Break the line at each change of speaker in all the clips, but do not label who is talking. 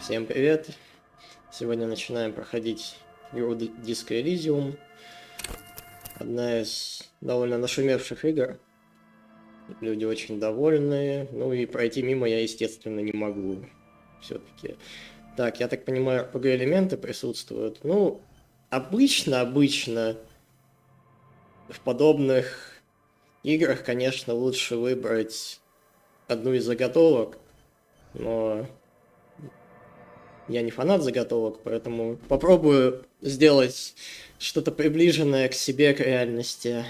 Всем привет! Сегодня начинаем проходить игру диска Elysium. Одна из довольно нашумевших игр. Люди очень довольны. Ну и пройти мимо я, естественно, не могу. Все-таки. Так, я так понимаю, RPG-элементы присутствуют. Ну, обычно в подобных играх, конечно, лучше выбрать одну из заготовок. Но я не фанат заготовок, поэтому попробую сделать что-то приближенное к себе, к реальности.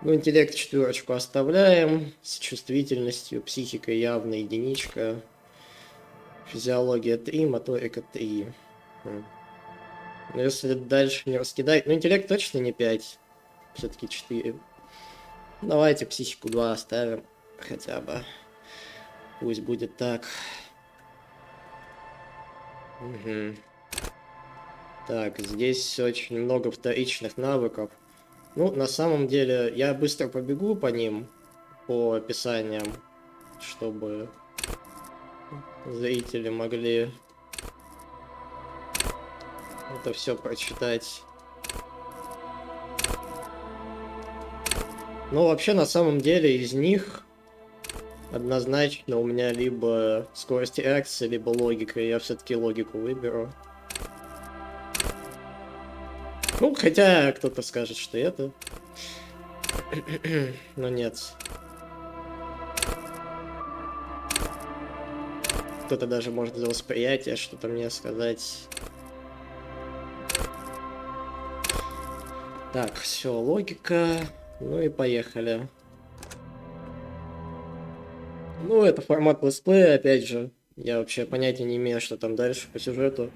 Ну, интеллект 4 оставляем, с чувствительностью, психика явно единичка, физиология 3, моторика 3. Но если дальше не раскидать... Ну, интеллект точно не 5, все-таки 4. Давайте психику 2 оставим, хотя бы. Пусть будет так. Угу. Так, здесь очень много вторичных навыков. Ну, на самом деле, я быстро побегу по ним, по описаниям, чтобы зрители могли это все прочитать. Ну, вообще, на самом деле, из них однозначно у меня либо скорость реакции, либо логика. Я все-таки логику выберу. Ну, хотя кто-то скажет, что это. Но нет. Кто-то даже может за восприятие что-то мне сказать. Так, все, логика. Ну и поехали. Ну, это формат летсплея, опять же. Я вообще понятия не имею, что там дальше по сюжету.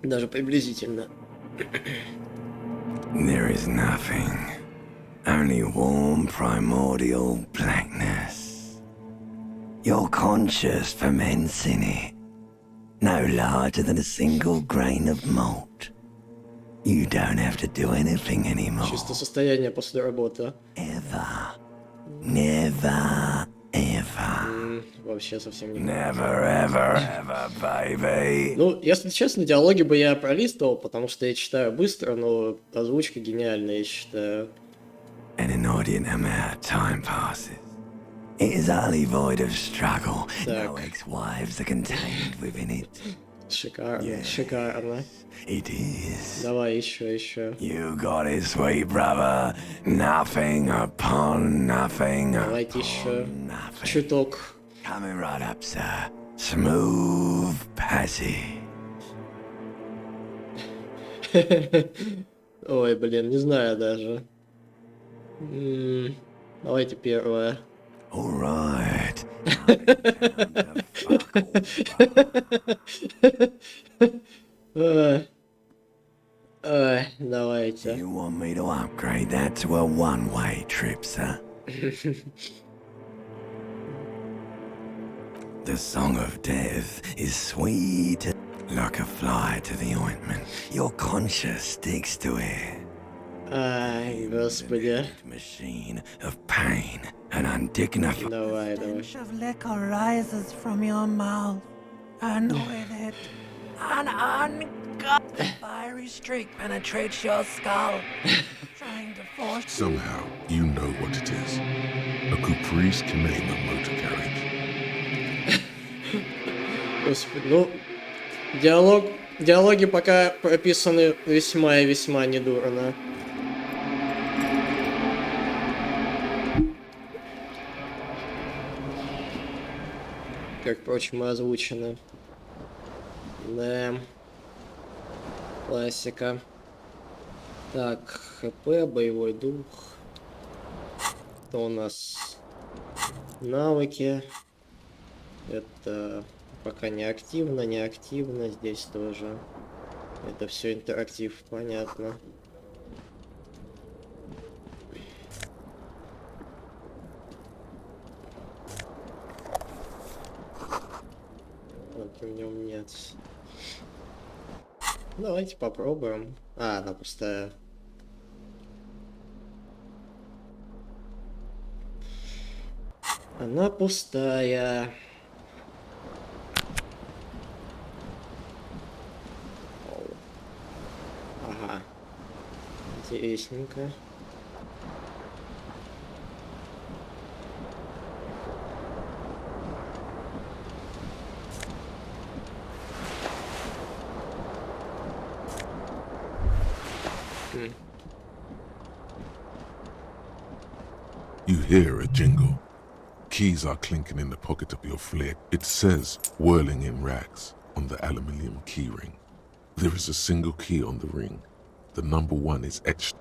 Даже приблизительно.
There is nothing, only warm primordial blackness. Your conscious ferments in it, no larger than a single grain of malt. You don't have to do anything anymore.
Чисто состояние после работы.
Ever. Never, ever.
Вообще совсем не.
Never, ever, ever, baby.
Ну, если честно, диалоги бы я пролистывал, потому что я читаю быстро, но озвучка гениальная, я считаю.
An inordinate amount of time passes. It is utterly void of struggle. No ex-wives are contained within it.
Шикарно, шикарно.
It is.
Давай еще.
You got it, sweet brother. Nothing upon nothing.
Давайте еще чуток.
Coming right up, sir. Smooth passage.
Ой, блин, не знаю даже. Давайте первое.
All right.
Давайте.
You want me to upgrade that to a one-way trip, sir? The song of death is sweet like a fly to the ointment. Your conscience sticks to it.
Ай, господи.
Machine of pain and undignified.
Давай.
Stench of liquor rises from your mouth, and with it, an ungodly fiery streak penetrates your skull, trying to force.
Somehow, you know what it is. A caprice can name a motor carriage.
Господи, ну, диалоги пока прописаны весьма и весьма недурно. Как, впрочем, и озвучено. Да. Классика. Так, ХП, боевой дух. Это у нас навыки. Это пока не активно. Здесь тоже. Это все интерактив, понятно. Вот в нем нет. Давайте попробуем. Она пустая. Она пустая. Оу. Ага. Интересненько.
You hear a jingle. Keys are clinking in the pocket of your flick. It says, whirling in rags, on the aluminium keyring. There is a single key on the ring. The number 1 is etched.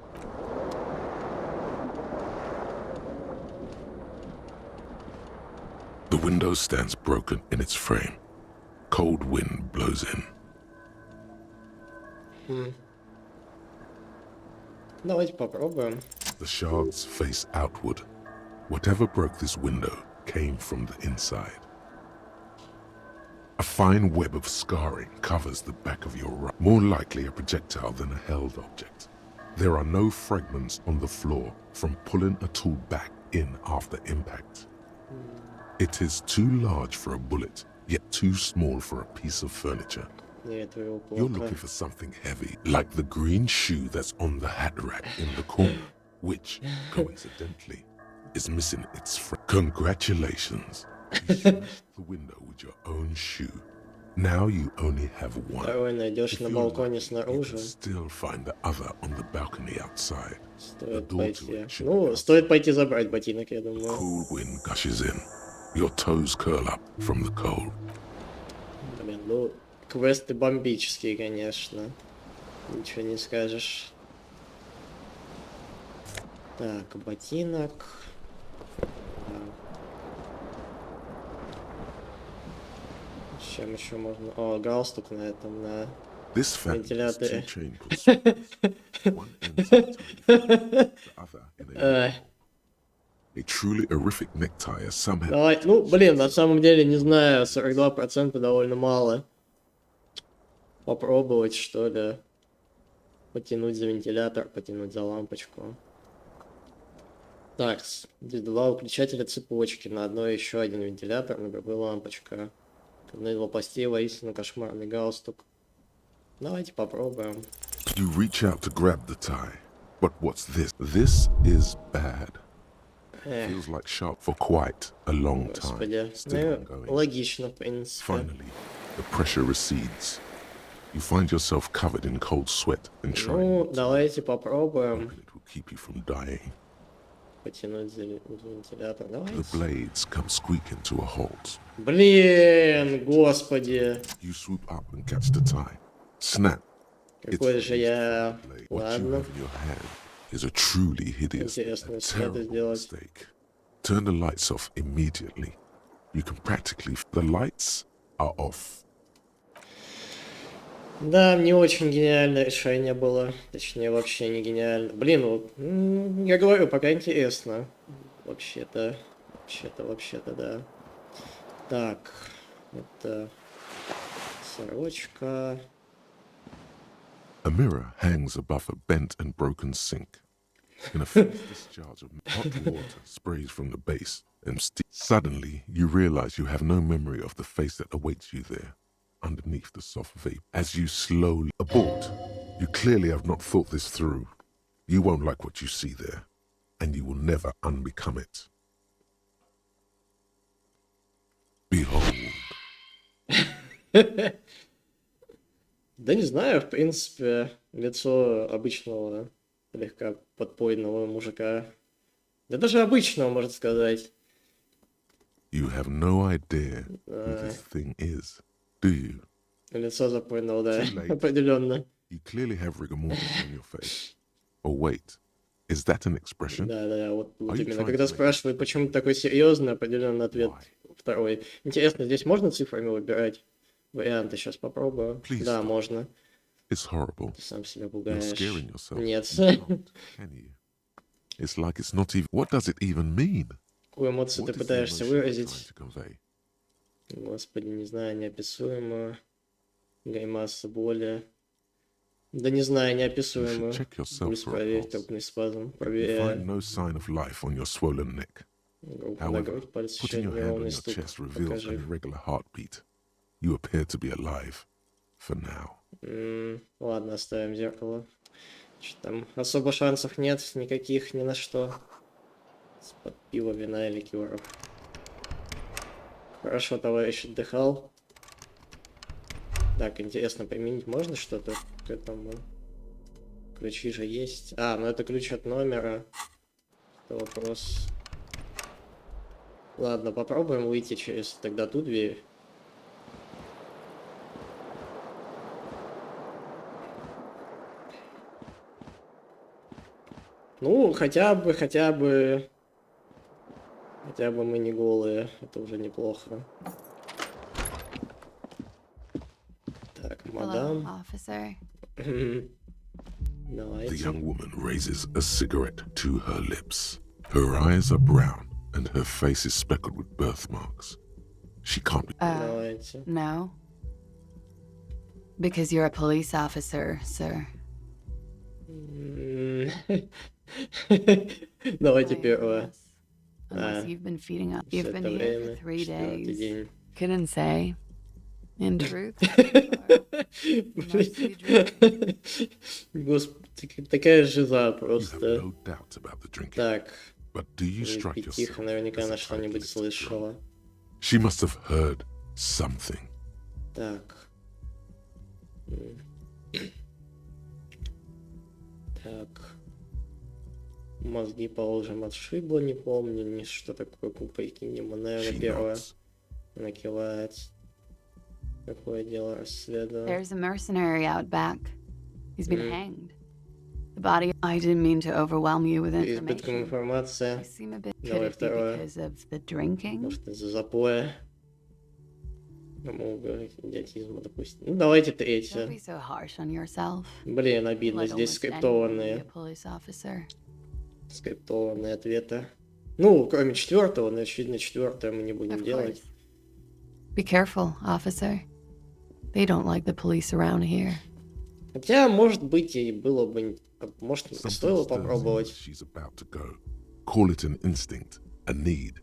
The window stands broken in its frame. Cold wind blows in.
Давайте попробуем.
The shards face outward. Whatever broke this window came from the inside. A fine web of scarring covers the back of your right, more likely a projectile than a held object. There are no fragments on the floor from pulling a tool back in after impact. It is too large for a bullet, yet too small for a piece of furniture. You're looking for something heavy, like the green shoe that's on the hat rack in the corner, which, coincidentally, is missing its frame. Congratulations. You smashed the window with your own shoe. Now you only have one.
Второй найдешь
If
на
you're
балконе
lucky, you
снаружи.
can still find the other on the balcony outside.
Стоит
The door to
пойти.
it should
Ну,
be
стоит пойти забрать ботинок, я думаю.
Cool wind gushes in. Your toes curl up from the cold.
Блин, ну, квесты бомбические, конечно. Ничего не скажешь. Так, ботинок. С чем еще можно? О, галстук на этом, на
This fan has two
вентиляторе.
chain pulls. One ends in a tiny, the other in a A truly horrific necktie is somehow.
Давай, ну, блин, на самом деле, не знаю, 42% довольно мало. Попробовать, что ли. Потянуть за вентилятор, потянуть за лампочку. Так, два выключателя цепочки. На одной еще один вентилятор, на другой лампочка. На лопастей воистину кошмарный галстук. Давайте попробуем.
You reach out to grab the tie. But what's this? This is bad. Feels like sharp for quite a long time.
Господи.
Still
Ну,
ongoing.
логично, в принципе.
Finally, the pressure recedes. You find yourself covered in cold sweat and trying
Ну,
not to,
давайте попробуем
hoping it will keep you from dying.
потянуть за вентилятор.
The
Давайте.
blades come squeaking to a halt.
Блин, господи.
You swoop up and catch the tie. Snap.
Какой же я...
Blade. What you
Ладно.
have in your hand is a truly hideous
Интересно,
and
что это
terrible
сделать.
mistake. Turn the lights off immediately. You can practically... The lights are off.
Да, не очень гениальное решение было. Точнее, вообще не гениально. Блин, вот, я говорю, пока интересно. Вообще-то, да. Так, это сорочка.
A mirror hangs above a bent and broken sink. In a fierce discharge of hot water sprays from the base, and suddenly you realize you have no memory of the face that awaits you there, underneath the soft vape. As you slowly abort, you clearly have not thought this through. You won't like what you see there, and you will never unbecome it. Behold.
Да не знаю, в принципе, лицо обычного, слегка подпойного мужика. Да даже обычного, можно сказать.
You have no idea who this thing is, do you?
Лицо запойного, да,
Too late.
определенно.
You clearly have rigor mortis on your face. Oh wait, is that an expression?
Да, вот
Are you
именно.
trying
Когда
to make
спрашивают, почему ты такой серьезный, определенно ответ
Why?
второй. Интересно, здесь можно цифрами выбирать варианты? Сейчас попробую.
Please
Да,
stop.
можно.
It's horrible.
Ты сам себя
You're
пугаешь.
scaring yourself.
Нет.
You can't, can you? It's like it's not even. What does it even mean?
Какую эмоцию
What
ты
is the
пытаешься
emotion you're
выразить?
trying to convey?
Господи, не знаю, неописуемую. Гримаса боли. Да не знаю,
You
неописуемую.
should check yourself
Пульс
for a
проверь,
pulse.
трупный спазм.
You find
Проверяю.
no sign of life on your swollen neck.
Группа на
However,
грудь, пальцы
putting your
щель,
hand on
неровный
your
стук.
chest reveals
Покажи.
an irregular heartbeat. You appear to be alive. For now.
Ладно, оставим зеркало. Что там? Особо шансов нет никаких ни на что. Из-под пива, вина или ликеров. Хорошо, товарищ отдыхал. Так, интересно, применить можно что-то к этому? Ключи же есть. А, ну это ключ от номера. Это вопрос. Ладно, попробуем выйти через тогда ту дверь. Ну, хотя бы мы не голые. Это уже неплохо. Так,
Hello,
мадам.
officer.
The
Давайте.
young woman raises a cigarette to her lips. Her eyes are brown and her face is speckled with birthmarks. She can't be.
Давайте.
No. Because you're a police officer, sir.
Давайте
Why,
первое.
yes. Unless
А,
you've been feeding up.
Всё
You've been
это
here
время.
for 3
4-й
days.
день.
Couldn't say. In truth.
Господи, такая жиза
You have
просто.
no doubt about the drinking.
Так,
But do you strike
и
yourself
тихо наверняка
as
на
a
что-нибудь
tight-lipped drunk?
слышала.
She must have heard something.
Так. Так. Мозги положим отшибло, не помню, ни что такое прикинем. Наверное,
She
первое.
nods.
Она кивает. Какое дело расследовать?
There's a mercenary out back. He's been hanged. The body. I didn't mean to overwhelm you with
Избытком
information.
информация.
You seem a bit.
Давай
Could it be
второе.
because of the drinking?
Может, из-за запоя. Кому говорить идиотизма, допустим. Ну, давайте
Don't
третье.
be so harsh on yourself.
Блин, обидно.
Let
Здесь
almost anyone be a
скриптованные.
police officer.
Скриптованные ответы. Ну, кроме четвертого, но очевидно, четвертое мы не будем
Of
делать.
course. Be careful, officer. They don't like the police around here.
Хотя, может быть, и было бы... Может,
Something
стоило
stirs
попробовать.
as she's about to go. Call it an instinct, a need.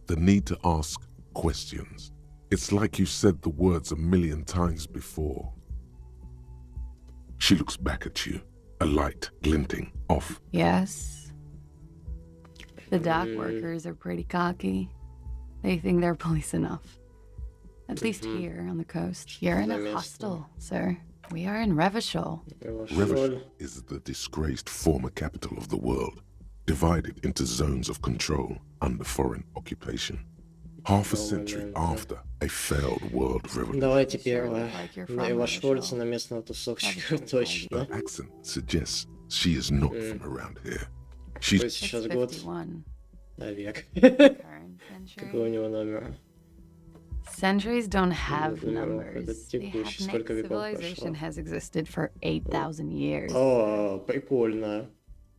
The need to ask questions. It's like you said the words a million times before. She looks back at you, a light glinting off.
Yes. The dock workers are pretty cocky. They think they're police enough. At least here on the coast. You're in a
Заместно.
hostel, sir. We are in Revachol.
Revachol is the disgraced former capital of the world, divided into zones of control under foreign occupation. Half a century after a failed world revolution.
Давайте первое.
Like you're from
На Ивашвольца,
Revachol.
на местного тусовщика,
Revachol.
точно.
Her accent suggests she is not from around here.
Какой
She's
It's
сейчас год?
51.
А, век.
Current
Какой у
century.
него номер?
Centuries don't have
Например,
numbers.
этот
They have
текущий. Сколько
names.
веков
Civilization
прошло?
has existed for 8,000 years.
О, прикольно.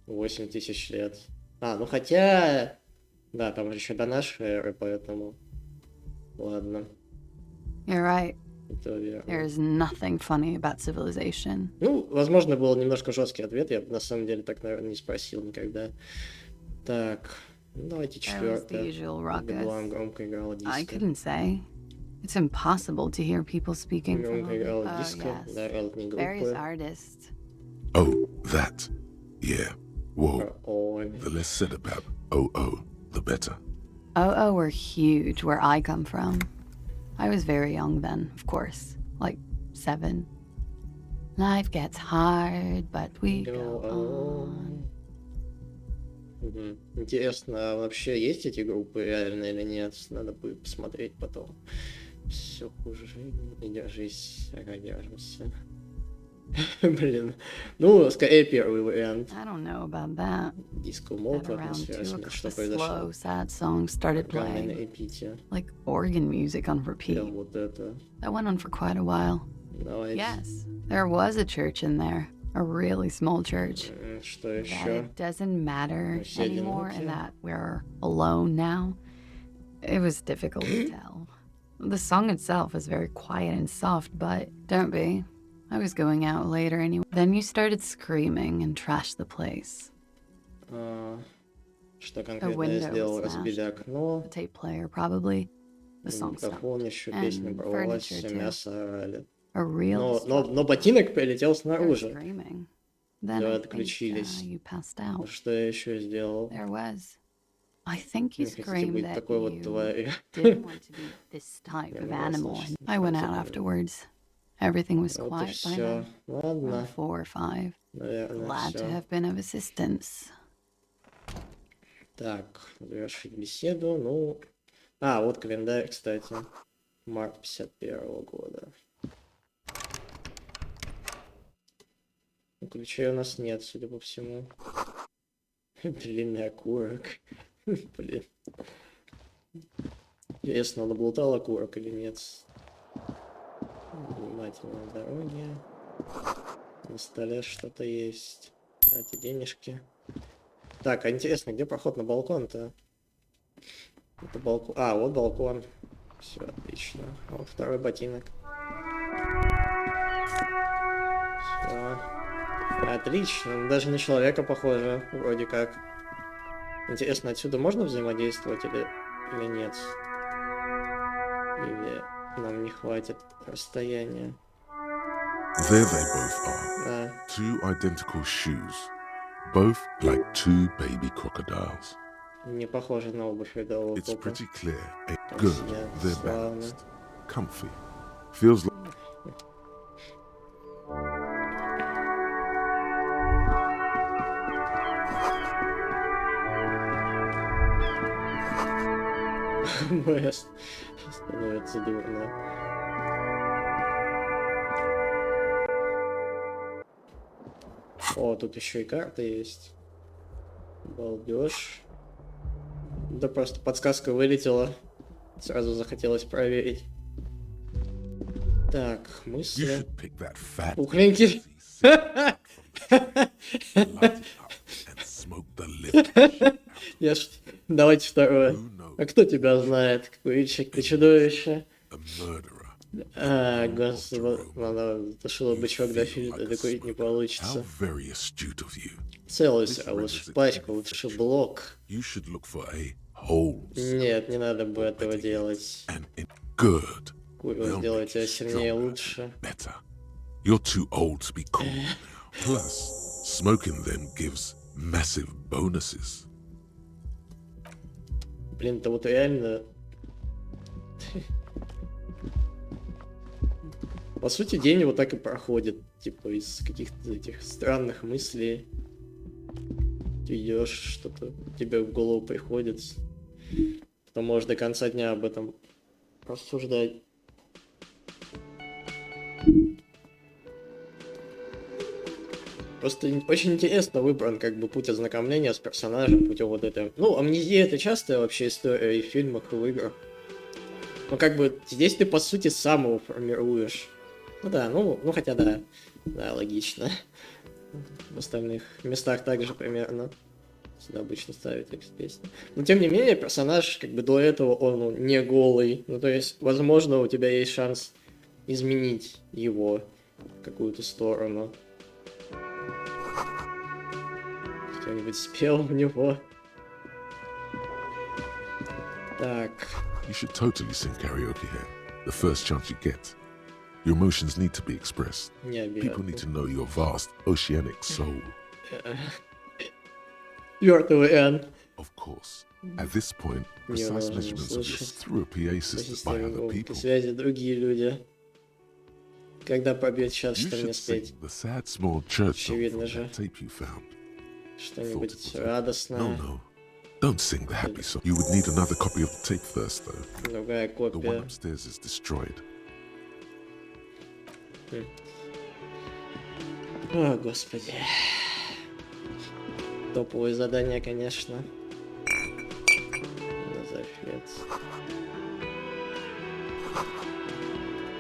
8 тысяч лет. А, ну хотя... Да, там еще до нашей эры, поэтому... Ладно,
You're right.
это верно.
There's nothing funny about civilization.
Ну, возможно, был немножко жесткий ответ. Я бы на самом деле так, наверное, не спросил никогда. Так, ну, давайте
There was the
четвертое.
usual
Бедлам
ruckus.
громко играла
I
диско.
couldn't say. It's impossible to hear people speaking from
Громко
over.
играла
Oh,
диско.
yes.
Да, это не
Various
группы.
artists.
oh, that. Yeah. Whoa.
Ой.
The less said about OO, the better.
Oh, were huge where I come from. I was very young then, of course, like 7. Life gets hard, but we go on.
Мгм. Интересно, а вообще есть эти группы реально или нет? Надо будет посмотреть потом. Все хуже. Не держись, ага, держимся. Блин. Ну, скорее первый вариант.
I don't know about that.
Диско
At
умолк,
around
атмосфера
2
смех. Что
o'clock, the
произошло?
slow, sad songs started
Программное на
playing,
репите.
like organ music on
Прям
repeat.
вот это.
That went on for quite a while.
Давайте.
Yes, there was a church in there, a really small church.
Что
That
еще?
it doesn't matter
Мы все
anymore
одиноки.
and that we're alone now. It was difficult to tell. The song itself was very quiet and soft, but don't be. I was going out later anyway. Then you started screaming and trashed the place.
А, Что
A
конкретно я
window
сделал?
was
Разбили
smashed.
окно,
The tape player, probably. The song
микрофон
stopped.
еще, песня
And
порвалась,
furniture,
все
too.
мясо орали.
A real
Но
destruction.
ботинок прилетел
They were
снаружи.
screaming. Then
Да,
I think
отключились.
you passed out.
Что я еще сделал?
There was. I think you
Не хотите
screamed
быть
that
такой вот
you
тварью?
didn't want to be this type of
Первый раз
animal.
слышу.
And I went out
Запомнил.
afterwards. Everything was
Вот и
quiet by
все.
then.
Ладно,
4 or 5.
наверное,
Glad to
все.
have been of assistance.
Так, завершить беседу. Ну, вот календарь, кстати. Март 51 года. Ну, ключей у нас нет, судя по всему. Длинный окурок. Блин. Интересно, он облутал окурок или нет? Внимательно на дороге. На столе что-то есть. Эти денежки. Так, а интересно, где проход на балкон-то? Это балкон. Вот балкон. Все, отлично. А вот второй ботинок. Все. Отлично. Ну, даже на человека похоже, вроде как. Интересно, отсюда можно взаимодействовать или нет? Или нам не хватит расстояния?
There they both are.
Да.
Two identical shoes. Both like two baby crocodiles.
Не похоже на обувь рядового
It's
копа.
pretty clear.
Так,
Good.
снят,
They're
славно.
balanced. Comfy. Feels like
Бэс. Становится дурно. О, тут еще и карта есть. Балдеж. Да просто подсказка вылетела. Сразу захотелось проверить. Так,
you
мысли.
should pick that fat
Пухленький.
light it up and smoke the lip.
Давайте второе.
Who knows?
А кто тебя знает? Курильщик, ты чудовище.
A murderer.
Господи, надо затушила бычок до фильма,
Like a
докурить не
smoker.
получится.
How very astute of you.
Целый, а лучше пачка, лучше блок.
You should look for a hole
Нет, не надо бы этого делать.
and in good.
Курил
They'll
сделать
make
тебя
you
сильнее
stronger,
лучше.
better. You're too old to be cool now. Plus, smoking them gives massive bonuses.
Блин, это вот реально... По сути, день вот так и проходит. Типа из каких-то этих странных мыслей. Ты идешь, что-то тебе в голову приходит. Потом можешь до конца дня об этом рассуждать. Просто очень интересно выбран как бы путь ознакомления с персонажем путем вот этой... Ну, амнезия это частая вообще история и в фильмах, и в играх. Но как бы здесь ты по сути сам его формируешь. Ну да, ну хотя да. Да, логично. В остальных местах также примерно. Сюда обычно ставят текст песни. Но тем не менее, персонаж как бы до этого он не голый. Ну то есть, возможно, у тебя есть шанс изменить его в какую-то сторону. Кто-нибудь спел в него. Так.
You should totally sing karaoke here. The first chance you get. Your emotions need to be expressed.
Не
People need to
обязательно.
know your vast oceanic soul.
Мертвый Н.
Of course. At this point,
Не
precise
нужно
measurements of your
слышать.
through a PA
По
system by
системе
other
громкой
people.
связи другие люди. Когда побьет час,
You
что мне
should
спеть?
sing the sad small church song
Очевидно
from
же.
that tape you found.
Что-нибудь
Thought it was a-
радостное.
No. Don't sing the happy song. You would need another copy of the tape first, though.
Другая
The one
копия.
upstairs is destroyed.
О, господи. Топовые задания, конечно. Назофет.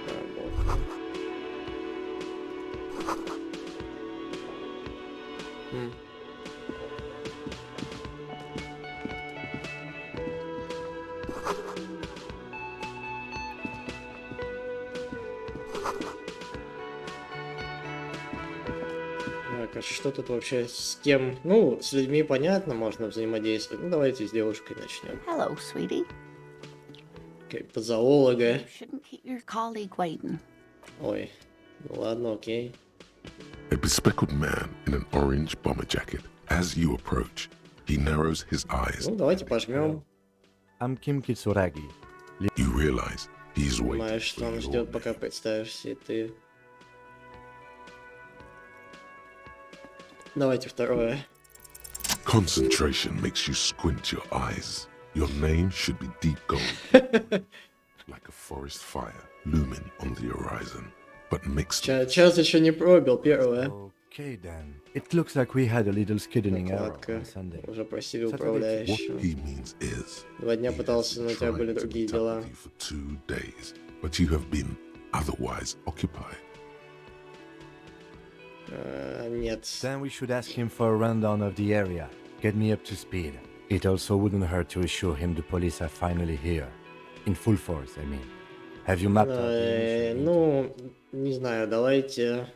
Работа. Так, Так, а что тут вообще с кем? Ну, с людьми понятно, можно взаимодействовать. Ну, давайте с девушкой начнем.
Hello, sweetie.
Как-то зоолога.
You shouldn't keep your colleague waiting.
Ой, ну ладно, окей.
A bespectacled man in an orange bomber jacket. As you approach, he narrows his eyes.
Ну, давайте пожмем.
I'm Kim Kitsuragi.
You realize he's
Понимаешь,
waiting
что
for
он
your
ждет,
name.
пока представишься, и ты. Давайте второе.
Concentration makes you squint your eyes. Your name should be deep gold, like a forest fire looming on the horizon, but mixed.
Час еще не пробил, первое.
Okay then. It looks like we had a little skidding error
Накладка.
on Sunday.
Уже просили
What
управляющего.
he means is,
2 дня
he has
пытался, но у
been
тебя были
trying to
другие
meet up
дела.
with you for 2 days, but you have been otherwise occupied.
Нет.
Then we should ask him for a rundown of the area. Get me up to speed. It also wouldn't hurt to assure him the police are finally here. In full force, I mean. Have you mapped out the initial
Ну, не знаю, давайте...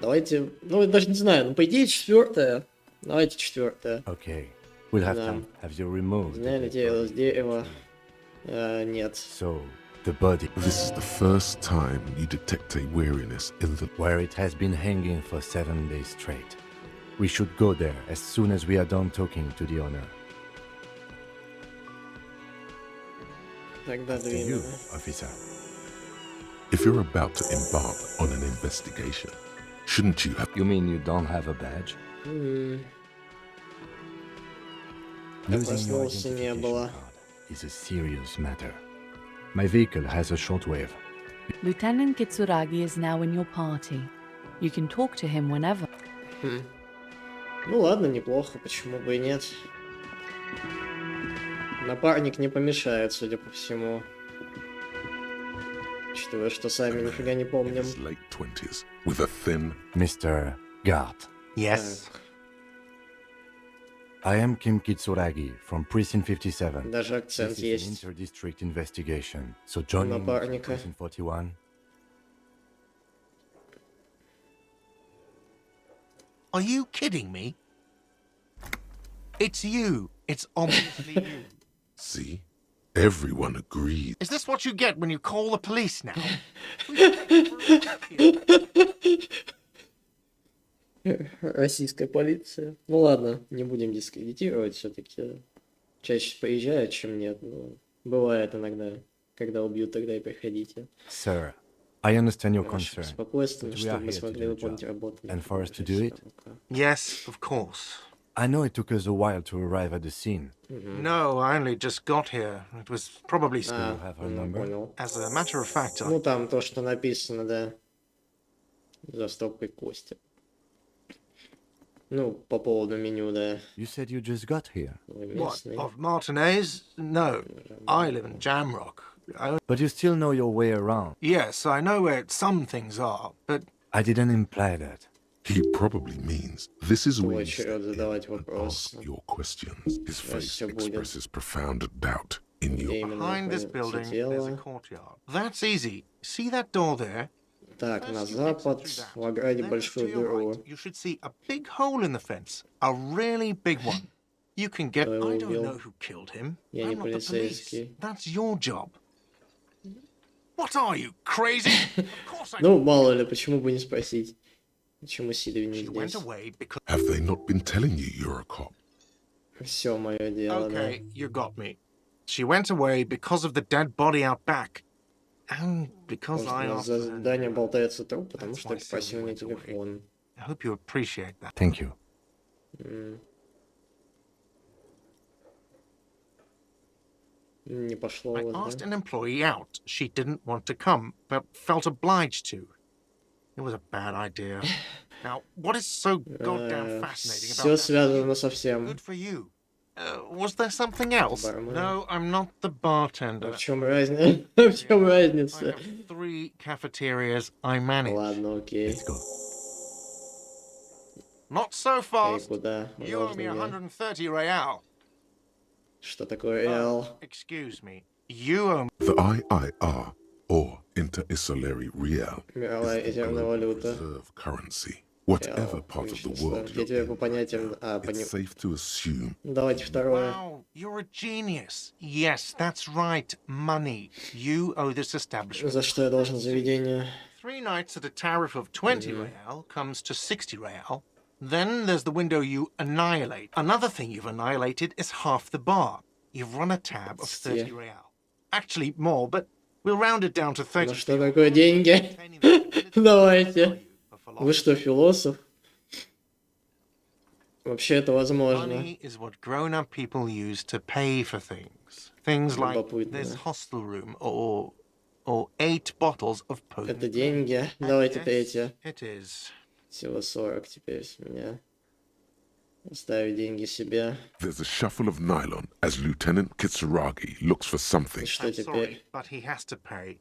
Давайте... Ну, я даже не знаю, ну, по идее, 4. Давайте 4.
Okay. We'll have
Да.
time. Have you removed the
Сняли
dead
дерево с
body?
дерева. Нет.
So, the body,
This is the first time you detect a weariness in the.
where it has been hanging for 7 days straight. We should go there as soon as we are done talking to the owner.
Тогда
To you,
двинули.
officer.
If you're about to embark on an investigation, shouldn't you have?
You mean you don't have a badge? Losing your
Проснулся, не
identification
было.
card is a serious matter. My vehicle has a shortwave.
Lieutenant Kitsuragi is now in your party. You can talk to him whenever.
Ну ладно, неплохо, почему бы и нет. Напарник не помешает, судя по всему. Учитывая, что сами нифига не
In
помним.
his late 20s, with a thin.
Mr. Gart,
Yes.
I am Kim Kitsuragi from Precinct 57.
Даже акцент
This is
есть.
an inter-district investigation. So joining me from
Напарника.
Precinct 41.
Are you kidding me? It's you. It's obviously you.
See, everyone agrees.
Is this what you get when you call the police now?
Российская полиция. Ну ладно, не будем дискредитировать, все-таки чаще приезжают, чем нет. Но бывает иногда, когда убьют, тогда и приходите.
Sir, I understand your
Ваше
concern.
спокойствие,
but we
чтобы
are
мы
here to
смогли
do the
выполнить
job.
работу.
And for us to do it?
Yes, of course.
I know it took us a while to arrive at the scene.
No, I only just got here. It was probably
You
А,
have her
ну,
number?
понял.
As a matter of fact,
Ну там то, что написано, да. За стопкой кости. Ну, по поводу меню, да.
You said you just got here.
Вы
what,
местный.
of Martinez? No, I live in Jamrock.
But you still know your way around.
Yes, I know where some things are, but
I didn't imply that.
He probably means this is where
Твой
you step
черед
in
задавать
and
вопросы.
ask your questions. His face
всё будет.
expresses profound doubt in
Где
your.
именно
behind this
находится
building there's a
тело.
courtyard. That's easy. See that door there?
Так, на
As you exit
запад,
through that,
в ограде
then to
большую
your
дыру.
right, you should see a big hole in the fence, a really big one. You can get.
Кто его
I don't
убил?
know who killed him.
Я
I'm
не
not the police.
полицейский.
That's your job. What are you, crazy? Of course I.
Ну, мало ли, почему бы не спросить. Почему Сидови не
She went
здесь?
away because.
Have they not been telling you you're a cop?
Все мое дело,
Okay, you got me. She went away because of the dead body out back, and because
да.
I
Может,
asked
за
her.
здание болтается труп, потому
That's
что я
why
попросил
Sylvia
мне
went away.
телефон.
I hope you appreciate that.
Thank you.
Не пошло
I
у вас,
asked
да?
an employee out. She didn't want to come, but felt obliged to. It was a bad idea. Now, what is so goddamn fascinating
Все
about that?
связано со всем.
Good for you. Was there something else?
Barman.
No, I'm not the
А
bartender.
в чем разница? В чем
I
разница?
have 3 cafeterias I manage.
Ладно, окей.
Let's go.
Not so
Эй,
fast.
куда?
You owe me
Можно мне?
130 real.
Что такое Реал?
Excuse me. You owe me.
The IIR or interstellary real
Мировая
is the
резервная
global
валюта.
reserve currency. Whatever
Реал.
part of the
Очень
world
сложно. Я
you're
тебе по
in,
понятиям...
it's safe to assume
Давайте второе.
Wow, you're a genius. Yes, that's right. Money. You owe this establishment.
За что я должен заведению?
3 nights at a tariff of 20 real comes to 60 real. Then there's the window you annihilate. Another thing you've annihilated is half the bar. You've run a tab of 30 real. Actually, more, but we'll round it down to 30.
Ну что такое деньги? Давайте. Вы что, философ? Вообще это возможно.
Money is what grown-up people use to pay for things. Things like
Любопытно.
this hostel room or 8 bottles of potent
Это деньги. Давайте
Yes,
третье.
it is.
Всего 40 теперь с меня. Оставить деньги себе.
there's a shuffle of nylon as Lieutenant Kitsuragi looks for something.
И что
I'm
теперь?
sorry, but he has to pay.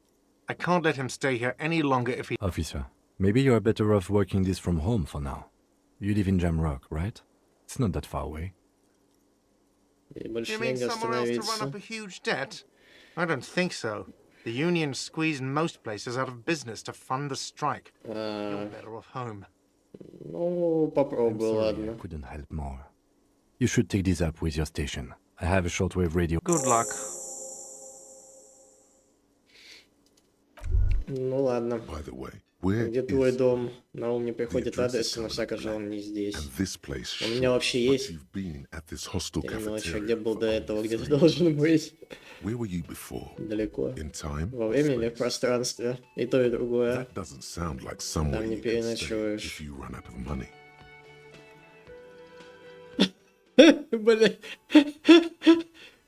I can't let him stay here any longer if he...
Officer, maybe you are better off working this from home for now. You live in Jamrock, right? It's not that far away.
И больше
You mean
негде
somewhere else to run
остановиться.
up a huge debt? I don't think so. The union's squeezing most places out of business to fund the strike. You're better off home.
Ну,
I'm
попробую,
sorry, I
ладно.
couldn't help more. You should take this up with your station. I have a shortwave radio.
Good luck.
Ну ладно.
By the way, where
Где твой
is
дом? На ум не приходит
address
адрес,
is
но
covered
всяко
in
же он не здесь.
and this place
У меня вообще
but
есть.
you've been at this hostel
Ночью,
cafeteria
где был
for
до
only
этого, где
3
ты должен
years.
быть?
Where were you before?
Далеко.
In time?
Во времени или в
Space?
пространстве. И то, и другое.
That doesn't sound like somewhere
Там не
you can stay
переночуешь.
if you run out of money.
Блин.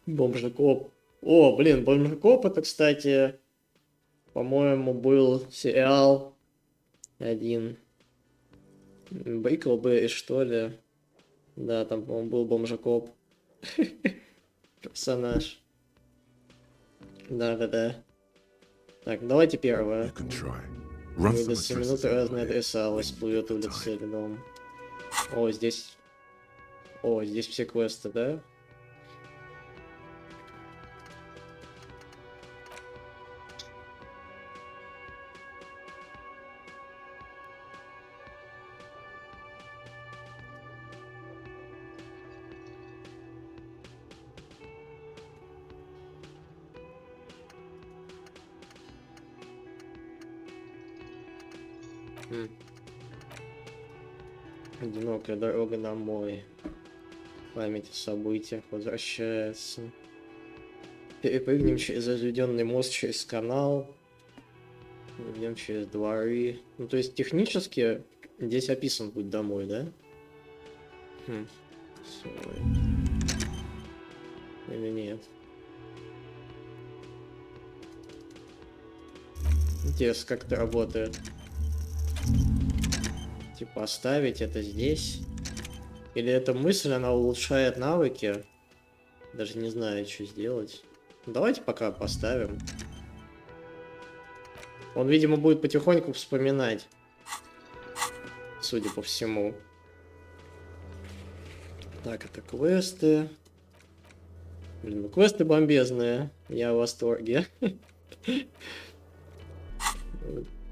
Бомжекоп. О, блин, Бомжекоп это, кстати, по-моему, был сериал один. Бриклберри, что ли? Да, там, по-моему, был Бомжекоп. Персонаж. Да-да-да. Так, давайте первое.
You can try. Run some
Выдаст 7 минут
addresses in
разные
your head
адреса,
when
всплывет
you have
улица
time.
или дом. О, здесь... О, здесь все квесты, да? Одинокая дорога домой. Память о событиях возвращается. Перепрыгнем через разведенный мост, через канал. Идем через дворы. Ну, то есть, технически, здесь описан путь домой, да? Свой. Или нет? Интересно, как это работает. Типа, оставить это здесь? Или эта мысль, она улучшает навыки? Даже не знаю, что сделать. Давайте пока поставим. Он, видимо, будет потихоньку вспоминать. Судя по всему. Так, это квесты. Блин, ну квесты бомбезные. Я в восторге.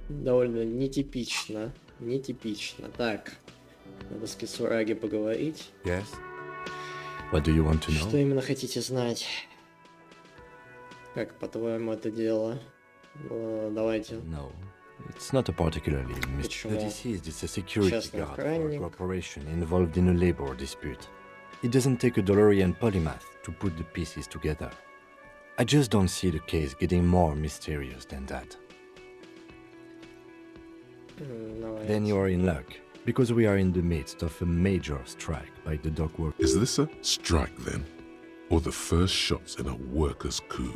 Довольно нетипично. Нетипично. Так. Надо с Кицураги поговорить.
Yes? What do you want to
Что
know?
именно хотите знать? Как, по-твоему, это дело? Давайте.
No, it's not a particularly
Почему?
The deceased is a security
Частный
guard for a
охранник.
corporation involved in a labor dispute. It doesn't take a DeLorean polymath to put the pieces together. I just don't see the case getting more mysterious than that.
Давайте.
Then you are in luck, because we are in the midst of a major strike by the dock workers.
Is this a strike then? Or the first shots in a workers' coup?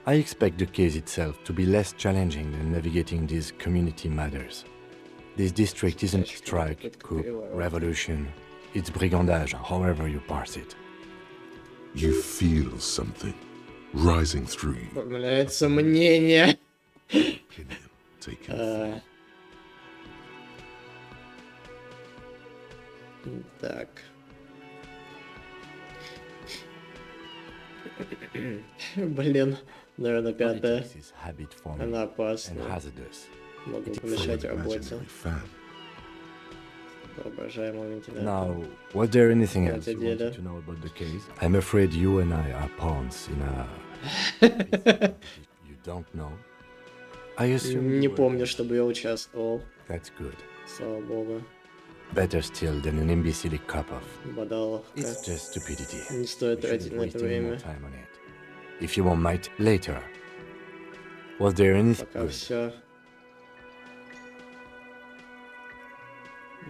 I expect the case itself to be less challenging than navigating these community matters. This district isn't strike, coup, revolution. It's brigandage, however you parse it.
You feel something rising through you.
Появляется мнение.
Opinion taken.
Так. Блин, Наверное, пятая.
Politics is habit forming
Она
and
опасна.
hazardous.
Могу
It
помешать
An
работе.
imaginary fan.
Воображаемый вентилятор.
Now, was there anything
Вот
else you
это
wanted
да.
to know about the case? I'm afraid you and I are pawns in a... You don't know? I assume
Не
you were
помню,
there.
чтобы я участвовал.
That's good.
Слава богу.
Better still than an imbecile cop-off.
Бодаловка.
It's just stupidity.
Не стоит
We
тратить
shouldn't
на
waste
это
any more
время.
time on it. If you want might later. Was there anything
Пока
good?
все.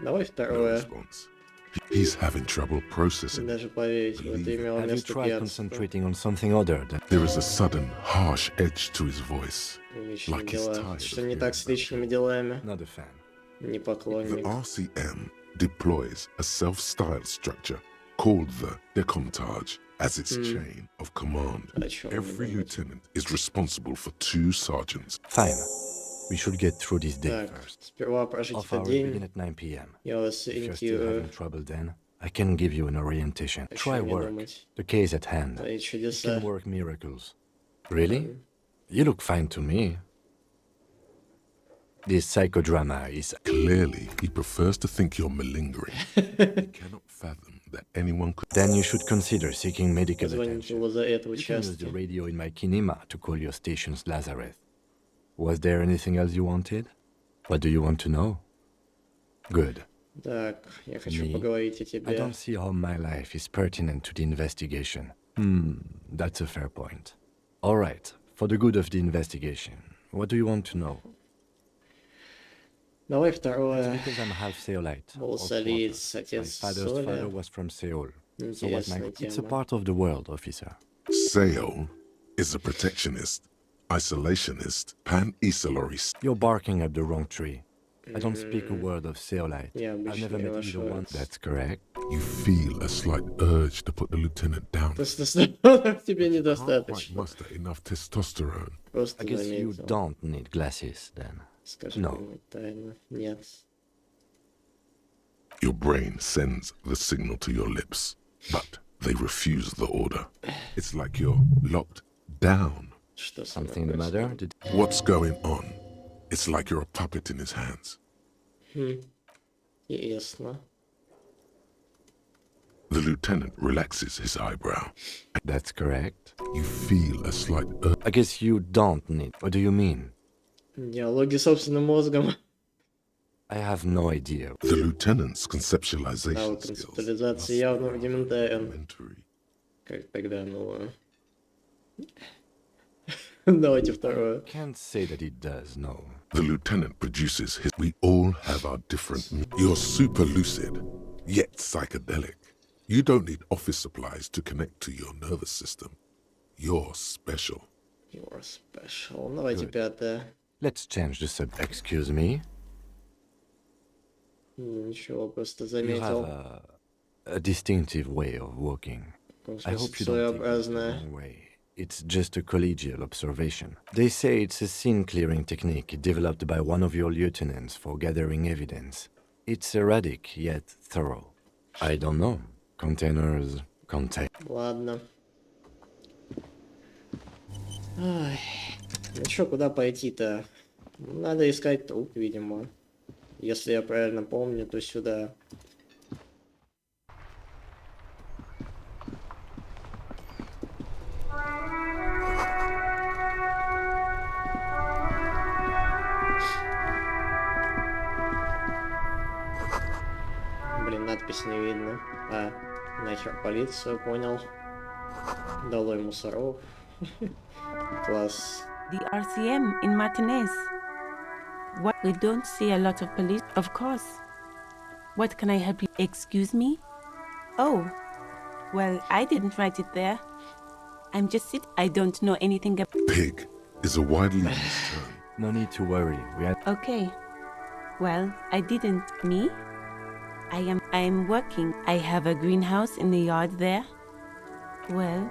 Давай
No
второе.
response. He's having trouble processing.
Даже поверить, в это имело
Have you
место
tried
пьянство.
concentrating on something other than...
There is a sudden, harsh edge to his voice.
Личные
Like he's
дела.
tired
Что
of
не так
hearing
с
about
личными делами?
Not a fan.
Не
The
поклонник.
RCM deploys a self-styled structure called the decomptage as its chain of command.
О чем
Every
думать?
lieutenant is responsible for 2 sergeants.
Fine. We should get through this day
Так,
first.
сперва прожить
Off
этот
hours begin
день.
at 9 p.m.
Я вас
If you're still
ориентирую.
having trouble then, I can give you an orientation.
О
Try
чем мне
work.
думать?
The case at hand.
Твои
You
чудеса.
can work miracles. Really? You look fine to me. This psychodrama is...
Clearly, he prefers to think you're malingering. He cannot fathom that anyone could...
Then you should consider seeking medical
Позвонить
attention.
его за это
You can use the
участие.
radio in my kinema to call your station's Lazareth. Was there anything else you wanted? What do you want to know? Good.
Так, я хочу
Me?
поговорить о
I
тебе.
don't see how my life is pertinent to the investigation. That's a fair point. All right, for the good of the investigation, what do you want to know?
Давай
It's
второе.
because I'm half Seolite.
Был
or
солиц,
quarter. My
отец
father's father
Соля.
was from Seoul. So was my...
Интересная
It's a
тема.
part of the world, officer.
Seol is a protectionist, isolationist, pan-Esolorist.
You're barking up the wrong tree. I don't speak a word of Seolite.
Я
I've never
обычно
met either
вашего
one. That's correct.
You feel a slight urge to put the lieutenant down.
тестостерона тебе
Can't quite
недостаточно.
muster enough testosterone.
Просто
I guess you
заметил.
don't need glasses then.
Скажи
No.
мне тайну. Нет.
Your brain sends the signal to your lips, but they refuse the order. It's like you're locked down.
Что со мной
Something the matter?
происходит?
Did...
What's going on? It's like you're a puppet in his hands.
Ясно.
The lieutenant relaxes his eyebrow.
That's correct.
You feel a slight urge.
I guess you don't need... What do you mean?
Диалоги с собственным мозгом.
I have no idea.
The lieutenant's conceptualization
Навык
skills
концептуализации явно рудиментарен.
elementary.
Как тогда, ну... Давайте второе.
Can't say that it does, no.
The lieutenant produces his... We all have our different... You're super lucid, yet psychedelic. You don't need office supplies to connect to your nervous system. You're special.
You're special. Давайте
Good.
пятое.
Let's change the subject. Excuse me?
Ничего, просто
You have
заметил.
a distinctive way of walking. I hope you don't take this the
Своеобразное.
wrong way. It's just a collegial observation. They say it's a scene-clearing technique developed by one of your lieutenants for gathering evidence. It's erratic, yet thorough. I don't know. Containers contain...
Ладно. Ай. Ну чё, куда пойти-то? Надо искать труп, видимо. Если я правильно помню, то сюда. Блин, надпись не видно. А, нахер полицию, понял. Долой мусоров. Класс.
The RCM in Martinez. What? We don't see a lot of police, of course. What can I help you? Excuse me? Oh, well, I didn't write it there. I'm just I don't know anything about.
Pig is a widely used term.
No need to worry. We are...
Okay. Well, I didn't. Me? I'm working. I have a greenhouse in the yard there. Well,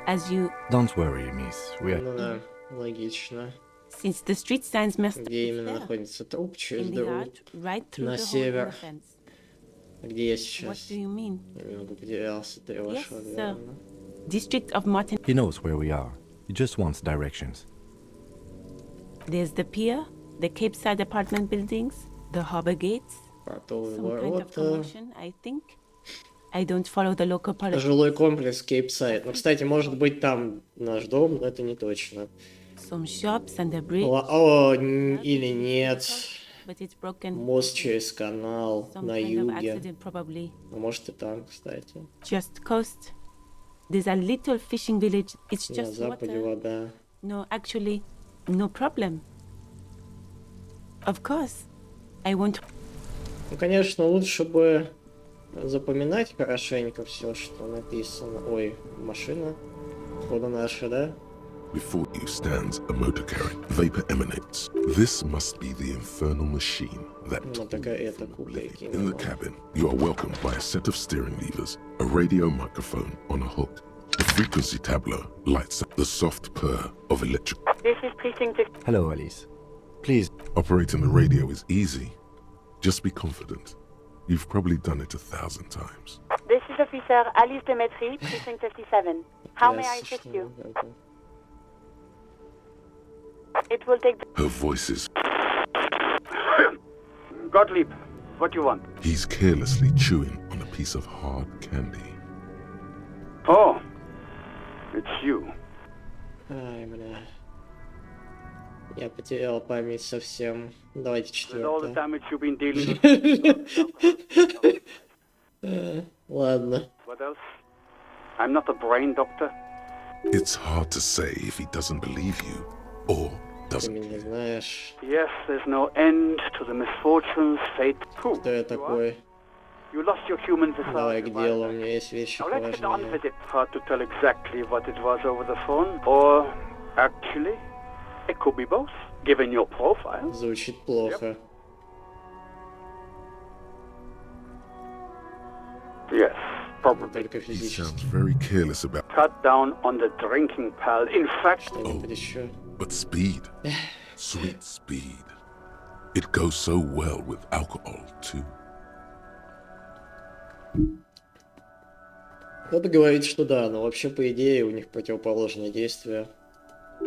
as you...
Don't worry, miss. We are...
Ну да, логично.
Since the street signs messed up
Где именно
there,
находится труп? Через
in the
дорогу.
yard, right through
на
the hole in
север.
the fence.
Где я
What
сейчас?
do you mean?
Немного потерялся, ты
Yes,
вошел,
sir.
верно?
District of Martin.
He knows where we are. He just wants directions.
There's the pier, the Cape Side apartment buildings, the harbor gates.
Портовые
Some kind of
ворота.
commotion, I think. I don't follow the local politics.
Жилой комплекс Кейпсайд. Ну, кстати, может быть там наш дом, но это не точно.
Some shops and a bridge.
Или нет.
But it's broken.
Мост через канал
Some
на
kind of
юге.
accident, probably.
А может и там, кстати.
Just coast. There's a little fishing village. It's
На
just
западе
water.
вода.
No, actually, no problem. Of course, I won't.
Ну, конечно, лучше бы запоминать хорошенько все, что написано. Ой, машина. Походу наша, да?
Before you stands a motor carrier. Vapor emanates. This must be the infernal machine that
Ну, такая это кукольки.
in the cabin. You are welcomed by a set of steering levers, a radio microphone on a hook. The frequency tableau lights up the soft purr of electric.
This is precinct 6.
Hello, Alice. Please.
Operating the radio is easy. Just be confident. You've probably done it 1,000 times.
This is Officer Alice Demetri, precinct 57. How may I assist you? It will take.
Her voice is.
Gottlieb, what do you want?
He's carelessly chewing on a piece of hard candy.
Oh, it's you.
Ай, бля. Я потерял память совсем. Давайте
With all the
четвертое.
damage you've been dealing with.
Ладно.
What else? I'm not a brain doctor.
It's hard to say if he doesn't believe you or
Ты
doesn't.
меня знаешь.
Yes, there's no end to the misfortunes, fate. Who?
Кто я
You are?
такой?
You lost your human visage.
Давай к
a while
делу, у
back.
меня есть вещи
Now let's get on
поважнее.
with it. Hard to tell exactly what it was over the phone, or actually, it could be both, given your profile.
Звучит плохо.
Yes, probably.
Только
He
физически.
sounds very careless about.
Cut down on the drinking, pal. In fact,
Что-нибудь еще?
But speed. Sweet speed. It goes so well with alcohol, too.
Кто-то говорит, что да, но вообще, по идее, у них противоположное действие.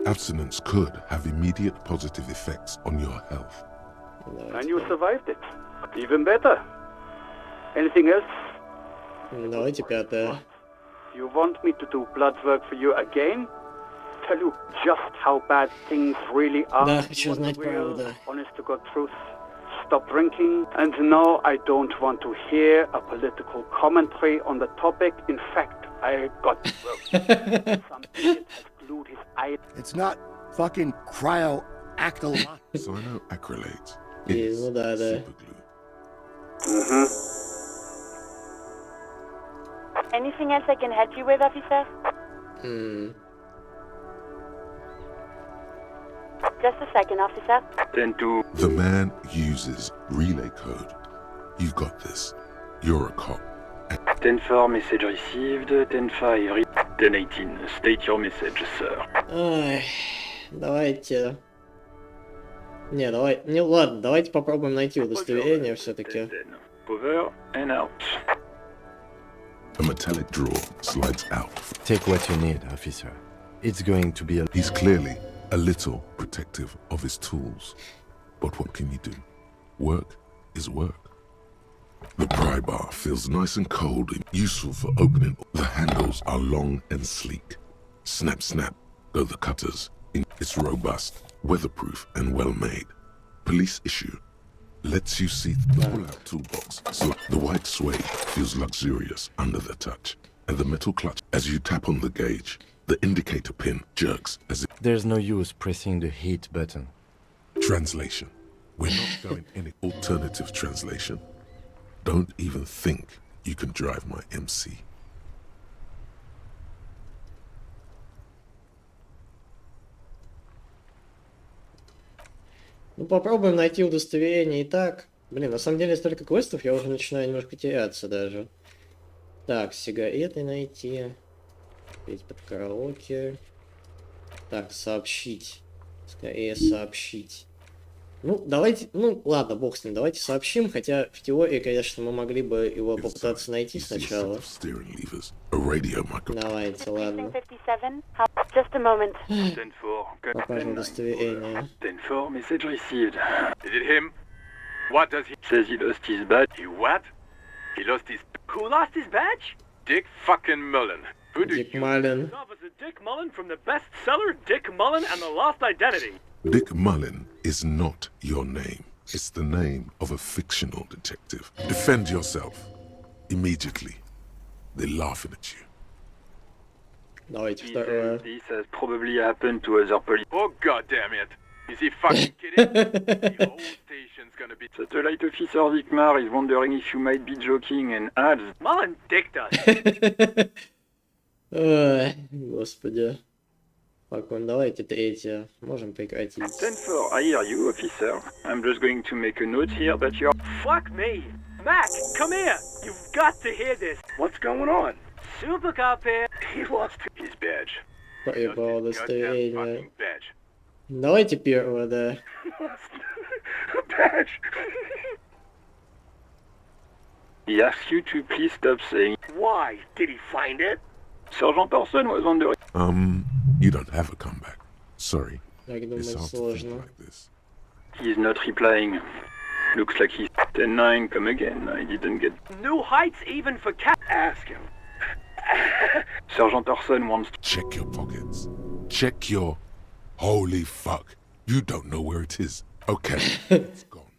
Abstinence could have immediate positive effects on your health.
and you survived it. Even better. Anything else?
Давайте пятое.
You want me to do blood work for you again? Tell you just how bad things really are.
Да,
You
хочу
want
знать
the real,
правду.
honest to God truth. Stop drinking. And no, I don't want to hear a political commentary on the topic. In fact, I got some idiot has glued his eye.
It's not fucking cryoactyl.
Cyanoacrylate
И,
is
ну да, да.
superglue.
Anything else I can help you with, officer?
М,
Just a second, officer.
Then do.
The man uses relay code. You got this. You're a cop.
10-4, message received. 10-5, 10-18. State your message, sir.
Ай, давайте... Не, давай... Не, ладно, давайте попробуем найти удостоверение все-таки.
10-10. Over and out.
A metallic drawer slides out.
Take what you need, officer. It's going to be a...
He's clearly a little protective of his tools. But what can you do? Work is work. The pry bar feels nice and cold and useful for opening. The handles are long and sleek. Snap, snap, go the cutters. It's robust, weatherproof, and well made. Police issue. Lets you see the pull-out toolbox. So the white suede feels luxurious under the touch. And the metal clutch, as you tap on the gauge, the indicator pin jerks as if...
There's no use pressing the heat button.
Translation. We're not going any alternative translation. Don't even think you can drive my MC.
Ну, попробуем найти удостоверение и так. Блин, на самом деле столько квестов, я уже начинаю немножко теряться даже. Так, сигареты найти. Петь под караоке. Так, сообщить. Скорее сообщить. Ну, давайте, ну, ладно, бог с ним, давайте сообщим, хотя в теории, конечно, мы могли бы его попытаться найти сначала. Давайте, ладно.
Just a moment.
Покажем удостоверение.
10-4, message received. Is it him? What does he... Says he lost his badge. He what? He lost his... Who lost his badge? Dick fucking Mullen. Who do
Dick
you...
Mullen.
Officer Dick Mullen from the bestseller Dick Mullen and the Lost Identity.
Dick Mullen is not your name. It's the name of a fictional detective. Defend yourself. Immediately. They're laughing at you.
Давайте второе.
This has probably happened to other police. Oh god damn it. Is he fucking kidding? The whole station's gonna be... Satellite officer Vicmar is wondering if you might be joking and adds... Mullen dicked us.
Ой, господи. Покон, давайте третье. Можем прекратить.
10-4, I hear you, officer. I'm just going to make a note here that you're... Fuck me! Mac, come here! You've got to hear this! What's going on? Super cop here. He lost his badge.
Поебал удостоверение.
Fucking badge.
Давайте первое, да.
Badge. He asks you to please stop saying... Why? Did he find it? Sergeant Orson was wondering...
You don't have a comeback. Sorry.
Так
It's
думать
hard to
сложно.
think like this.
He's not replying. Looks like he's 10-9, come again. I didn't get... New heights even for cat... Ask him. Sergeant Orson wants to...
Check your pockets. Check your... Holy fuck. You don't know where it is. Okay. It's gone.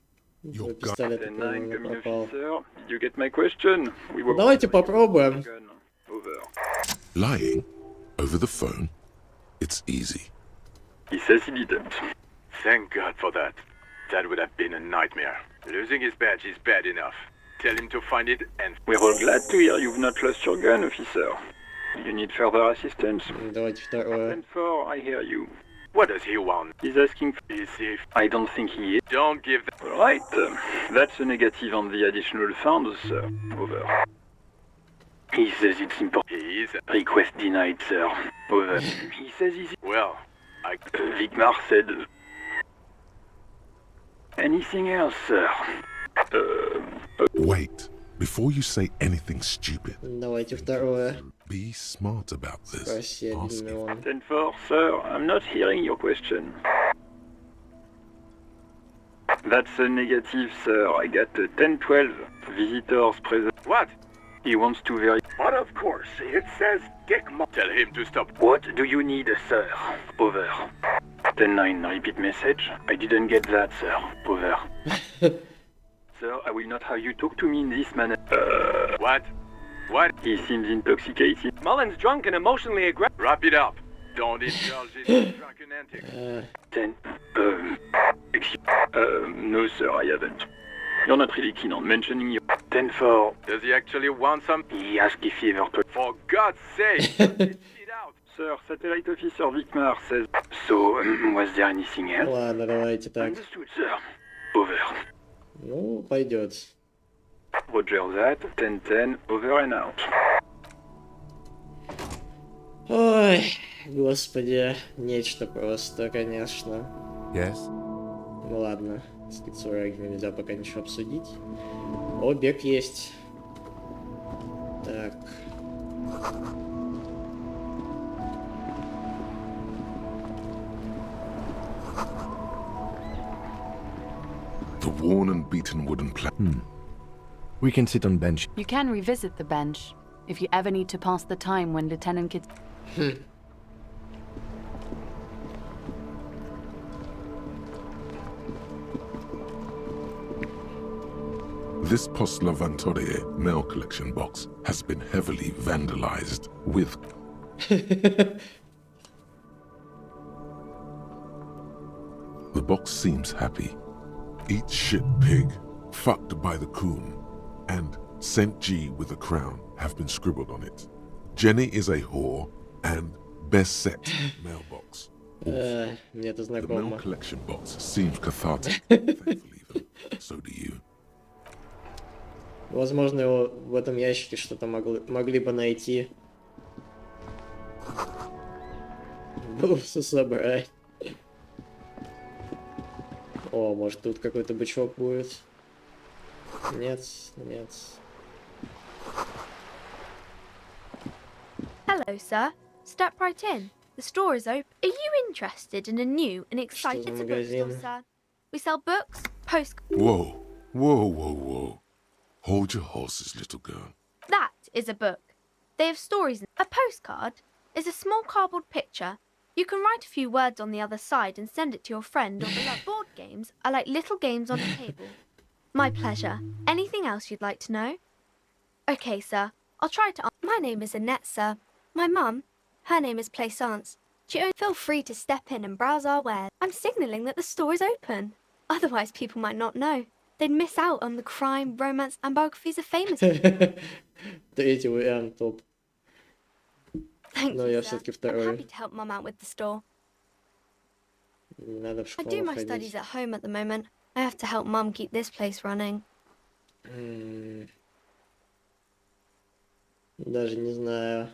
Your gun.
Пистолет
10-9, come in,
пропал.
officer. Did you get my question? We were...
Давайте попробуем.
Gun. Over.
Lying over the phone. It's easy.
He says he didn't. Thank God for that. That would have been a nightmare. Losing his badge is bad enough. Tell him to find it and... We're all glad to hear you've not lost your gun, officer. You need further assistance?
Давайте второе.
10-4, I hear you. What does he want? He's asking for... Is he... I don't think he is. Don't give that... Alright, that's a negative on the additional funds, sir. Over. He says it's important. He is. Request denied, sir. Over. He says he's... Well, I... Vicmar said... Anything else, sir?
Wait. Before you say anything stupid,
Давайте второе.
be smart about this.
Спроси
Ask
один
it.
миллион.
10-4, sir. I'm not hearing your question. That's a negative, sir. I got a 10-12. Visitors present. What? He wants to verify. But of course, it says Dick Tell him to stop. What do you need, sir? Over. 10-9, repeat message. I didn't get that, sir. Over. Sir, I will not have you talk to me in this manner. What? What? He seems intoxicated. Mullen's drunk and emotionally aggressive. Wrap it up. Don't indulge in drunken antics. 10. Excuse... no, sir, I haven't. You're not really keen on mentioning your... 10-4. Does he actually want some? He asked if he ever told... For God's sake! Spit it out. Sir, Satellite Officer Vicmar says... So, was there anything else?
Ладно, давайте так.
Understood, sir. Over.
Ну, пойдет.
Roger that. 10-10. Over and out.
Ой, господи, нечто просто, конечно.
Yes?
Ну ладно, с Кицураги нельзя пока ничего обсудить. О, бег есть. Так.
The worn and beaten wooden plank.
We can sit on bench.
You can revisit the bench if you ever need to pass the time when Lieutenant Kits...
This Post Lavantorie mail collection box has been heavily vandalized with... The box seems happy. Eat shit pig, fucked by the coon, and St. G with a crown have been scribbled on it. Jenny is a whore, and best set mailbox.
Мне это
The
знакомо.
mail collection box seems cathartic. Thankfully, though, so do you.
Возможно, его в этом ящике что-то могли бы найти. Было все собрать. О, О, может тут какой-то бычок будет? Нет, нет.
Hello, sir. Step right in. The store is open. Are you interested in a new and exciting bookstore, sir? We sell books, postcards.
Whoa, whoa, whoa, whoa. Hold your horses, little girl.
That is a book. They have stories. A postcard is a small cardboard picture. You can write a few words on the other side and send it to your friend or beloved. Board games are like little games on a table. My pleasure. Anything else you'd like to know? Okay, sir. I'll try to. My name is Annette, sir. My mum, her name is Plaisance. Feel free to step in and browse our wares. I'm signalling that the store is open. Otherwise, people might not know. They'd miss out on the crime, romance, and biographies of famous people.
Третий вариант топ.
Thank
Но
you,
я
sir.
все-таки
I'm
второй.
happy to help Mum out with the store.
Не надо в
I
школу
do my
ходить.
studies at home at the moment. I have to help Mum keep this place running.
Даже не знаю.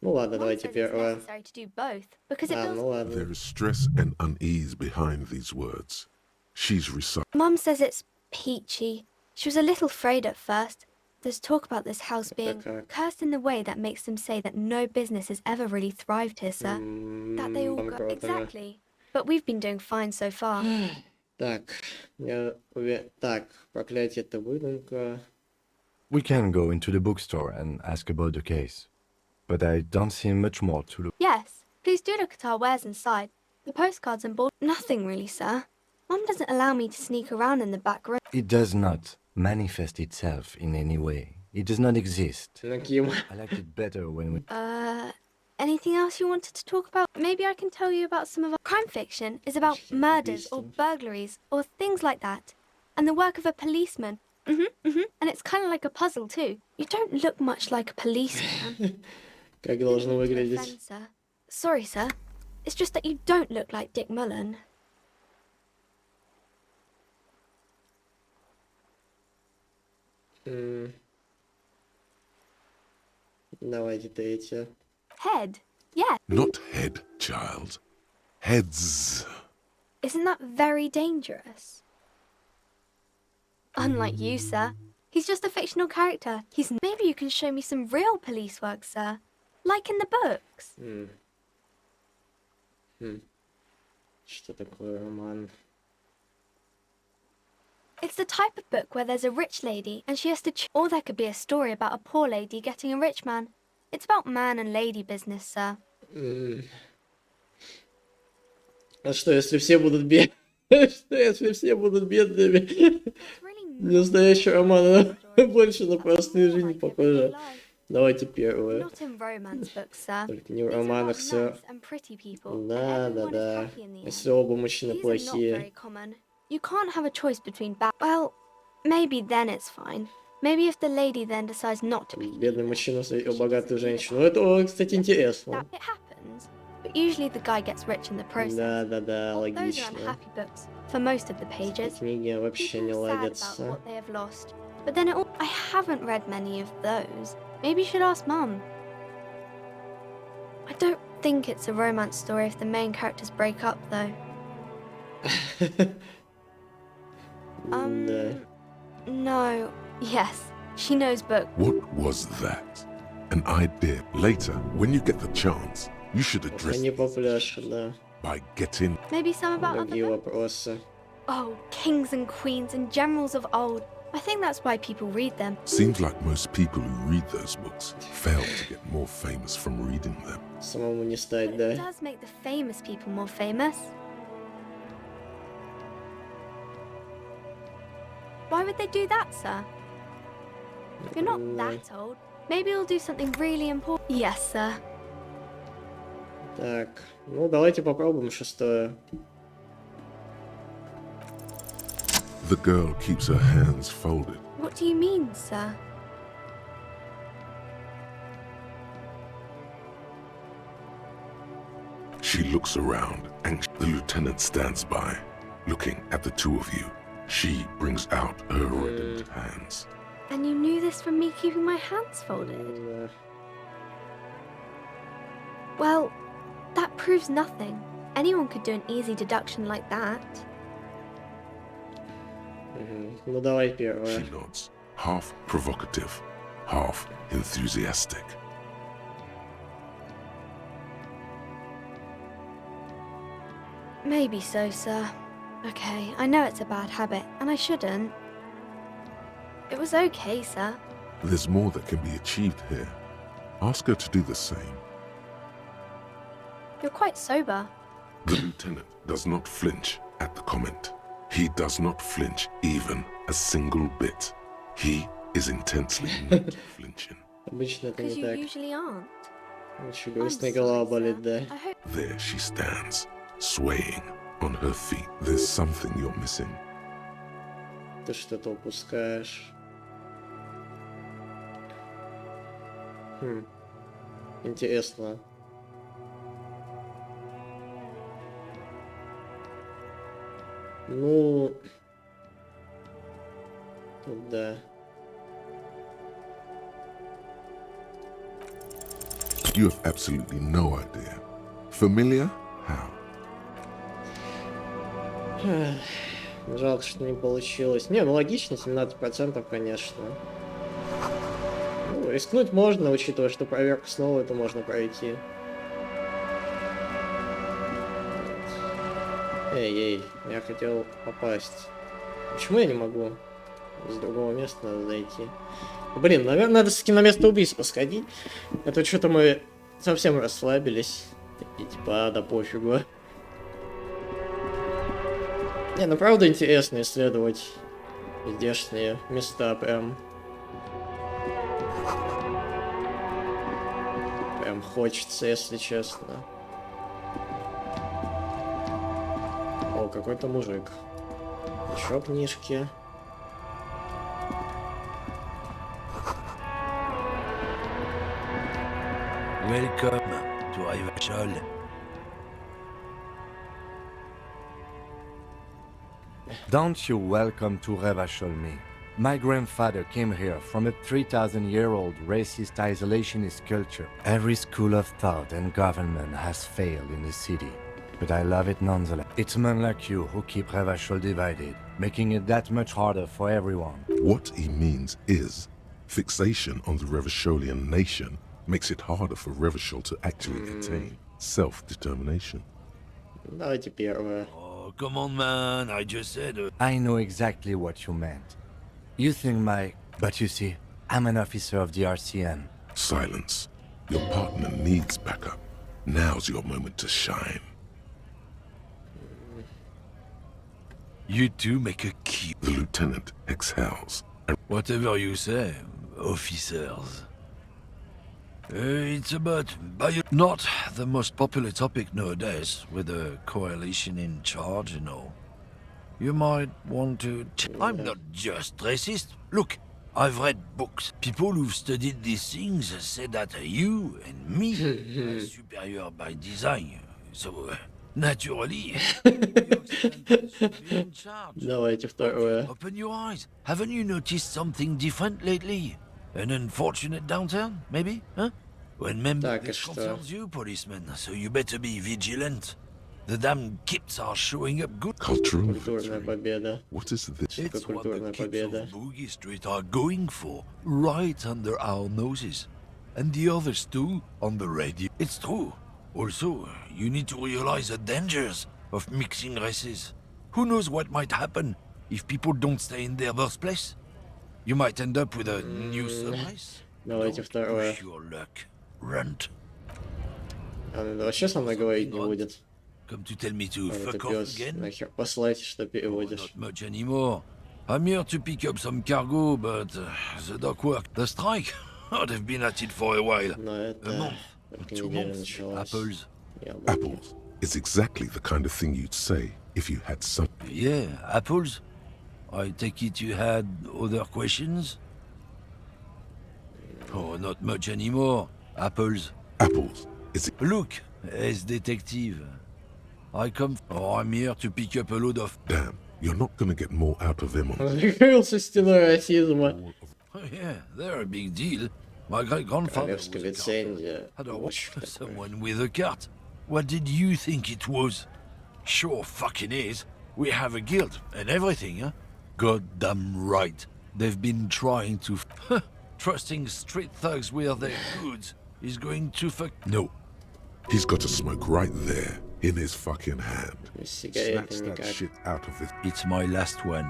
Ну ладно,
Mum
давайте
says it's
первое.
necessary to do both because it builds.
Ну ладно.
There is stress and unease behind these words. She's reciting.
Mum says it's peachy. She was a little afraid at first. There's talk about this house being cursed in the way that makes them say that no business has ever really thrived here, sir. That they all go... Exactly. But we've been doing fine so far.
Так, так, проклятие это выдумка.
We can go into the bookstore and ask about the case. But I don't see much more to look.
Yes, please do look at our wares inside. The postcards and board... Nothing really, sir. Mum doesn't allow me to sneak around in the back room.
It does not manifest itself in any way. It does not exist. I liked it better when we...
Anything else you wanted to talk about? Maybe I can tell you about some of our... Crime fiction is about murders or burglaries or things like that. And the work of a policeman. And it's kind of like a puzzle too. You don't look much like a policeman.
Как должно выглядеть?
Friend, sir. Sorry, sir. It's just that you don't look like Dick Mullen.
Давайте третье.
Head? Yeah.
Not head, child. Heads.
Isn't that very dangerous? Unlike you, sir. He's just a fictional character. Maybe you can show me some real police work, sir. Like in the books.
Что такое роман?
It's the type of book where there's a rich lady and she has to or there could be a story about a poor lady getting a rich man. It's about man and lady business, sir.
А что, если все будут бедными? Что, если все будут бедными? Настоящий роман, больше на простую жизнь похоже. Давайте первое.
Not in romance books, sir.
Только не в романах все. Да. Если оба мужчины плохие.
You can't have a choice between bad. Well, maybe then it's fine. Maybe if the lady then decides not to be.
Бедный мужчина встретил богатую женщину. Это, кстати, интересно.
It happens, but usually the guy gets rich in the process.
Да,
Those are
логично.
unhappy books for most of the pages.
Книги вообще не
People sad about
ладятся.
what they have lost. But then I haven't read many of those. Maybe you should ask Mum. I don't think it's a romance story if the main characters break up, though. No. Yes, she knows books.
What was that? An idea. Later, when you get the chance, you should address
Они попляшут, да.
by getting
Maybe some about other
Другие
books.
вопросы.
Oh, kings and queens and generals of old. I think that's why people read them.
Seems like most people who read those books fail to get more famous from reading them.
Самому не стать,
It
да?
does make the famous people more famous. Why would they do that, sir? You're not that old. Maybe you'll do something really important. Yes, sir.
Так, ну давайте попробуем шестое.
The girl keeps her hands folded.
What do you mean, sir?
She looks around and the lieutenant stands by, looking at the two of you. She brings out her reddened hands.
And you knew this from me keeping my hands folded? Well, that proves nothing. Anyone could do an easy deduction like that.
Ну давай первое.
She nods, half provocative, half enthusiastic.
Maybe so, sir. Okay, I know it's a bad habit, and I shouldn't. It was okay, sir.
There's more that can be achieved here. Ask her to do the same.
You're quite sober.
The lieutenant does not flinch at the comment. He does not flinch even a single bit. He is intensely not flinching.
Обычно это
Because
не
you
так.
usually aren't.
Еще грустная голова болит, да?
I hope.
There she stands, swaying on her feet. There's something you're missing.
Ты что-то упускаешь. Интересно. Ну... Тут да.
You have absolutely no idea. Familiar? How?
Жалко, что не получилось. Не, ну логично, 17%, конечно. Ну, рискнуть можно, учитывая, что проверку снова это можно пройти. Эй, я хотел попасть. Почему я не могу? С другого места надо зайти. Блин, наверное, надо все-таки на место убийства сходить. А то что-то мы совсем расслабились. И типа, да пофигу. Не, ну правда интересно исследовать здешние места прям. Прям хочется, если честно. О, какой-то мужик. Еще книжки.
Welcome to Revachol.
Don't you welcome to Revachol me. My grandfather came here from a 3,000-year-old racist isolationist culture. Every school of thought and government has failed in the city, but I love it nonetheless. It's men like you who keep Revachol divided, making it that much harder for everyone.
What he means is, fixation on the Revacholian nation makes it harder for Revachol to actually attain self-determination.
Давайте первое.
Oh, come on, man. I just said...
I know exactly what you meant. You think But you see, I'm an officer of the RCN.
Silence. Your partner needs backup. Now's your moment to shine.
You two make a key.
The lieutenant exhales.
Whatever you say, officers. It's about not the most popular topic nowadays, with a coalition in charge and all. You might want to... I'm not just racist. Look, I've read books. People who've studied these things say that you and me are superior by design. So, naturally, in charge.
Давайте второе.
Open your eyes. Haven't you noticed something different lately? An unfortunate downturn, maybe? Huh? When members concerns you, policeman, so you better be vigilant. The damn kips are showing up good.
Cultural
Культурная победа.
What is this?
It's what the
Культурная
kips
победа.
of Boogie Street are going for, right under our noses. And the others too, on the radio. It's true. Also, you need to realize the dangers of mixing races. Who knows what might happen if people don't stay in their birthplace? You might end up with a new sub-race.
Давайте второе.
Push your luck. Runt.
Она вообще со мной говорить не будет.
Come to tell me to
Это
fuck off
пес.
again?
Нахер послать, что переводишь.
Not much anymore. I'm here to pick up some cargo, but the dock work. The strike? I'd have been at it for a while.
Но
A
это
month.
только
2
неделя
months.
началась.
Apples.
Apples is exactly the kind of thing you'd say if you had some.
Yeah, apples. I take it you had other questions? Oh, not much anymore. Apples.
Apples is
Look, as detective. I'm here to pick up a load of...
Damn, you're not gonna get more out of him on
Закрылся стеной расизма.
Oh, yeah, they're a big deal. My great-grandfather was
Королевская
a
лицензия.
Had a
Очень такое.
someone with a cart. What did you think it was? Sure fucking is. We have a guild and everything, huh? Goddamn right. They've been trying to... Trusting street thugs with their goods is going to fuck... No.
He's got a smoke right there, in his fucking hand.
Сигареты
Snatch that
никак.
shit out of his...
It's my last one.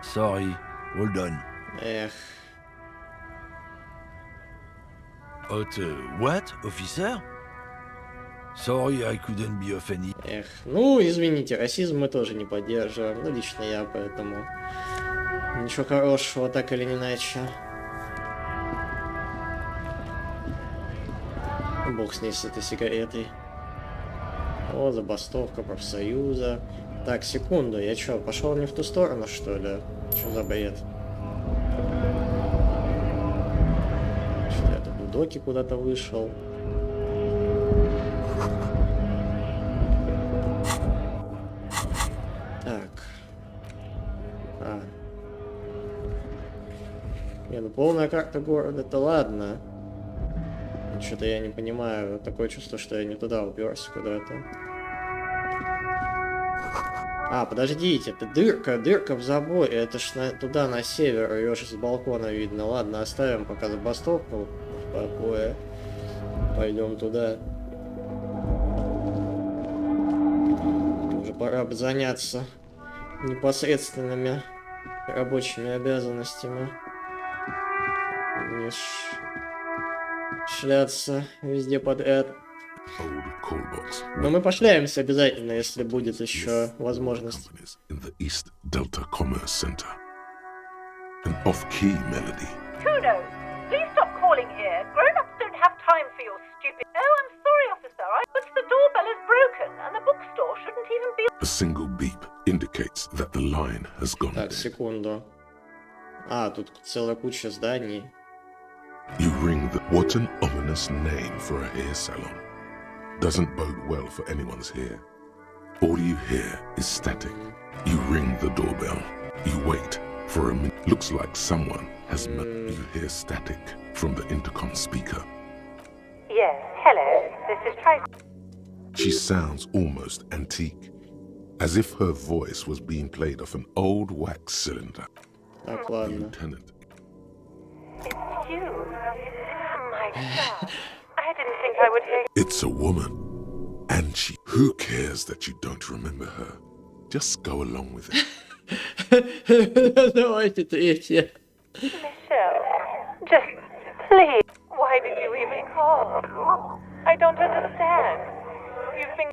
Sorry. Hold on.
Эх.
What, officer? Sorry, I couldn't be of any...
Эх. Ну, извините, расизм мы тоже не поддерживаем. Ну, лично я, поэтому... Ничего хорошего, так или иначе. Бог с ней, с этой сигаретой. О, забастовка профсоюза. Так, секунду, я чё, пошел не в ту сторону, что ли? Что за бред? Что-то я тут в доки куда-то вышел. Так. Не, ну полная карта города-то ладно. Что-то я не понимаю. Такое чувство, что я не туда уперся куда-то. А, подождите, это дырка в заборе. Это ж туда, на север, ее же с балкона видно. Ладно, оставим пока забастовку в покое. Пойдем туда. Уже пора бы заняться непосредственными рабочими обязанностями. Не шляться везде подряд. Но мы пошляемся обязательно, если будет еще возможность.
Kudos! Please stop calling here. Grown-ups don't have time for your stupid... Oh, I'm sorry, officer. But the doorbell is broken, and the bookstore shouldn't even be...
A single beep indicates that the line has gone
Так,
dead.
секунду. А, тут целая куча зданий.
You ring the... What an ominous name for a hair salon. Doesn't bode well for anyone's hair. All you hear is static. You ring the doorbell. You wait for a minute. Looks like someone has... You hear static from the intercom speaker.
Yes, hello. This is Tracy.
She sounds almost antique. As if her voice was being played off an old wax cylinder.
Так,
The
ладно.
lieutenant...
It's you. My God. I didn't think I would hear...
It's a woman. And she... Who cares that you don't remember her? Just go along with it.
Давайте третье.
Michelle, just please. Why did you even call? I don't understand. You've been...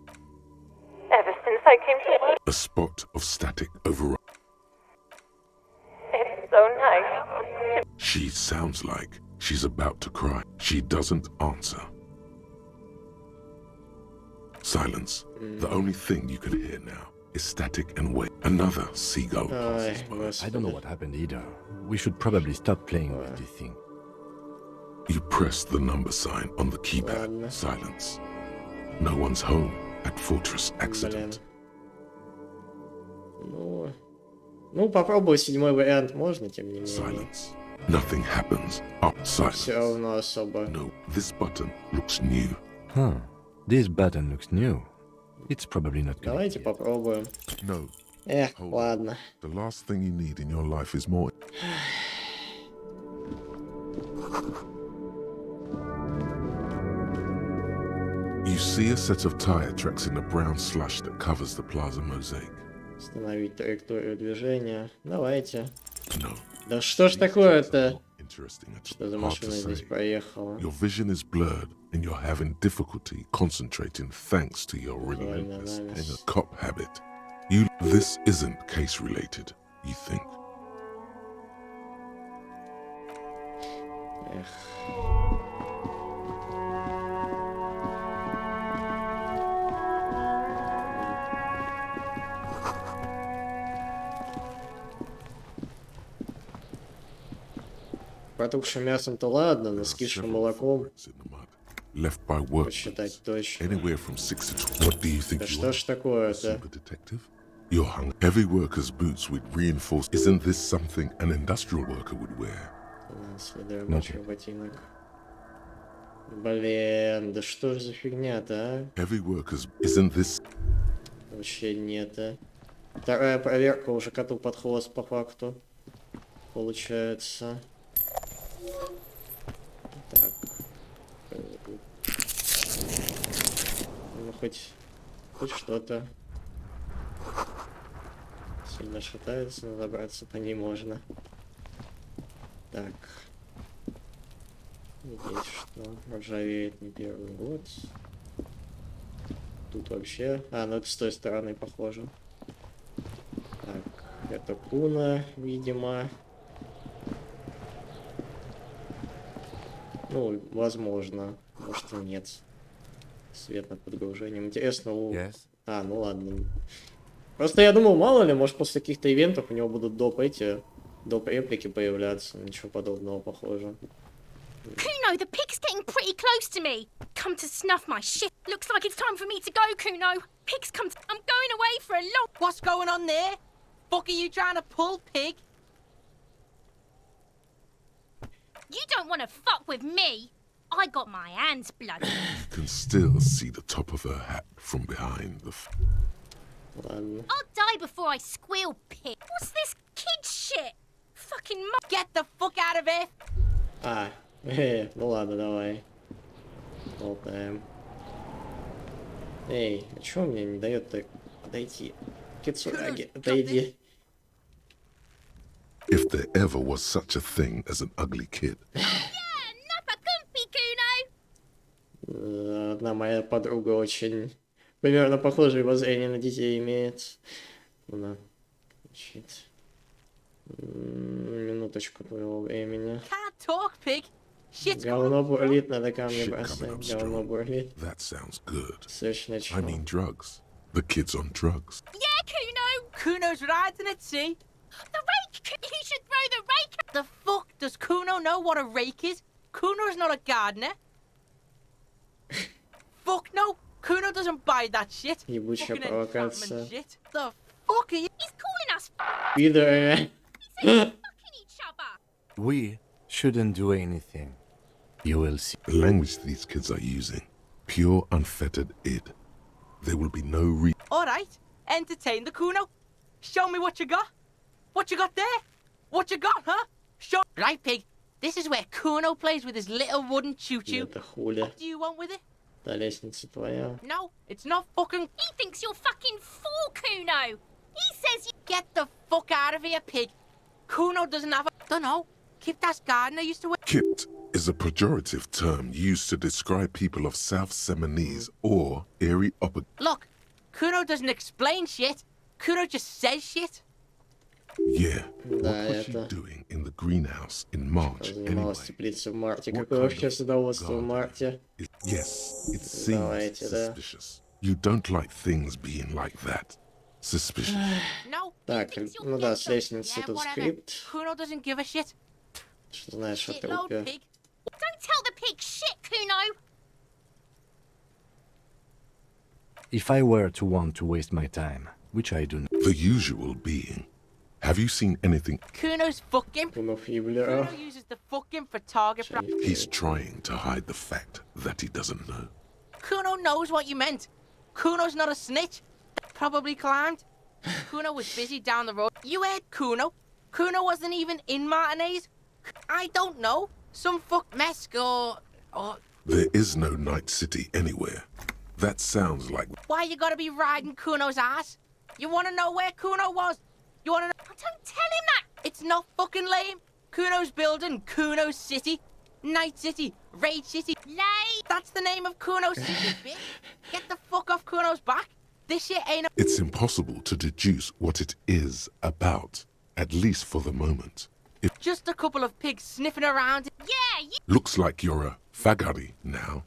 Ever since I came to work...
A spot of static over...
It's so nice.
She sounds like she's about to cry. She doesn't answer. Silence. The only thing you can hear now is static and wait. Another seagull passes by.
I don't know what happened either. We should probably stop playing with this thing.
You press the number sign on the keypad. Silence. No one's home at Fortress Accident.
Ну, попробую седьмой вариант, можно, тем не менее.
Silence. Nothing happens. Up silence.
Все равно особо.
No, this button looks new.
Huh. This button looks new. It's probably not good.
Давайте попробуем.
No.
Эх, ладно.
The last thing you need in your life is more. You see a set of tire tracks in the brown slush that covers the plaza mosaic.
Остановить траекторию движения. Давайте.
No.
Да что ж такое-то?
Interesting.
Что за
Hard
машина
to
здесь
say.
проехала?
Your vision is blurred and you're having difficulty concentrating thanks to your relentless and a cop habit. This isn't case related, you think.
Эх. Протухшим мясом-то ладно, но с кисшим молоком
Left by work.
посчитать точно.
Anywhere from 6 to... What do you think
Да
you
что
are?
ж такое-то?
Super detective? You're hung. Heavy worker's boots with reinforced... Isn't this something an industrial worker would wear?
Следы рабочих ботинок. Блин, да что ж за фигня-то, а?
Heavy workers... Isn't this...
Вообще нет, а? Вторая проверка уже коту под хвост по факту. Получается. Так. Ну хоть что-то. Сильно шатается, но забраться по ней можно. Так. Здесь что? Ржавеет не первый год. Тут вообще... А, ну это с той стороны похоже. Так, это Куна, видимо. Ну, возможно. Может и нет. Свет над подгружением. Интересно, у... А, ну ладно. Просто я думал, мало ли, может после каких-то ивентов у него будут доп. Реплики появляться. Ничего подобного, похоже.
Kuno, the pig's getting pretty close to me. Come to snuff my shit. Looks like it's time for me to go, Kuno. Pig's come. I'm going away for a long.
What's going on there? Fuck are you trying to pull, pig?
You don't want to fuck with me. I got my hands bloody.
You can still see the top of her hat from behind the...
I'll die before I squeal, pig. What's this kid shit? Fucking
get the fuck out of here.
А, ну ладно, давай. Болтаем. Эй, а чё мне не дает-то подойти? Кицураги, отойди.
If there ever was such a thing as an ugly kid.
Одна моя подруга очень примерно похожее воззрение на детей имеет. Она учит. Минуточку твоего времени. Говно бурлит, надо камни бросать. Говно бурлит.
That sounds good.
Слышь,
I mean drugs. The kid's on drugs.
Yeah, Kuno.
Kuno's riding at sea.
The rake. You should throw the rake.
The fuck does Kuno know what a rake is? Kuno's not a gardener. Fuck no. Kuno doesn't buy that shit.
Ебучая провокация.
Shit. The fuck are you?
He's calling us.
Пидоры.
We shouldn't do anything. You will see.
The language these kids are using, pure unfettered id. There will be no
Alright, entertain the Kuno. Show me what you got. What you got there? What you got, huh? Show. Right, pig. This is where Kuno plays with his little wooden choo-choo. What do you want with it?
Та лестница твоя.
No, it's not fucking...
He thinks you're fucking fool, Kuno. He says you...
Get the fuck out of here, pig. Kuno doesn't have a... Dunno. Kiptas gardener used to...
Kipt is a pejorative term used to describe people of South Seminese or Erie Upper...
Look, Kuno doesn't explain shit. Kuno just says shit.
Yeah,
Да,
what was she doing in the greenhouse in March anyway?
Теплица в марте. Какое вообще садоводство в марте?
Yes, it seems suspicious. You don't like things being like that. Suspicious.
Так, ну да, с лестницы тут скрипт.
Kuno doesn't give a shit.
Что знаешь о
Shitload
трупе?
pig. Don't tell the pig shit, Kuno.
If I were to want to waste my time, which I do not.
The usual being. Have you seen anything?
Kuno's fucking.
Kuno
Kuno uses the fucking for target.
He's trying to hide the fact that he doesn't know.
Kuno knows what you meant. Kuno's not a snitch. Probably climbed. Kuno was busy down the road. You heard Kuno. Kuno wasn't even in Martinez. I don't know. Some fuck mess or...
There is no Night City anywhere. That sounds like...
Why you gotta be riding Kuno's ass? You wanna know where Kuno was? You wanna know...
Don't tell him that!
It's not fucking lame. Kuno's building Kuno's City. Night City. Raid City.
Lay!
That's the name of Kuno's City, bitch. Get the fuck off Kuno's back. This shit ain't a...
It's impossible to deduce what it is about, at least for the moment. It
Just a couple of pigs sniffing around.
Yeah, you...
looks like you're a fagari now,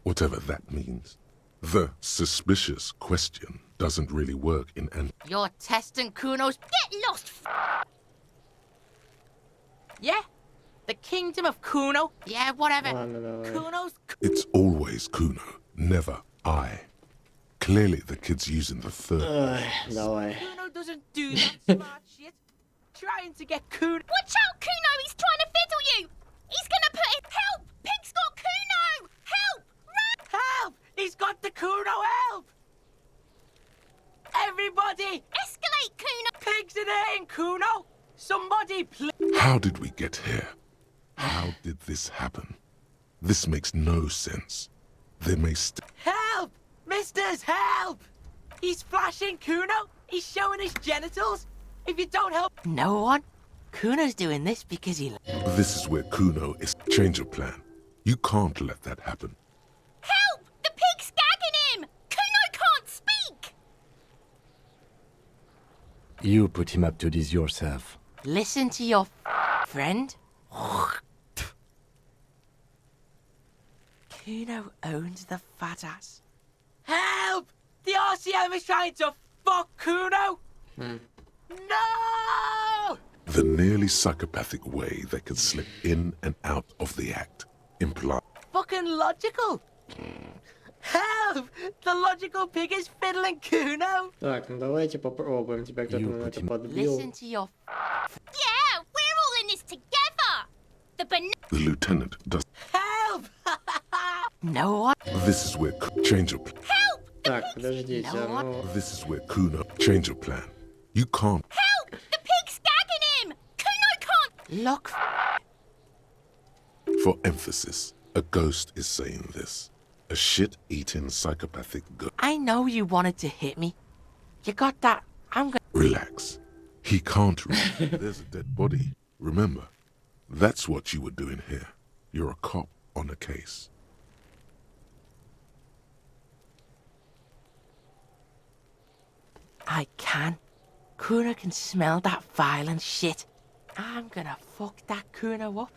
whatever that means. The suspicious question doesn't really work in an...
You're testing Kuno's...
Get lost,
Yeah? The kingdom of Kuno? Yeah, whatever. Kuno's...
It's always Kuno, never I. Clearly the kid's using the third.
Давай.
Kuno doesn't do that smart shit. Trying to get Kuno...
Watch out, Kuno! He's trying to fiddle you! He's gonna put his... Help! Pig's got Kuno! Help! Run!
Help! He's got the Kuno, help! Everybody!
Escalate!
pigs in here in Kuno? Somebody please.
How did we get here? How did this happen? This makes no sense. There may
Help! Misters, help! He's flashing Kuno. He's showing his genitals. If you don't help... No one? Kuno's doing this because he...
This is where Kuno is. Change of plan. You can't let that happen.
Help! The pig's gagging him! Kuno can't speak!
You put him up to this yourself.
Listen to your friend. Kuno owns the fat ass. Help! The RCM is trying to fuck Kuno! No!
The nearly psychopathic way they can slip in and out of the act imply.
Fucking logical! Help! The logical pig is fiddling Kuno!
Так, ну давайте попробуем. Тебя кто-то на это подбил.
Listen to your...
Yeah, we're all in this together! The
lieutenant does.
Help! No one...
This is where change of plan.
Help!
Так, подождите, ну...
This is where Kuno change of plan. You can't.
Help! The pig's gagging him! Kuno can't...
Look...
For emphasis, a ghost is saying this. A shit-eating psychopathic ghost.
I know you wanted to hit me. You got that. I'm gonna...
Relax. He can't. There's a dead body. Remember, that's what you were doing here. You're a cop on a case.
I can. Kuno can smell that violent shit. I'm gonna fuck that Kuno up.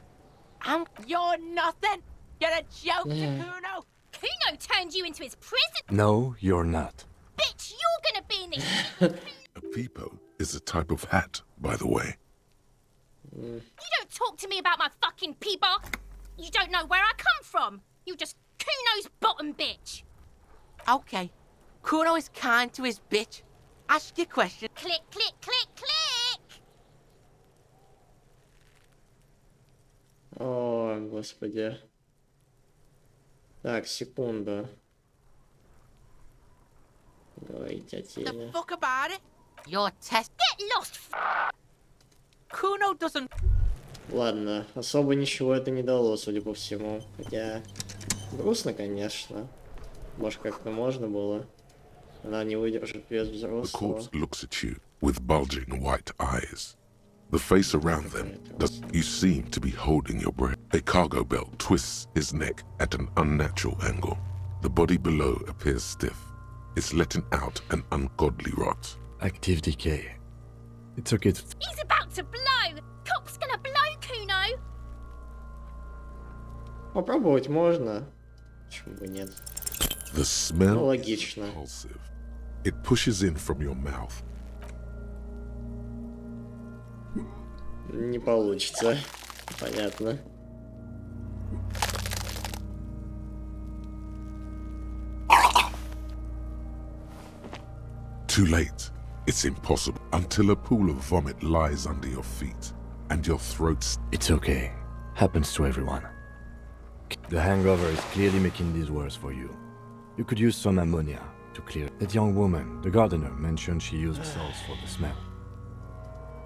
You're nothing! You're a joke to Kuno!
Kuno turned you into his prison!
No, you're not.
Bitch, you're gonna be in this...
A peepo is a type of hat, by the way.
You don't talk to me about my fucking peebar! You don't know where I come from! You just Kuno's bottom bitch!
Okay. Kuno is kind to his bitch. Ask your question.
Click, click, click, click!
О, господи. Так, секунду. Говорить о
The
теме.
fuck about it? Your test.
Get lost!
Kuno doesn't...
Ладно, особо ничего это не дало, судя по всему. Хотя, грустно, конечно. Может, как-то можно было. Она не выдержит вес
The
взрослого.
corpse looks at you with bulging white eyes. The face around them does. You seem to be holding your breath. A cargo belt twists his neck at an unnatural angle. The body below appears stiff. It's letting out an ungodly rot.
Active decay. It's okay to...
He's about to blow! Cop's gonna blow, Kuno!
Попробовать можно. Почему бы нет?
The smell
Ну,
is
логично.
repulsive. It pushes in from your mouth.
Не получится. Понятно.
Too late. It's impossible until a pool of vomit lies under your feet and your throat.
It's okay. Happens to everyone. The hangover is clearly making this worse for you. You could use some ammonia to clear. That young woman, the gardener, mentioned she used salts for the smell.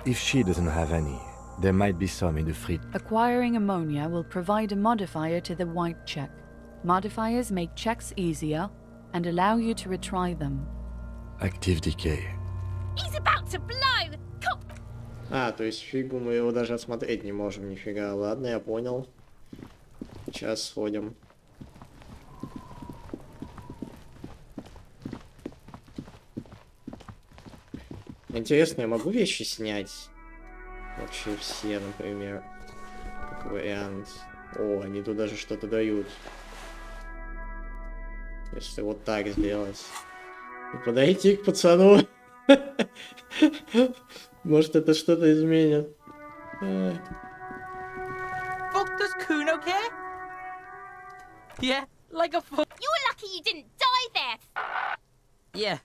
If she doesn't have any, there might be some in the fridge.
Acquiring ammonia will provide a modifier to the white check. Modifiers make checks easier and allow you to retry them.
Active decay.
He's about to blow! Cop!
А, то есть фигу мы его даже осмотреть не можем, нифига. Ладно, я понял. Сейчас сходим. Интересно, я могу вещи снять? Вообще все, например. Как вариант. О, они тут даже что-то дают. Если вот так сделать. И подойти к пацану. Может, это что-то изменит.
Fuck, does Kuno care? Yeah, like a fuck.
You're lucky you didn't die there!
Yeah.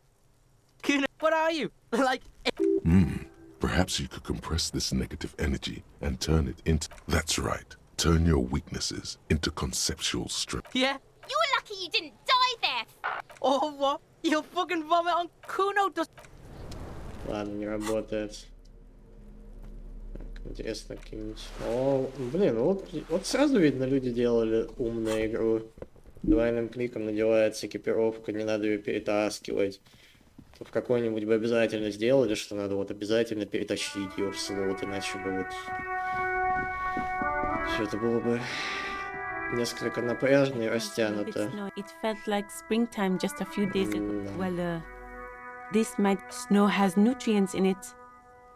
Kuno, what are you? Like...
Perhaps you could compress this negative energy and turn it into... That's right. Turn your weaknesses into conceptual strength.
Yeah.
You're lucky you didn't die there!
Oh, what? You'll fucking vomit on Kuno does...
Ладно, не работает. Интересно, какие-нибудь... О, блин, вот сразу видно, люди делали умную игру. Двойным кликом надевается экипировка, не надо ее перетаскивать. В какой-нибудь бы обязательно сделали, что надо вот обязательно перетащить ее в слот, иначе бы вот... Все это было бы несколько напряжно и растянуто.
It felt like springtime just a few days ago. Well, this snow has nutrients in it.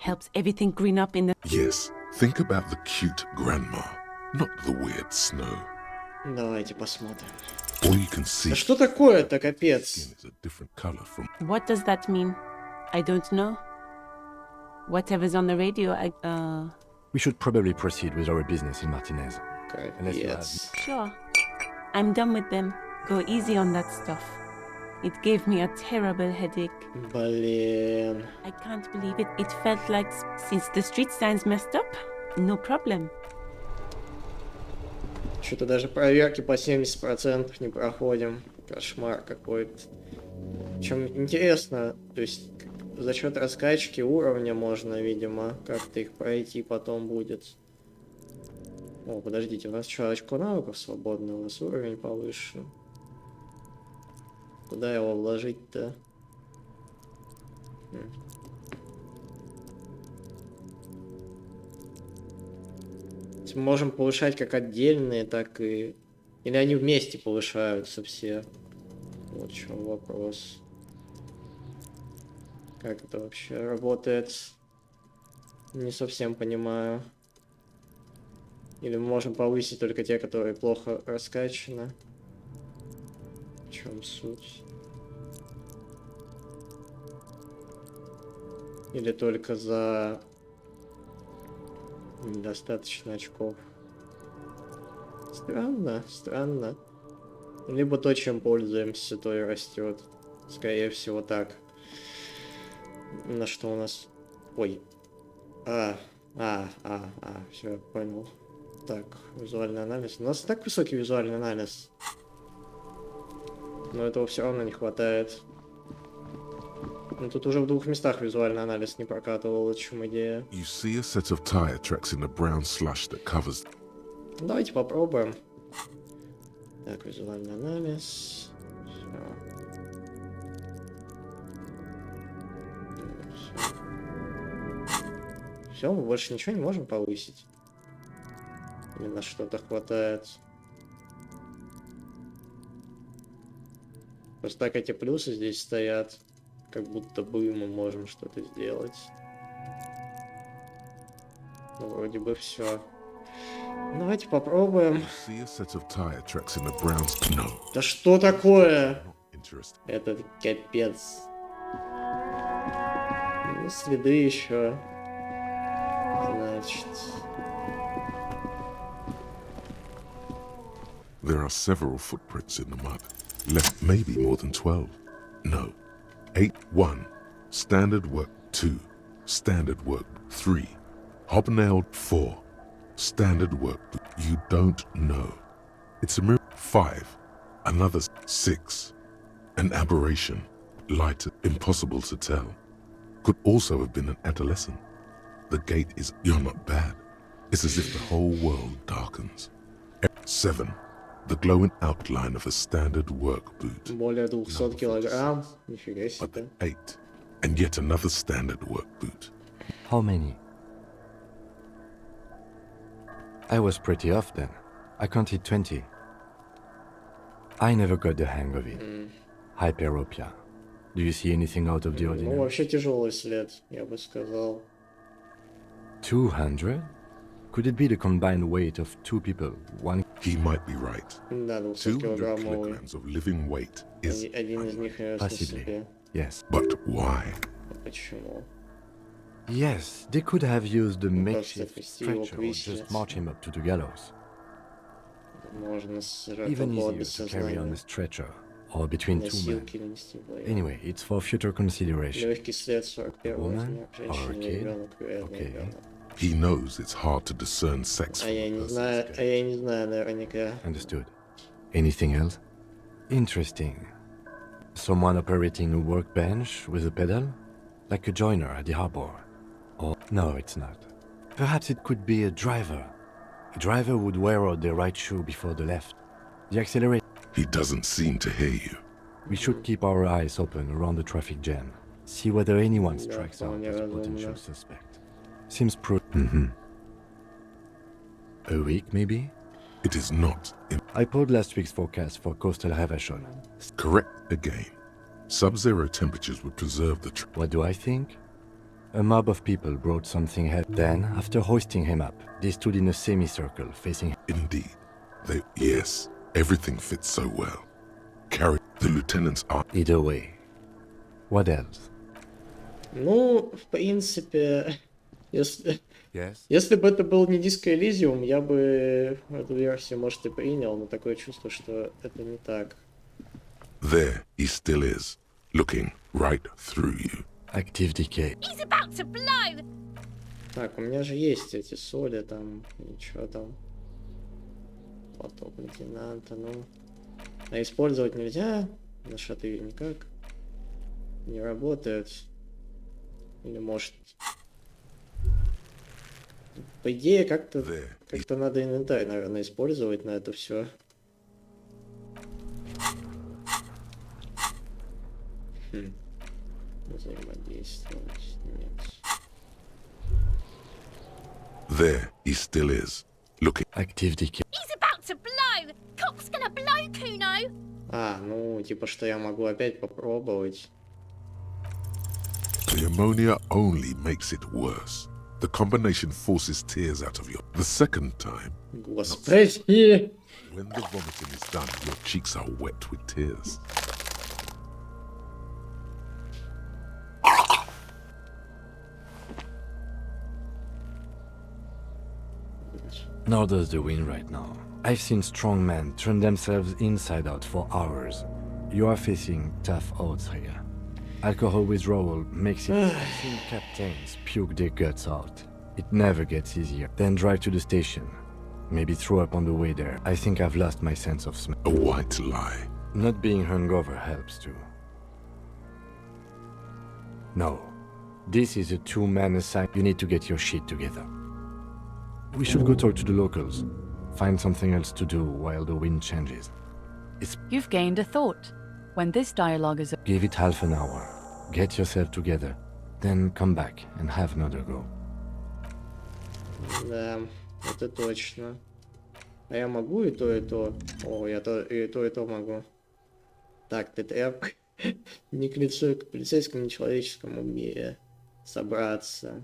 Helps everything green up in the...
Yes, think about the cute grandma, not the weird snow.
Давайте посмотрим.
All you can see...
А что такое-то, капец?
What does that mean? I don't know. Whatever's on the radio,
We should probably proceed with our business in Martinez. Unless you have...
Sure. I'm done with them. Go easy on that stuff. It gave me a terrible headache.
Блин.
I can't believe it. It felt like since the street signs messed up, no problem.
Что-то даже проверки по 70% не проходим. Кошмар какой-то. Причем интересно, то есть за счет раскачки уровня можно, видимо, как-то их пройти потом будет. О, подождите, у нас что, очко навыков свободное, у нас уровень повыше. Куда его вложить-то? Мы можем повышать как отдельные, так и... Или они вместе повышаются все? Вот в чем вопрос. Как это вообще работает? Не совсем понимаю. Или мы можем повысить только те, которые плохо раскачаны? В чем суть? Или только за недостаточно очков? Странно, странно. Либо то, чем пользуемся, то и растет. Скорее всего, так. На что у нас... Ой. Все, я понял. Так, визуальный анализ. У нас так высокий визуальный анализ. Но этого все равно не хватает. Ну, тут уже в 2 местах визуальный анализ не прокатывал, в чем идея.
You see a set of tire tracks in the brown slush that covers...
Давайте попробуем. Так, визуальный анализ. Все, мы больше ничего не можем повысить. Или на что-то хватает. Просто так эти плюсы здесь стоят. Как будто бы мы можем что-то сделать. Ну, вроде бы все. Давайте попробуем. Да что такое? Это капец. Ну, следы еще. Значит.
There are several footprints in the mud. Left maybe more than 12. No. 8, 1. Standard work 2. Standard work 3. Hobnailed 4. Standard work you don't know. It's a miracle. 5. Another 6. An aberration. Lighter. Impossible to tell. Could also have been an adolescent. The gate is... You're not bad. It's as if the whole world darkens. 7. The glowing outline of a standard work boot.
Более 200 килограмм. Нифига себе.
8. And yet another standard work boot.
How many? I was pretty off then. I counted 20. I never got the hang of it. Hyperopia. Do you see anything out of the
Ну,
ordinary?
вообще тяжелый след, я бы сказал.
200? Could it be the combined weight of 2 people? One...
He might be right.
Да,
200
200-килограммовый.
kilograms of living weight is...
Один из них я
Possibly. Yes.
But why?
Почему?
Yes, they could have used the makeshift
отвести его к
stretcher or just
виселице.
march him up to the gallows.
Можно
Even
было
easier
без
to carry on
сознания.
a stretcher or between 2 men.
Носилки или нести вдвоем.
Anyway, it's for future consideration.
Легкий след 41
Woman
размер.
or a
Женщина,
kid?
ребенок, вероятно,
Okay.
ребенок.
He knows it's hard to discern sex
А
from
я не
person's
знаю,
gait.
а я не знаю наверняка.
Understood. Anything else? Interesting. Someone operating a workbench with a pedal? Like a joiner at the harbor? Or... No, it's not. Perhaps it could be a driver. A driver would wear out the right shoe before the left. The accelerator.
He doesn't seem to hear you.
We should keep our eyes open around the traffic jam. See whether anyone strikes out as a potential suspect. Seems A week, maybe?
It is not.
I pulled last week's forecast for coastal Havashon.
Correct again. Sub-zero temperatures would preserve the...
What do I think? A mob of people brought something heavy. Then, after hoisting him up, they stood in a semicircle facing him.
Indeed. Yes, everything fits so well. Carry the lieutenants are...
Either way. What else?
Ну, в принципе, если
Yes.
Если бы это был не Disco Elysium, я бы эту версию, может, и принял, но такое чувство, что это не так.
There he still is, looking right through you.
Active decay.
He's about to blow!
Так, у меня же есть эти соли там, ничего там. Поток лейтенанта, ну. А использовать нельзя? На шатыре никак. Не работает. Или может... По идее, как-то надо инвентарь, наверное, использовать на это все. Взаимодействовать. Нет.
There he still is, looking...
Active decay.
He's about to blow! Cock's gonna blow, Kuno!
А, ну, типа, что я могу опять попробовать.
The ammonia only makes it worse. The combination forces tears out of you. The second time...
Господи!
When the vomiting is done, your cheeks are wet with tears.
Nor does the wind right now. I've seen strong men turn themselves inside out for hours. You are facing tough odds here. Alcohol withdrawal makes it... I've seen captains puke their guts out. It never gets easier. Then drive to the station. Maybe throw up on the way there. I think I've lost my sense of smell.
A white lie.
Not being hungover helps too. No. This is a two-man assignment. You need to get your shit together. We should go talk to the locals. Find something else to do while the wind changes.
You've gained a thought. When this dialogue is...
Give it half an hour. Get yourself together. Then come back and have another go.
Да, это точно. А я могу и то, и то. О, я и то могу. Так, ты тряпка. Не к лицу, к полицейскому нечеловеческому мире. Собраться.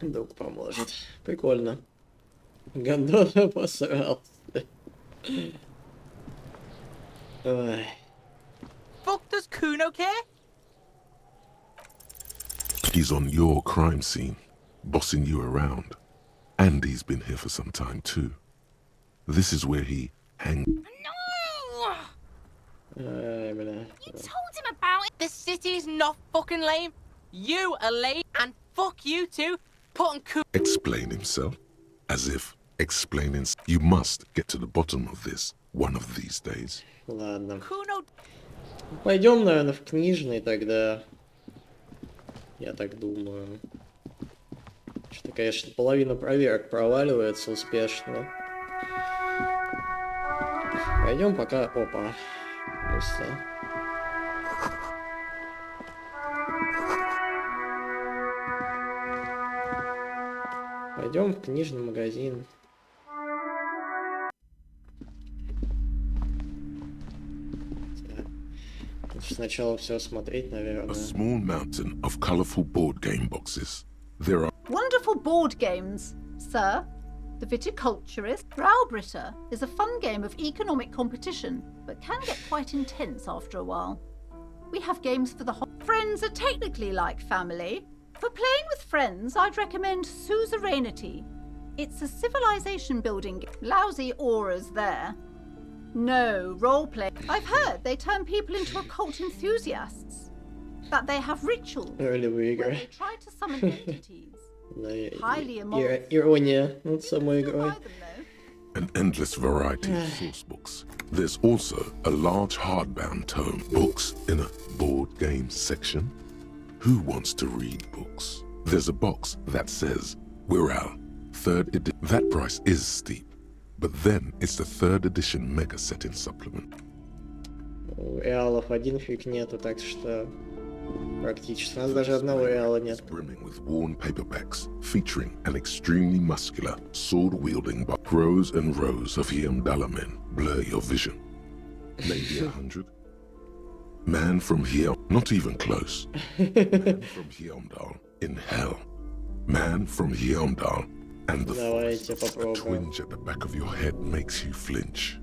Друг поможет. Прикольно. Гондона посрался. Ой.
Fuck does Kuno care?
He's on your crime scene, bossing you around. And he's been here for some time too. This is where he hangs.
No!
Бля.
You told him about it!
The city's not fucking lame. You are lame, and fuck you too. Putting Kuno...
Explain himself. As if explaining... You must get to the bottom of this one of these days.
Ладно.
Kuno...
Пойдем, наверное, в книжный тогда. Я так думаю. Что-то, конечно, половина проверок проваливается успешно. Пойдем пока... Опа. Мысли. Пойдем в книжный магазин. Сначала все осмотреть, наверное.
A small mountain of colorful board game boxes. There are
Wonderful board games, sir. The Viticulturist Browbritter is a fun game of economic competition, but can get quite intense after a while. We have games for the friends are technically like family. For playing with friends, I'd recommend Suzerainty. It's a civilization building. Lousy auras there. No, roleplay. I've heard they turn people into occult enthusiasts. That they have rituals where they try to summon entities. Highly immoral.
Ирония над самой игрой.
an endless variety of source books. There's also a large hardbound tome, books in a board game section. Who wants to read books? There's a box that says Wirral, 3rd edition. That price is steep, but then it's the 3rd edition mega setting supplement.
У реалов один фиг нету, так что практически. У нас даже одного реала нет.
Brimming with worn paperbacks, featuring an extremely muscular, sword-wielding rows and rows of Heimdalla blur your vision. Maybe 100. Man from here, not even close. Man from Heimdall in hell. Man from Heimdall and the forest. A twinge at the back of your head makes you flinch.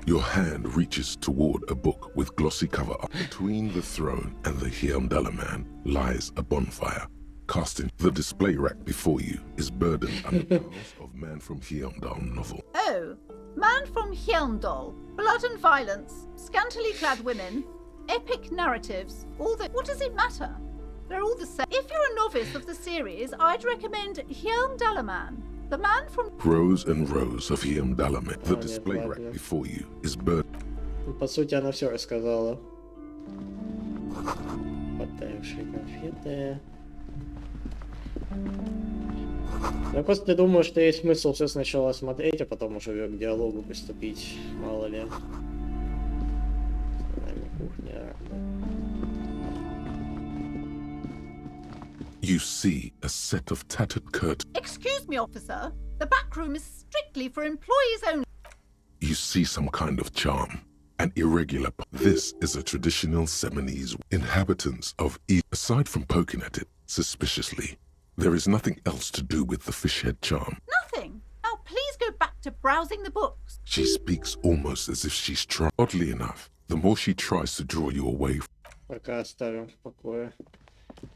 Your hand reaches toward a book with glossy cover. Between the throne and the Heimdalla man lies a bonfire. Casting the display rack before you is burdened under piles of Man from Heimdall novel.
Oh, Man from Heimdall, blood and violence, scantily clad women, epic narratives, all the... What does it matter? They're all the same. If you're a novice of the series, I'd recommend Heimdalla Man. The man from...
Rows and rows of Heimdalla men. The display rack before you is burdened.
По сути, она все рассказала. Подтаявшие конфеты. Я просто думаю, что есть смысл все сначала смотреть, а потом уже к диалогу приступить. Мало ли. Кухня.
You see a set of tattered curtains.
Excuse me, officer. The back room is strictly for employees only.
You see some kind of charm. An irregular. This is a traditional Seminese inhabitants of East. Aside from poking at it suspiciously, there is nothing else to do with the fish head charm.
Nothing. Now please go back to browsing the books.
She speaks almost as if she's trying. Oddly enough, the more she tries to draw you away.
Пока оставим в покое.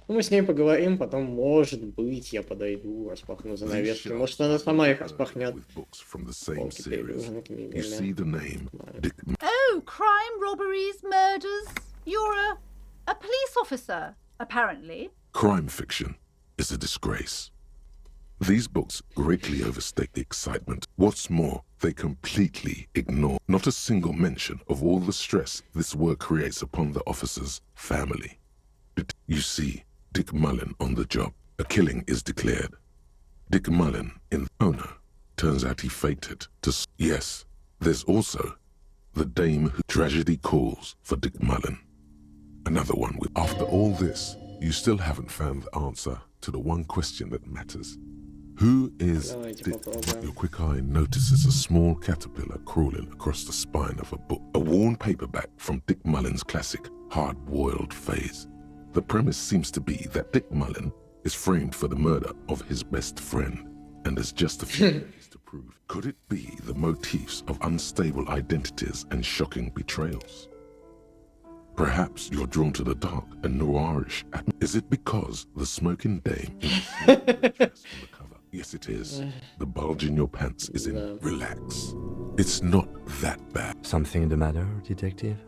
Ну, мы с ней поговорим, потом, может быть, я подойду, распахну занавески. Может, она сама их распахнет. Полки перегружены книгами.
Oh, crime, robberies, murders. You're a police officer, apparently.
Crime fiction is a disgrace. These books greatly overstate the excitement. What's more, they completely ignore not a single mention of all the stress this work creates upon the officer's family. You see Dick Mullen on the job. A killing is declared. Dick Mullen in the owner. Turns out he faked it. Yes, there's also the dame who tragedy calls for Dick Mullen. Another one with... After all this, you still haven't found the answer to the one question that matters. Who is Dick? Your quick eye notices a small caterpillar crawling across the spine of a book. A worn paperback from Dick Mullen's classic hard-boiled phase. The premise seems to be that Dick Mullen is framed for the murder of his best friend, and there's just a few ways to prove. Could it be the motifs of unstable identities and shocking betrayals? Perhaps you're drawn to the dark and noirish. Is it because the smoking dame in the dress on the cover? Yes, it is. The bulge in your pants is in relax. It's not that bad.
Something the matter, detective?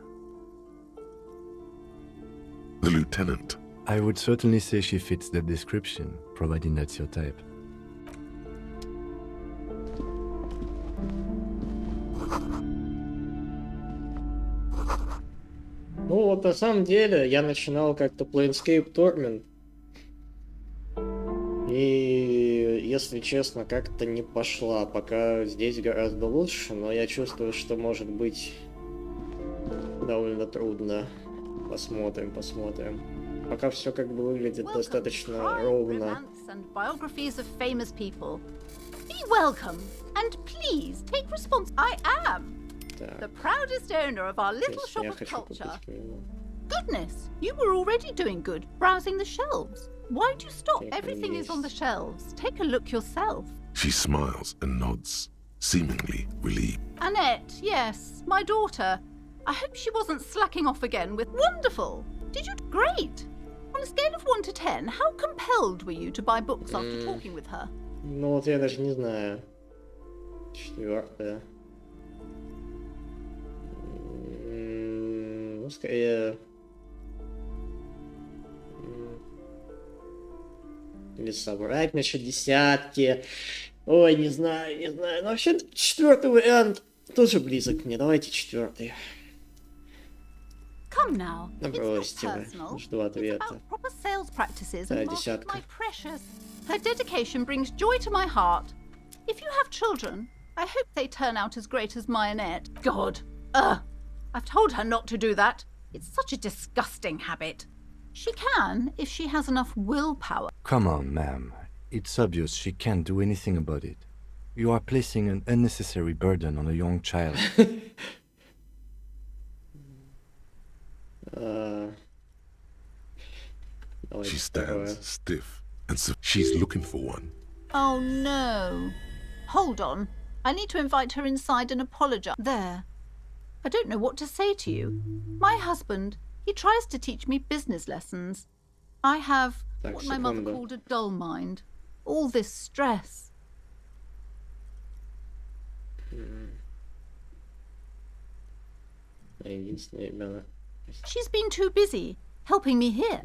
The lieutenant.
I would certainly say she fits the description, providing that's your type.
Ну вот на самом деле я начинал как-то Planescape Torment. И, если честно, как-то не пошла. Пока здесь гораздо лучше, но я чувствую, что может быть довольно трудно. Посмотрим. Пока все как бы выглядит достаточно ровно.
Be welcome, and please take responsibility. I am the proudest owner of our little shop of culture. Goodness, you were already doing good, browsing the shelves. Why'd you stop? Everything is on the shelves. Take a look yourself.
She smiles and nods, seemingly relieved.
Annette, yes, my daughter. I hope she wasn't slacking off again with... Wonderful! Did you... Great! On a scale of 1 to 10, how compelled were you to buy books after talking with her?
Ну вот я даже не знаю. 4. Ну, скорее... Или собрать насчет 10. Ой, не знаю. Но вообще, 4-й вариант тоже близок мне. Давайте 4-й.
Come now.
Да
It's not
бросьте вы.
personal.
Жду
It's
ответа.
about proper sales practices
Да,
and Mark,
десятка.
my precious. Her dedication brings joy to my heart. If you have children, I hope they turn out as great as Mayonette. God. I've told her not to do that. It's such a disgusting habit. She can, if she has enough willpower.
Come on, ma'am. It's obvious she can't do anything about it. You are placing an unnecessary burden on a young child.
She stands stiff and she's looking for one.
Oh no. Hold on. I need to invite her inside and apologize. There. I don't know what to say to you. My husband, he tries to teach me business lessons. I have what my mother called a dull mind. All this stress. She's been too busy helping me here.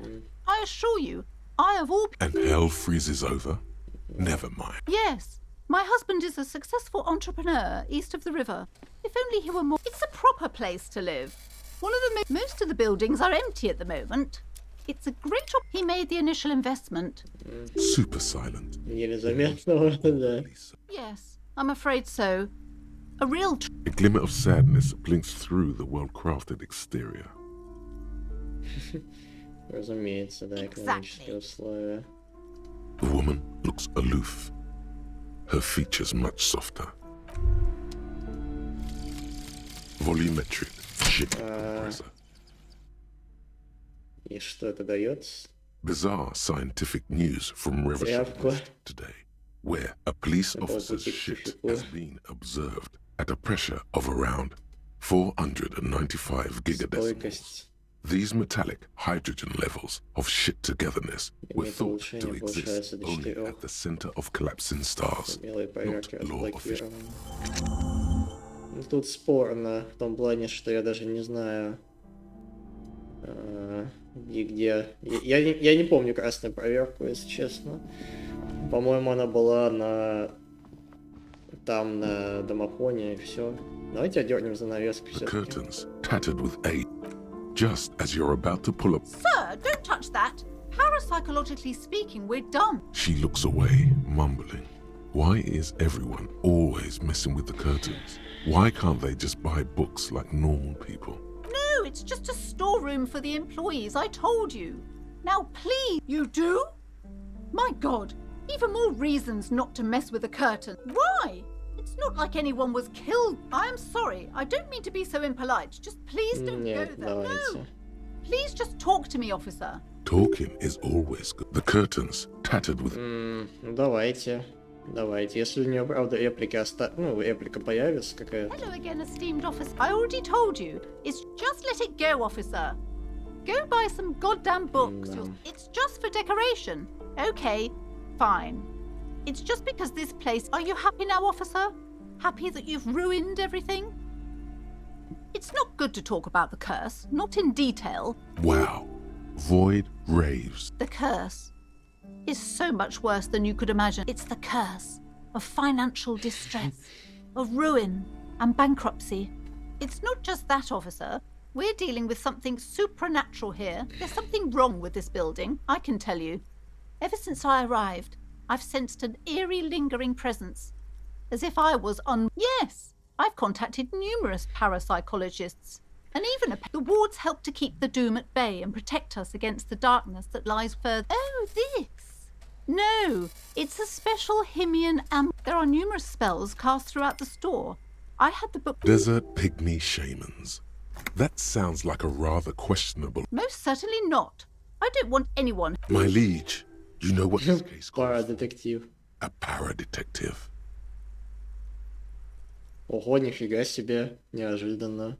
I assure you, I of all
And hell freezes over? Never mind.
Yes. My husband is a successful entrepreneur east of the river. If only he were more... It's a proper place to live. One of the most of the buildings are empty at the moment. It's a great... He made the initial investment.
Super silent.
Yes, I'm afraid so. A real...
A glimmer of sadness blinks through the well-crafted exterior.
Разумеется, да, экономические условия.
The woman looks aloof. Her features much softer. Volumetric ship compressor.
И что это дает?
Bizarre scientific news from Riverside today, where a police officer's ship has been observed at a pressure of around 495 gigadecimals. These metallic hydrogen levels of shit togetherness were thought to exist only at the center of collapsing stars, not law official.
Тут спорно, в том плане, что я даже не знаю, где... Я не помню красную проверку, если честно. По-моему, она была там, на домофоне, и все. Давайте одернем занавеску.
The curtains tattered with age. Just as you're about to pull up...
Sir, don't touch that. Parapsychologically speaking, we're done.
She looks away, mumbling. Why is everyone always messing with the curtains? Why can't they just buy books like normal people?
No, it's just a storeroom for the employees, I told you. Now please, you do? My God, even more reasons not to mess with the curtain. Why? It's not like anyone was killed. I am sorry. I don't mean to be so impolite. Just please don't go there. No. Please just talk to me, officer.
Talking is always good. The curtains tattered with...
Давайте. Если у нее, правда, реплика реплика появится какая-то.
Hello again, esteemed officer. I already told you. It's just let it go, officer. Go buy some goddamn books. It's just for decoration. Okay, fine. It's just because this place... Are you happy now, officer? Happy that you've ruined everything? It's not good to talk about the curse, not in detail.
Wow. Void raves.
The curse is so much worse than you could imagine. It's the curse of financial distress, of ruin and bankruptcy. It's not just that, officer. We're dealing with something supernatural here. There's something wrong with this building, I can tell you. Ever since I arrived, I've sensed an eerie, lingering presence. As if I was Yes! I've contacted numerous parapsychologists. And even the wards help to keep the doom at bay and protect us against the darkness that lies further. Oh, this! No, it's a special Himian There are numerous spells cast throughout the store. I had the book...
Desert pygmy shamans. That sounds like a rather questionable...
Most certainly not. I don't want anyone...
My liege, you know what this case calls?
Парадетектив.
A paradetective.
Ого, нифига себе, неожиданно.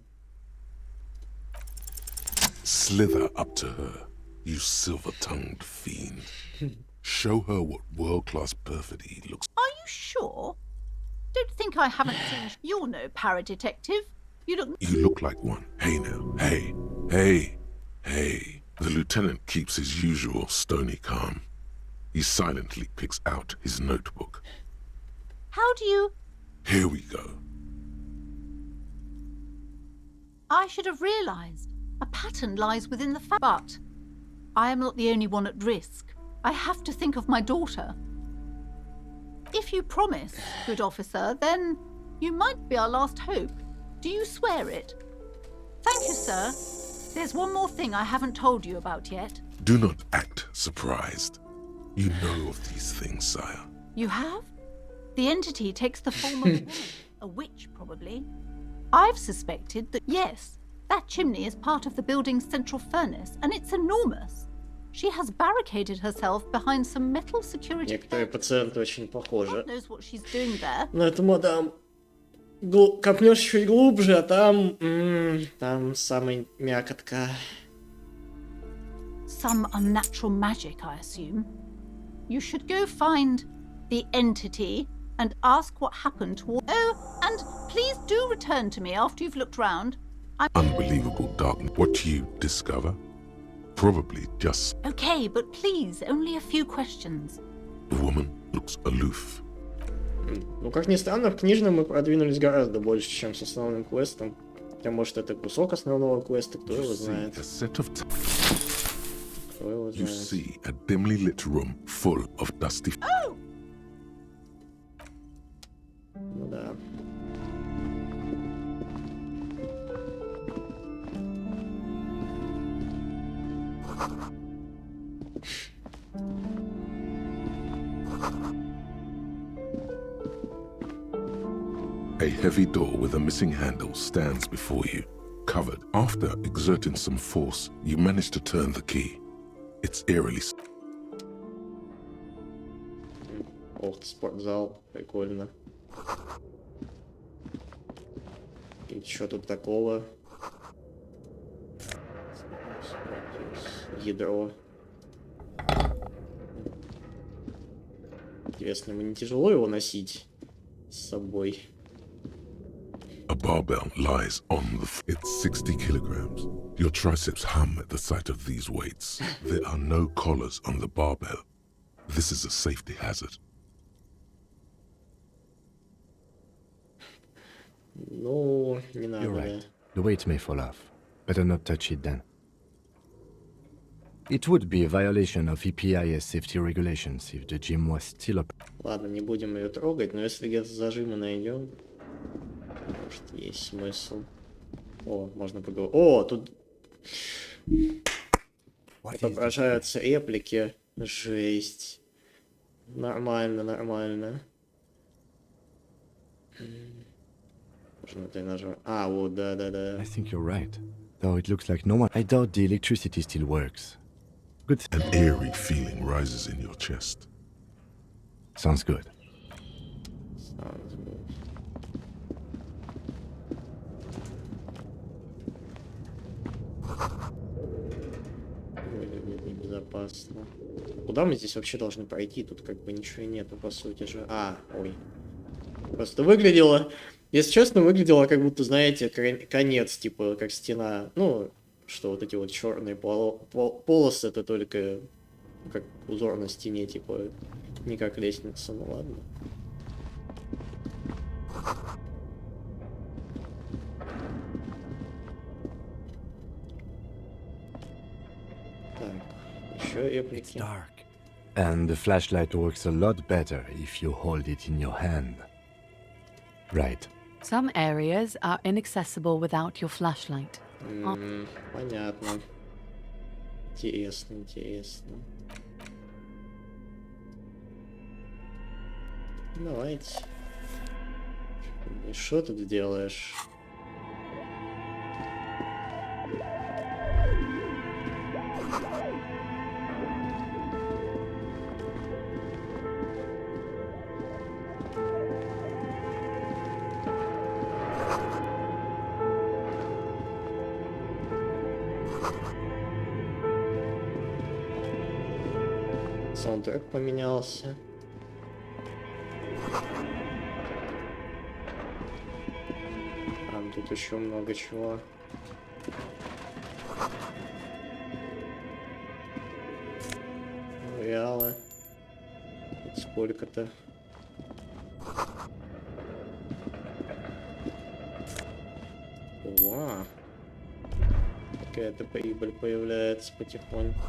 Slither up to her, you silver-tongued fiend. Show her what world-class perfidy looks...
Are you sure? Don't think I haven't seen... You're no paradetective. You
look like one. Hey now, hey. The lieutenant keeps his usual stony calm. He silently picks out his notebook.
How do you...
Here we go.
I should have realized. A pattern lies within the fact. But I am not the only one at risk. I have to think of my daughter. If you promise, good officer, then you might be our last hope. Do you swear it? Thank you, sir. There's one more thing I haven't told you about yet.
Do not act surprised. You know of these things, sire.
You have? The entity takes the form of a woman. A witch, probably. I've suspected that, yes, that chimney is part of the building's central furnace, and it's enormous. She has barricaded herself behind some metal security.
Некоторые пациенты очень похожи.
God knows what she's doing there.
Но это мадам. Копнешь чуть глубже, а там... там самая мякотка.
Some unnatural magic, I assume. You should go find the entity and ask what happened to... Oh, and please do return to me after you've looked round.
Unbelievable darkness. What you discover? Probably just...
Okay, but please, only a few questions.
The woman looks aloof.
Ну, как ни странно, в книжном мы продвинулись гораздо больше, чем с основным квестом. Хотя, может, это кусок основного квеста, кто его знает. Кто его
You
знает.
see a dimly lit room full of dusty...
Oh!
Ну да.
A heavy door with a missing handle stands before you, covered. After exerting some force, you manage to turn the key. It's eerily...
Ох, спортзал. Прикольно. И что тут такого? Ядро. Интересно, ему не тяжело его носить с собой?
A barbell lies on the... It's 60 kilograms. Your triceps hum at the sight of these weights. There are no collars on the barbell. This is a safety hazard.
Ну, не надо.
You're right. The weight may fall off. Better not touch it then. It would be a violation of EPIS safety regulations if the gym was still up.
Ладно, не будем ее трогать, но если где-то зажимы найдем, может, есть смысл. О, можно поговорить. О, тут отображаются реплики. Жесть. Нормально, нормально. Можно это нажать. А, вот, да-да-да.
I think you're right. Though it looks like no one... I doubt the electricity still works. Good.
An eerie feeling rises in your chest.
Sounds good.
Sounds good. Выглядит небезопасно. Куда мы здесь вообще должны пройти? Тут как бы ничего нету, по сути же. А, ой. Просто выглядело... Если честно, выглядело как будто, знаете, конец, типа, как стена. Ну, что вот эти вот черные полосы, это только как узор на стене, типа, не как лестница, ну ладно. Так, еще реплики.
And the flashlight works a lot better if you hold it in your hand. Right.
Some areas are inaccessible without your flashlight.
Понятно. Интересно, интересно. Давайте. И что тут делаешь? Саундтрек поменялся. Тут еще много чего. Реалы. Тут сколько-то. О, какая-то прибыль появляется потихоньку.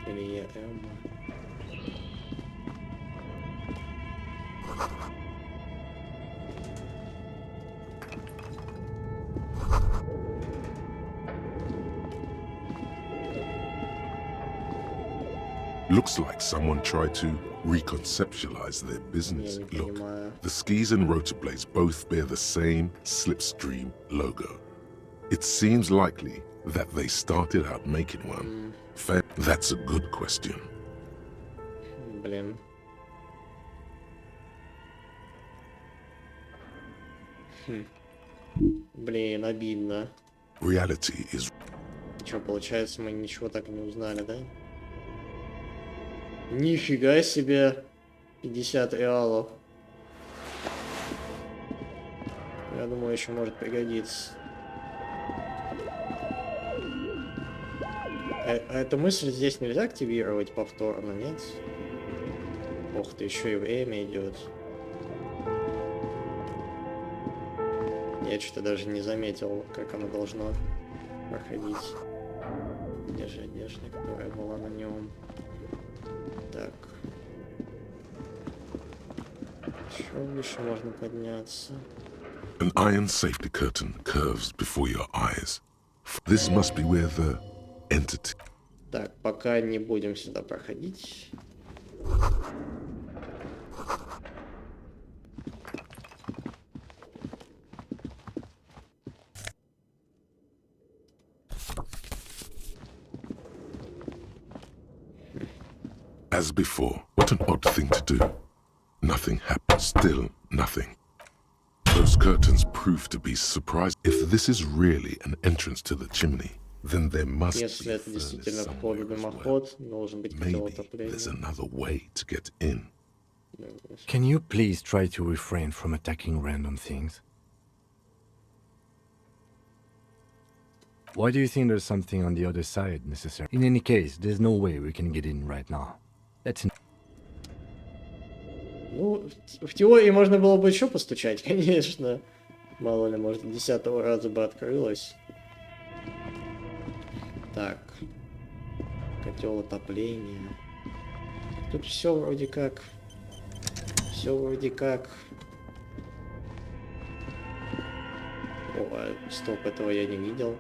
Или я
Looks like someone tried to reconceptualize their business. Look, the skis and rotor blades both bear the same Slipstream logo. It seems likely that they started out making one. That's a good question.
Блин. Блин, обидно.
Reality is...
Что, получается, мы ничего так и не узнали, да? Нифига себе! 50 реалов. Я думаю, еще может пригодиться. А эту мысль здесь нельзя активировать повторно, нет? Ох ты, еще и время идет. Я что-то даже не заметил, как оно должно проходить. Где же одежда, которая была на нем? Так. Еще выше можно подняться.
An iron safety curtain curves before your eyes. This must be where the entity...
Так, пока не будем сюда проходить.
As before, what an odd thing to do. Nothing happened. Still nothing. Those curtains prove to be surprising. If this is really an entrance to the chimney, then there must be
Если это действительно вход в дымоход, должен быть котел отопления.
There's another way to get in.
Can you please try to refrain from attacking random things? Why do you think there's something on the other side necessary? In any case, there's no way we can get in right now. That's...
Ну, в теории можно было бы еще постучать, конечно. Мало ли, может, 10-го раза бы открылось. Так. Котел отопления. Тут все вроде как. Все вроде как. О, стоп, этого я не видел.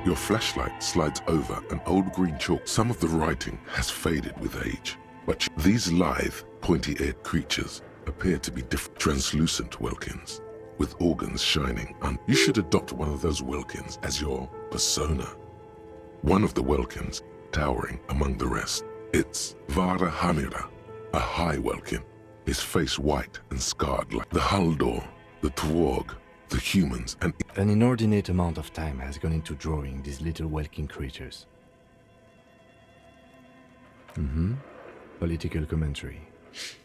Your flashlight slides over an old green chalk. Some of the writing has faded with age, but these lithe, pointy-eared creatures appear to be different, translucent Welkins, with organs shining. And you should adopt one of those Welkins as your persona. One of the Welkins, towering among the rest, it's Vara Hamira, a high Welkin, his face white and scarred like the Haldor, the Twarg, the humans, and...
An inordinate amount of time has gone into drawing these little Welkin creatures. Political commentary.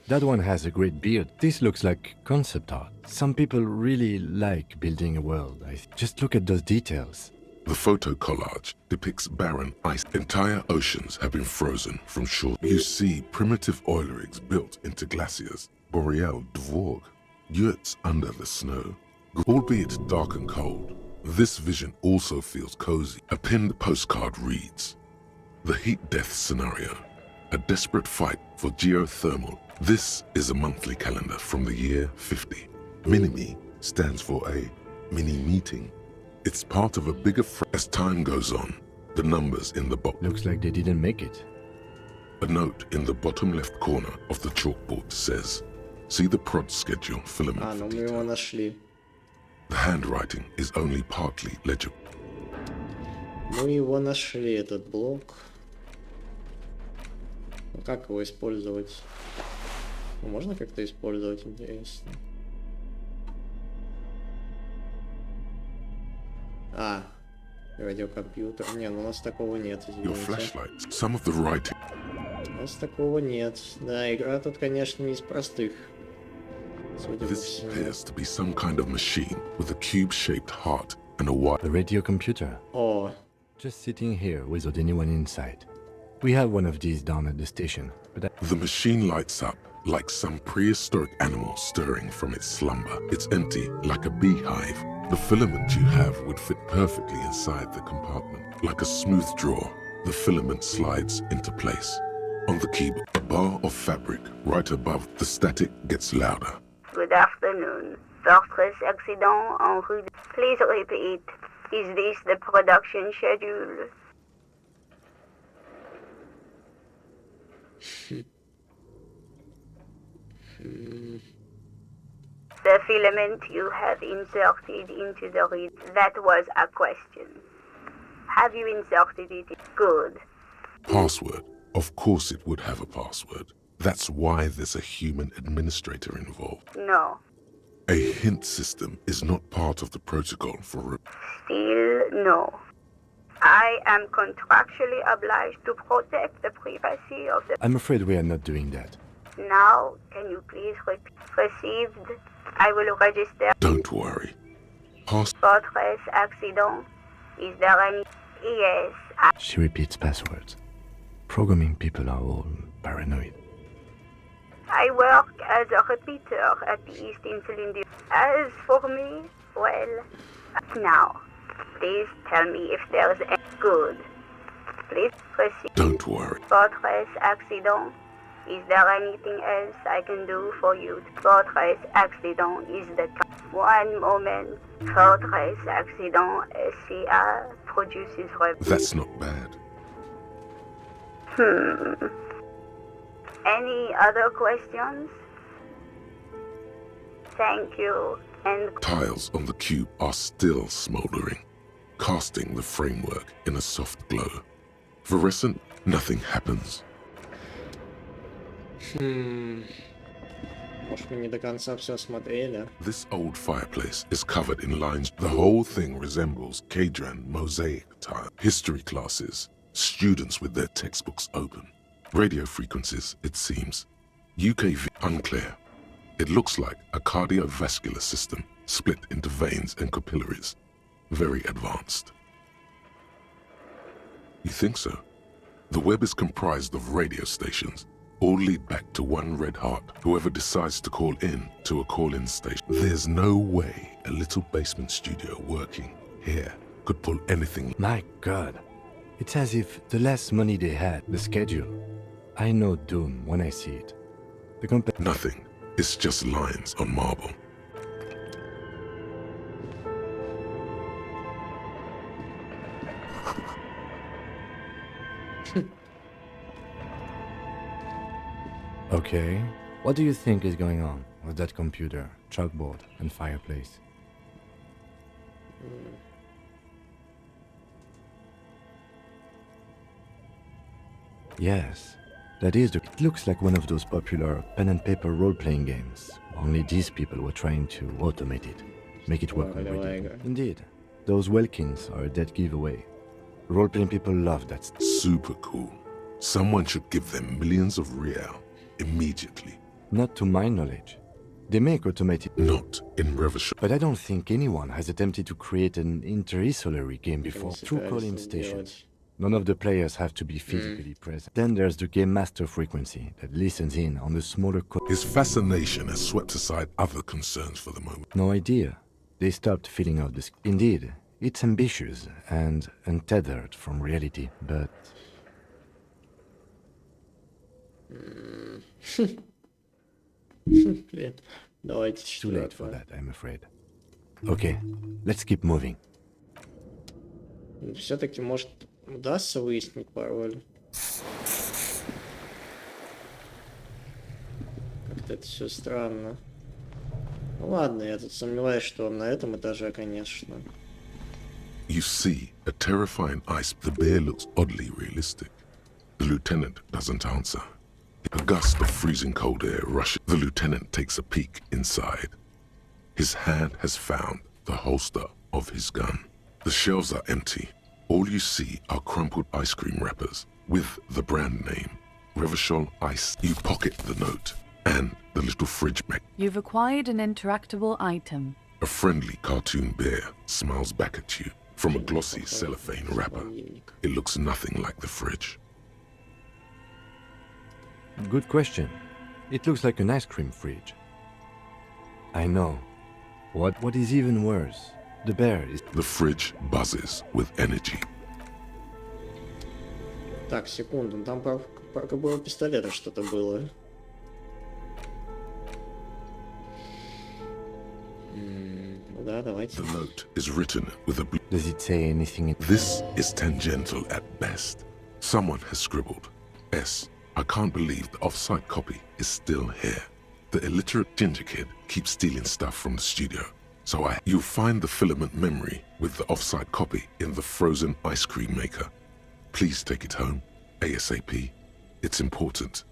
That one has a great beard. This looks like concept art. Some people really like building a world. Just look at those details.
The photo collage depicts barren ice. Entire oceans have been frozen from shore. You see primitive oil rigs built into glaciers, boreal dvorg, yurts under the snow. Albeit dark and cold, this vision also feels cozy. A pinned postcard reads, "The heat death scenario, a desperate fight for geothermal." This is a monthly calendar from the year 50. Minimi stands for a mini meeting. It's part of a bigger as time goes on, the numbers in the box.
Looks like they didn't make it.
A note in the bottom left corner of the chalkboard says, "See the prod schedule filament for
мы его нашли.
The handwriting is only partly legible.
Мы его нашли, этот блок. Ну, как его использовать? Ну, можно как-то использовать, интересно. А, радиокомпьютер. Не, ну у нас такого нет,
Your
извините.
flashlights, some of the writing.
У нас такого нет. Да, игра тут, конечно, не из простых.
This appears to be some kind of machine with a cube-shaped heart and a wire.
The radio computer.
Oh.
Just sitting here without anyone inside. We have one of these down at the station, but
the machine lights up like some prehistoric animal stirring from its slumber. It's empty, like a beehive. The filament you have would fit perfectly inside the compartment. Like a smooth drawer, the filament slides into place. On the keyboard, a bar of fabric right above. The static gets louder.
Good afternoon. Fortress accident en rue. Please repeat. Is this the production schedule? The filament you have inserted into the reed. That was a question. Have you inserted it? Good.
Password. Of course it would have a password. That's why there's a human administrator involved.
No.
A hint system is not part of the protocol for...
Still no. I am contractually obliged to protect the privacy of the...
I'm afraid we are not doing that.
Now, can you please repeat? Received. I will register.
Don't worry.
Fortress accident. Is there any... Yes.
She repeats passwords. Programming people are all paranoid.
I work as a repeater at the East Insulin. As for me, well, now, please tell me if there's any good. Please proceed.
Don't worry.
Fortress accident. Is there anything else I can do for you? Fortress accident is the... One moment. Fortress accident SCA produces...
That's not bad.
Any other questions? Thank you, and...
Tiles on the cube are still smoldering, casting the framework in a soft glow. Fluorescent, nothing happens.
Может, мы не до конца все смотрели.
This old fireplace is covered in lines. The whole thing resembles Kadran mosaic tile. History classes, students with their textbooks open. Radio frequencies, it seems. UKV, unclear. It looks like a cardiovascular system split into veins and capillaries. Very advanced. You think so? The web is comprised of radio stations. All lead back to one red heart. Whoever decides to call in to a call-in station. There's no way a little basement studio working here could pull anything.
My God. It's as if the less money they had, the schedule. I know doom when I see it.
Nothing. It's just lines on marble.
Okay. What do you think is going on with that computer, chalkboard, and fireplace? Yes, that is the... It looks like one of those popular pen and paper role-playing games. Only these people were trying to automate it, make it work on radio. Indeed, those Welkins are a dead giveaway. Role-playing people love that stuff.
Super cool. Someone should give them millions of real immediately.
Not to my knowledge. They make automated...
Not in Revolution.
But I don't think anyone has attempted to create an inter-isolary game before. Through call-in stations. None of the players have to be physically present. Then there's the game master frequency that listens in on the smaller...
His fascination has swept aside other concerns for the moment.
No idea. They stopped filling out this... Indeed, it's ambitious and untethered from reality, but...
Давайте
Too late for that, I'm afraid. Okay, let's keep moving.
Все-таки, может, удастся выяснить пароль. Как-то это все странно. Ну ладно, я тут сомневаюсь, что он на этом этаже, конечно.
You see, a terrifying ice. The bear looks oddly realistic. The lieutenant doesn't answer. A gust of freezing cold air rushes. The lieutenant takes a peek inside. His hand has found the holster of his gun. The shelves are empty. All you see are crumpled ice cream wrappers with the brand name, Revachol Ice. You pocket the note and the little fridge mag.
You've acquired an interactable item.
A friendly cartoon bear smiles back at you from a glossy cellophane wrapper. It looks nothing like the fridge.
Good question. It looks like an ice cream fridge. I know. What is even worse, the bear is...
The fridge buzzes with energy.
Так, секунду, там про кобуру пистолета что-то было. Да, давайте.
The note is written with a blue...
Does it say anything?
This is tangential at best. Someone has scribbled, S. I can't believe the off-site copy is still here. The illiterate ginger kid keeps stealing stuff from the studio. So you'll find the filament memory with the off-site copy in the frozen ice cream maker. Please take it home, ASAP. It's important.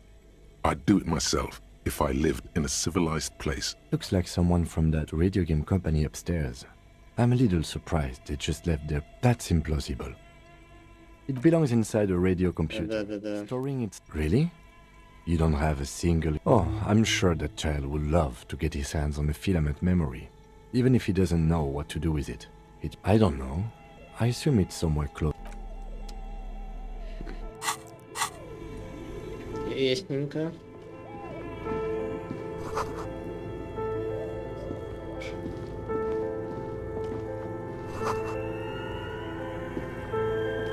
I'd do it myself if I lived in a civilized place.
Looks like someone from that radio game company upstairs. I'm a little surprised they just left there. That's implausible. It belongs inside a radio computer. Storing it... Really? You don't have a single... Oh, I'm sure that child would love to get his hands on a filament memory. Even if he doesn't know what to do with it. I don't know. I assume it's somewhere close.
Ясненько.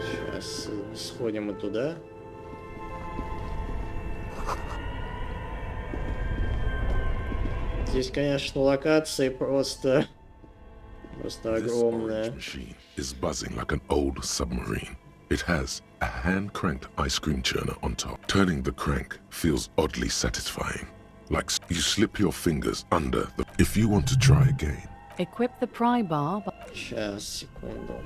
Сейчас сходим и туда. Здесь, конечно, локации просто огромная.
Machine is buzzing like an old submarine. It has a hand-cranked ice cream churner on top. Turning the crank feels oddly satisfying. Like you slip your fingers under the... If you want to try again.
Equip the pry bar.
Сейчас, секунду.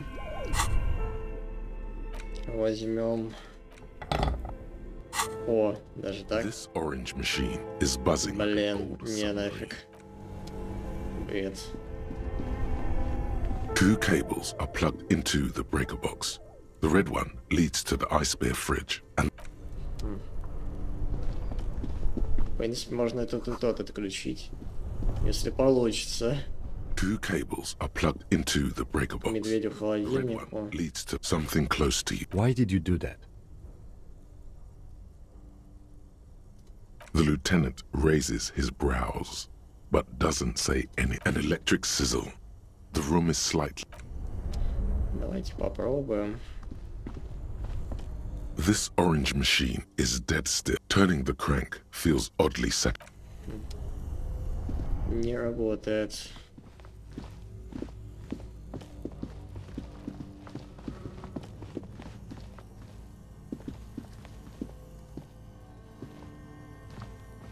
Возьмем... О, даже так.
This orange machine is buzzing.
Блин, не нафиг. Бред.
Two cables are plugged into the breaker box. The red one leads to the ice bear fridge and...
В принципе, можно и тот отключить, если получится.
Two cables are plugged into the breaker box.
Медведю
The red
холодильник.
one leads to something close to you.
Why did you do that?
The lieutenant raises his brows, but doesn't say any. An electric sizzle. The room is slightly...
Давайте попробуем.
This orange machine is dead still. Turning the crank feels oddly set.
Не работает.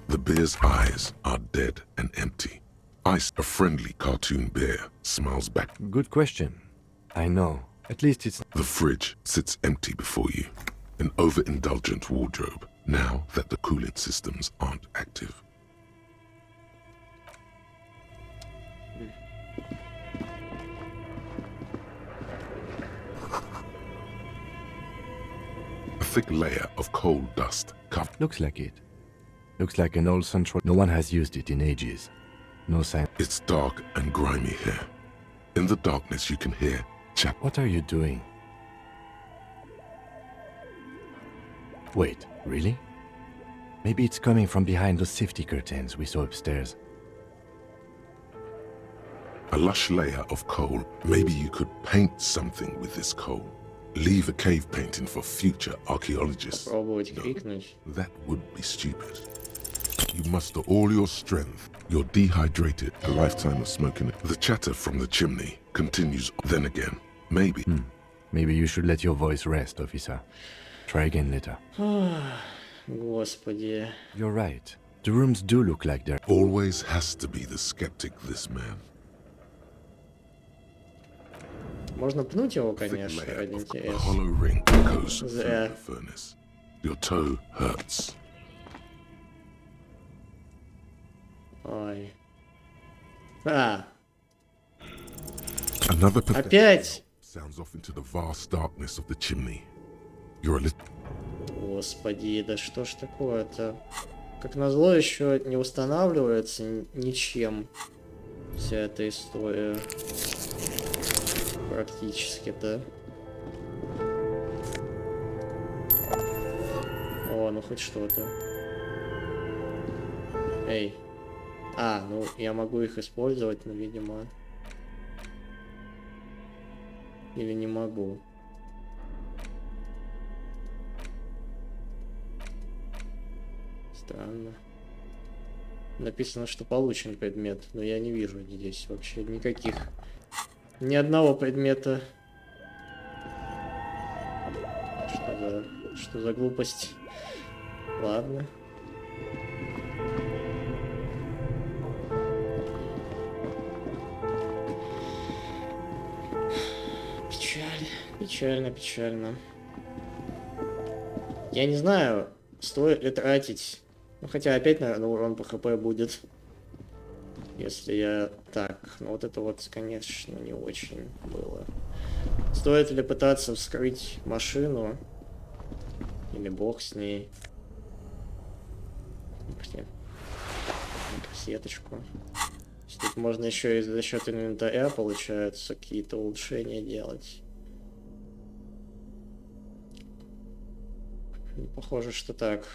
The bear's eyes are dead and empty. Ice, a friendly cartoon bear, smiles back.
Good question. I know. At least it's...
The fridge sits empty before you. An overindulgent wardrobe, now that the cooling systems aren't active. A thick layer of coal dust covered.
Looks like it. Looks like an old central... No one has used it in ages. No sign...
It's dark and grimy here. In the darkness you can hear chat.
What are you doing? Wait, really? Maybe it's coming from behind those safety curtains we saw upstairs.
A lush layer of coal. Maybe you could paint something with this coal. Leave a cave painting for future archaeologists.
Попробовать крикнуть.
That would be stupid. You muster all your strength. You're dehydrated. A lifetime of smoking. The chatter from the chimney continues. Then again, maybe.
Maybe you should let your voice rest, officer. Try again later.
Господи.
You're right. The rooms do look like they're...
Always has to be the skeptic, this man.
Можно пнуть его,
Thick
конечно,
layer
ради
of a
интереса.
hollow ring echoes through
Зря.
the furnace. Your toe hurts.
Ой. А,
Another pathetic
опять!
sounds off into the vast darkness of the chimney. You're a little...
Господи, да что ж такое-то? Как назло, еще не устанавливается ничем вся эта история. Практически-то. О, ну хоть что-то. Эй. А, ну я могу их использовать, но, видимо... Или не могу. Странно. Написано, что получен предмет, но я не вижу здесь вообще никаких... Ни одного предмета. Что за глупость? Ладно. Печально. Я не знаю, стоит ли тратить... Ну, хотя опять, наверное, урон по хп будет. Если я... Так, ну вот это вот, конечно, не очень было. Стоит ли пытаться вскрыть машину? Или бог с ней? Кассеточку. Тут можно еще и за счет инвентаря, получается, какие-то улучшения делать. Похоже, что так.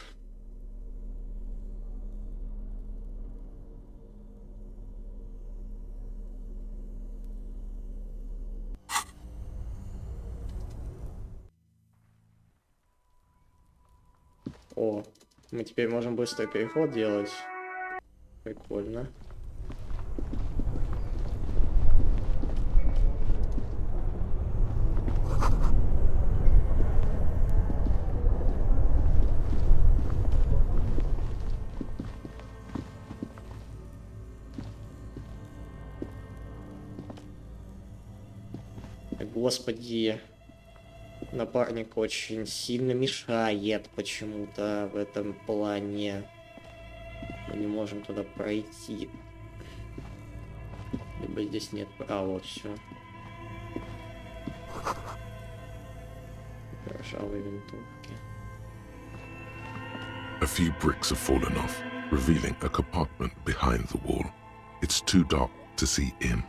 О, мы теперь можем быстрый переход делать. Прикольно. Господи, напарник очень сильно мешает почему-то в этом плане. Мы не можем туда пройти. Либо здесь нет права, все. Ржавые винтовки.
A few bricks have fallen off, revealing a compartment behind the wall. It's too dark to see in.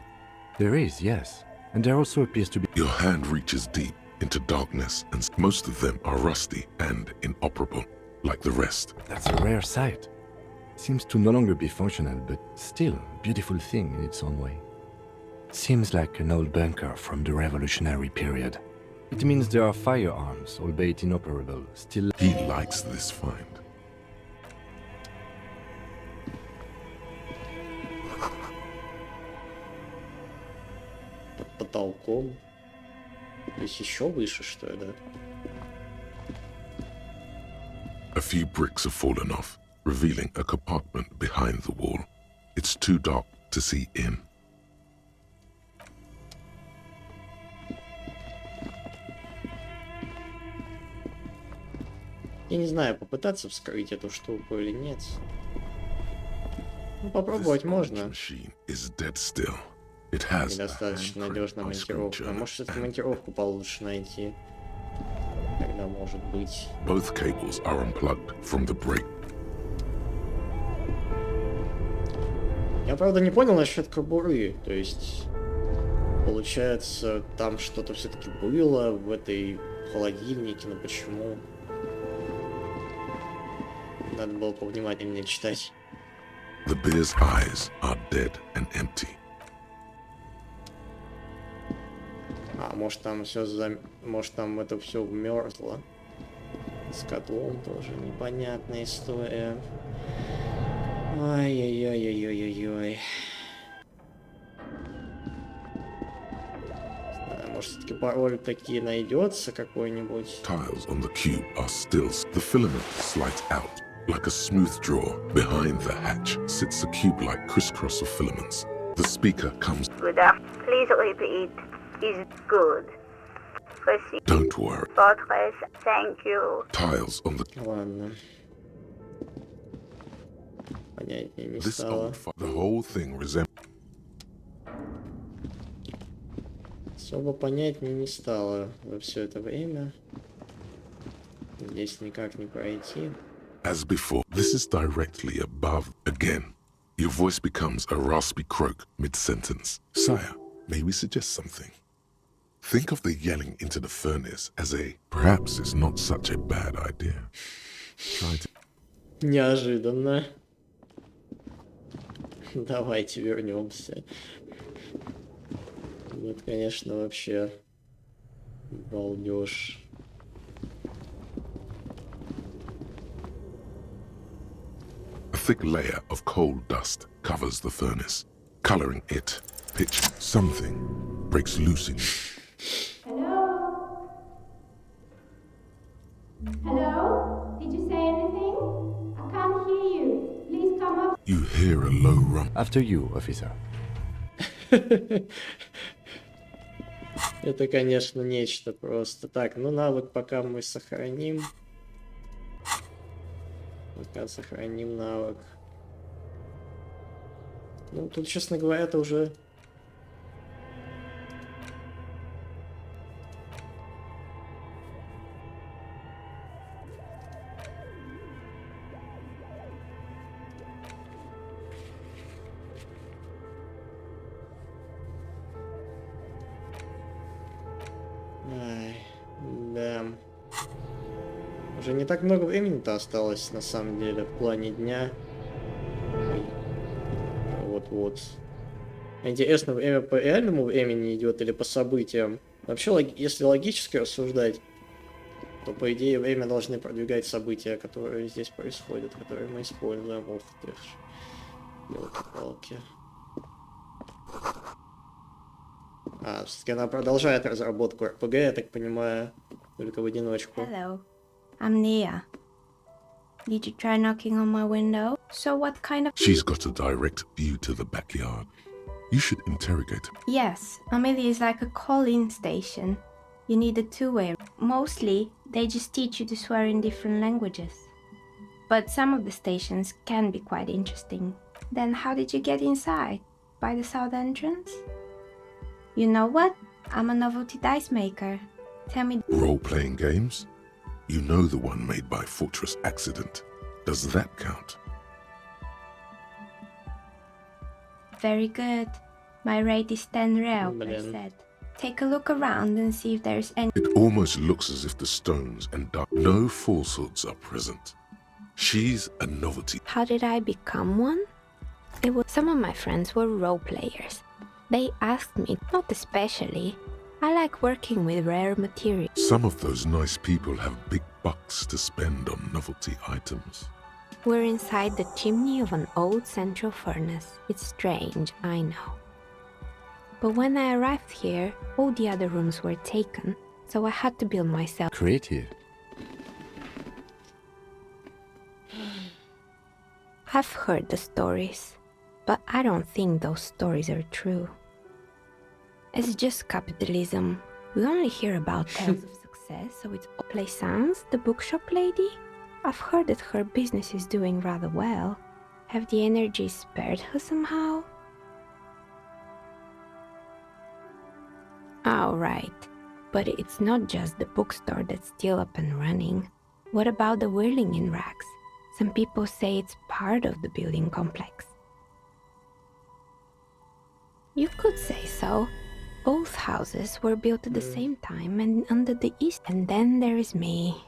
There is, yes. And there also appears to be...
Your hand reaches deep into darkness, and most of them are rusty and inoperable, like the rest.
That's a rare sight. Seems to no longer be functional, but still a beautiful thing in its own way. Seems like an old bunker from the revolutionary period. It means there are firearms, albeit inoperable, still...
He likes this find.
Потолком. То есть еще выше, что ли, да?
A few bricks have fallen off, revealing a compartment behind the wall. It's too dark to see in.
Я не знаю, попытаться вскрыть эту штуку или нет. Ну, попробовать можно. Недостаточно надежная монтировка. Может, все-таки монтировку получше найти. Тогда может быть.
Both cables are unplugged from the break.
Я, правда, не понял насчет кобуры. То есть, получается, там что-то все-таки было в этой холодильнике, но почему? Надо было повнимательнее читать.
The bear's eyes are dead and empty.
А, может там все может там это все умерзло. С котлом тоже непонятная история. Ай-яй-яй-яй-яй-яй-яй. Может, все-таки пароль такие найдется какой-нибудь.
Tiles on the cube are still. The filament slides out. Like a smooth drawer, behind the hatch sits a cube-like crisscross of filaments. The speaker comes.
Good. Please repeat. Is good. Proceed.
Don't worry.
Fortress, thank you.
Tiles on the.
Ладно. Понятнее не
This
стало.
old the whole thing resembles.
Особо понятнее не стало за все это время. Здесь никак не пройти.
As before, this is directly above. Again, your voice becomes a raspy croak mid-sentence. Sire, may we suggest something? Think of the yelling into the furnace as a perhaps it's not such a bad idea. Try to.
Неожиданно. Давайте вернемся. Вот, конечно, вообще балдеж.
A thick layer of coal dust covers the furnace, coloring it pitch. Something breaks loose in you.
Hello? Hello? Did you say anything? I can't hear you. Please come up.
You hear a low rumble.
After you, officer.
Это, конечно, нечто просто. Так, ну навык пока мы сохраним. Пока сохраним навык. Ну, тут, честно говоря, это уже... Ай, да. Уже не так много времени-то осталось, на самом деле, в плане дня. Вот-вот. Интересно, время по реальному времени идет или по событиям? Вообще, если логически рассуждать, то, по идее, время должны продвигать события, которые здесь происходят, которые мы используем. Ух ты ж. Ёлки-палки. А, все-таки она продолжает разработку РПГ, я так понимаю, только в одиночку.
Hello, I'm Nia. Did you try knocking on my window? So what kind of...
She's got a direct view to the backyard. You should interrogate her.
Yes, Amelia is like a call-in station. You need a two-way. Mostly, they just teach you to swear in different languages. But some of the stations can be quite interesting. Then how did you get inside? By the south entrance? You know what? I'm a novelty dice maker. Tell me...
Role-playing games? You know the one made by Fortress Accident. Does that count?
Very good. My rate is 10 real per set. Take a look around and see if there's any...
It almost looks as if the stones and no falsehoods are present. She's a novelty.
How did I become one? It was... Some of my friends were role players. They asked me, not especially. I like working with rare materials.
Some of those nice people have big bucks to spend on novelty items.
We're inside the chimney of an old central furnace. It's strange, I know. But when I arrived here, all the other rooms were taken, so I had to build myself.
Creative.
I've heard the stories, but I don't think those stories are true. It's just capitalism. We only hear about tales of success, so it's Plaisance, the bookshop lady? I've heard that her business is doing rather well. Have the energies spared her somehow? Oh, right. But it's not just the bookstore that's still up and running. What about the whirling in rags? Some people say it's part of the building complex. You could say so. Both houses were built at the same time and under the east. And then there is me.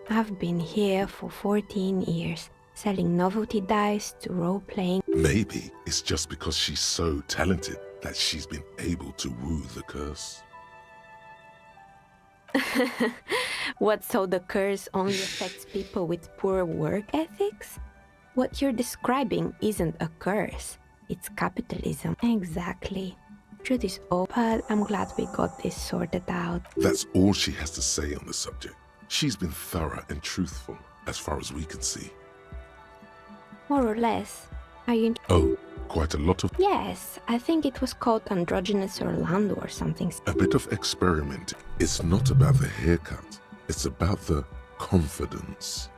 I've been here for 14 years, selling novelty dice to role-playing.
Maybe it's just because she's so talented that she's been able to woo the curse.
What, so the curse only affects people with poor work ethics? What you're describing isn't a curse. It's capitalism. Exactly. Truth is all, but I'm glad we got this sorted out.
That's all she has to say on the subject. She's been thorough and truthful, as far as we can see.
More or less. Are you...
Oh, quite a lot of...
Yes, I think it was called Androgynous Orlando or something.
A bit of experiment. It's not about the haircut. It's about the confidence.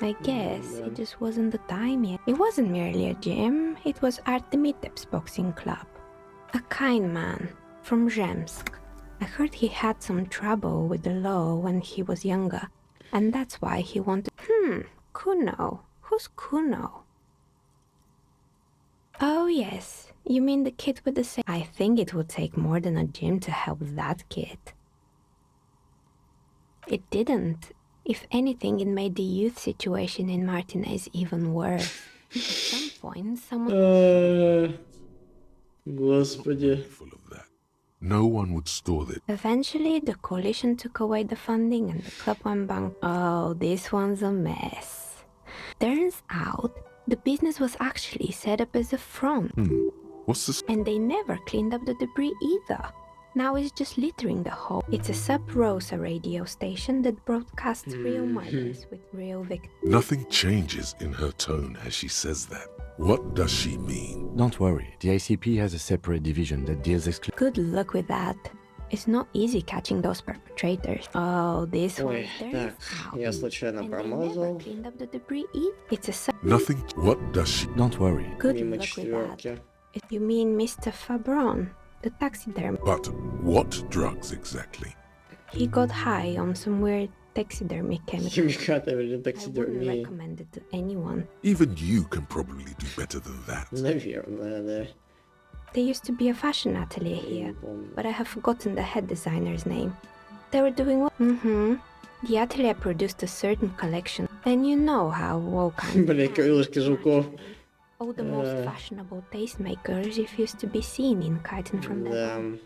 I guess it just wasn't the time yet. It wasn't merely a gym, it was Artemitep's boxing club. A kind man from Zemsk. I heard he had some trouble with the law when he was younger, and that's why he wanted... Kuno. Who's Kuno? Oh yes, you mean the kid with the same... I think it would take more than a gym to help that kid. It didn't.
If anything, it made the youth situation in Martinez even worse. At some point, someone...
Господи.
No one would store it.
Eventually, the coalition took away the funding and the club went bankrupt. Oh, this one's a mess. Turns out, the business was actually set up as a front.
What's this?
And they never cleaned up the debris either. Now it's just littering the whole. It's a Sub Rosa radio station that broadcasts real murders with real victims.
Nothing changes in her tone as she says that. What does she mean?
Don't worry, the ICP has a separate division that deals exclusively.
Good luck with that. It's not easy catching those perpetrators. Oh, this one.
Ой, так, я случайно промазал.
Cleaned up the debris either. It's a Sub.
Nothing. What does she?
Don't worry.
Good
Мимо
luck with that.
четверки.
You mean Mr. Fabron, the taxiderm?
But what drugs exactly?
He got high on some weird taxidermy chemicals.
Химикаты или
I wouldn't
таксидермии.
recommend it to anyone.
Even you can probably do better than that.
Наверное, да.
There used to be a fashion atelier here, but I have forgotten the head designer's name. They were doing what? The atelier produced a certain collection, and you know how all kinds
Бля, крылышки жуков.
all the most fashionable tastemakers refuse to be seen in kiting from them.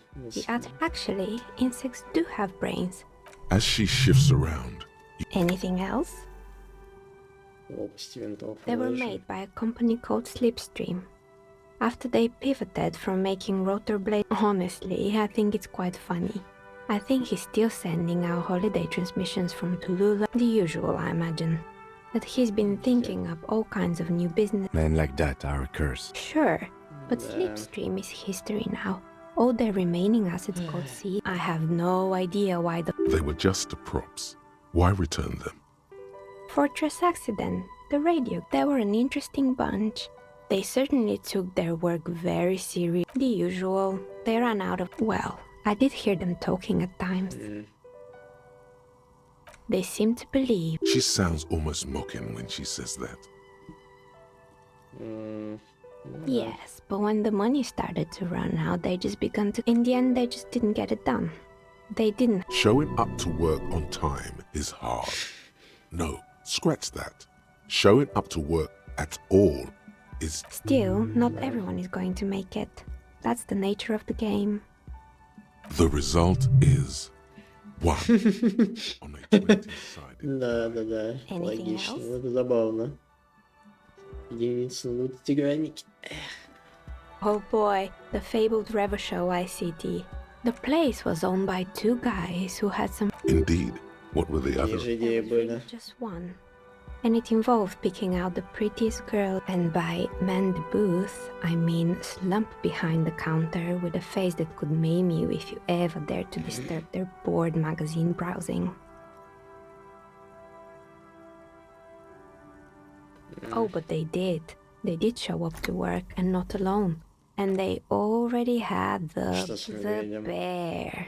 Actually, insects do have brains.
As she shifts around,
Anything else?
Лопасти винтов.
They were made by a company called Slipstream. After they pivoted from making rotor blades, honestly, I think it's quite funny. I think he's still sending out holiday transmissions from Tulula, the usual, I imagine. That he's been thinking up all kinds of new business.
Men like that are a curse.
Sure, but Slipstream is history now. All their remaining assets called C. I have no idea why the
they were just props. Why return them?
Fortress Accident, the radio, they were an interesting bunch. They certainly took their work very serious. The usual, they ran out of... Well, I did hear them talking at times. They seem to believe...
She sounds almost mocking when she says that.
Yes, but when the money started to run out, they just began to... In the end, they just didn't get it done. They didn't...
Showing up to work on time is hard. No, scratch that. Showing up to work at all is...
Still, not everyone is going to make it. That's the nature of the game.
The result is 1 on a 20-sided.
Да. Логично, это забавно. Единица на 20 граники.
Oh boy, the fabled Revo Show ICT. The place was owned by 2 guys who had some...
Indeed. What were the others?
Just one. And it involved picking out the prettiest girl, and by man the booth, I mean slump behind the counter with a face that could maim you if you ever dared to disturb their bored magazine browsing. Oh, but they did. They did show up to work, and not alone. And they already had the bear.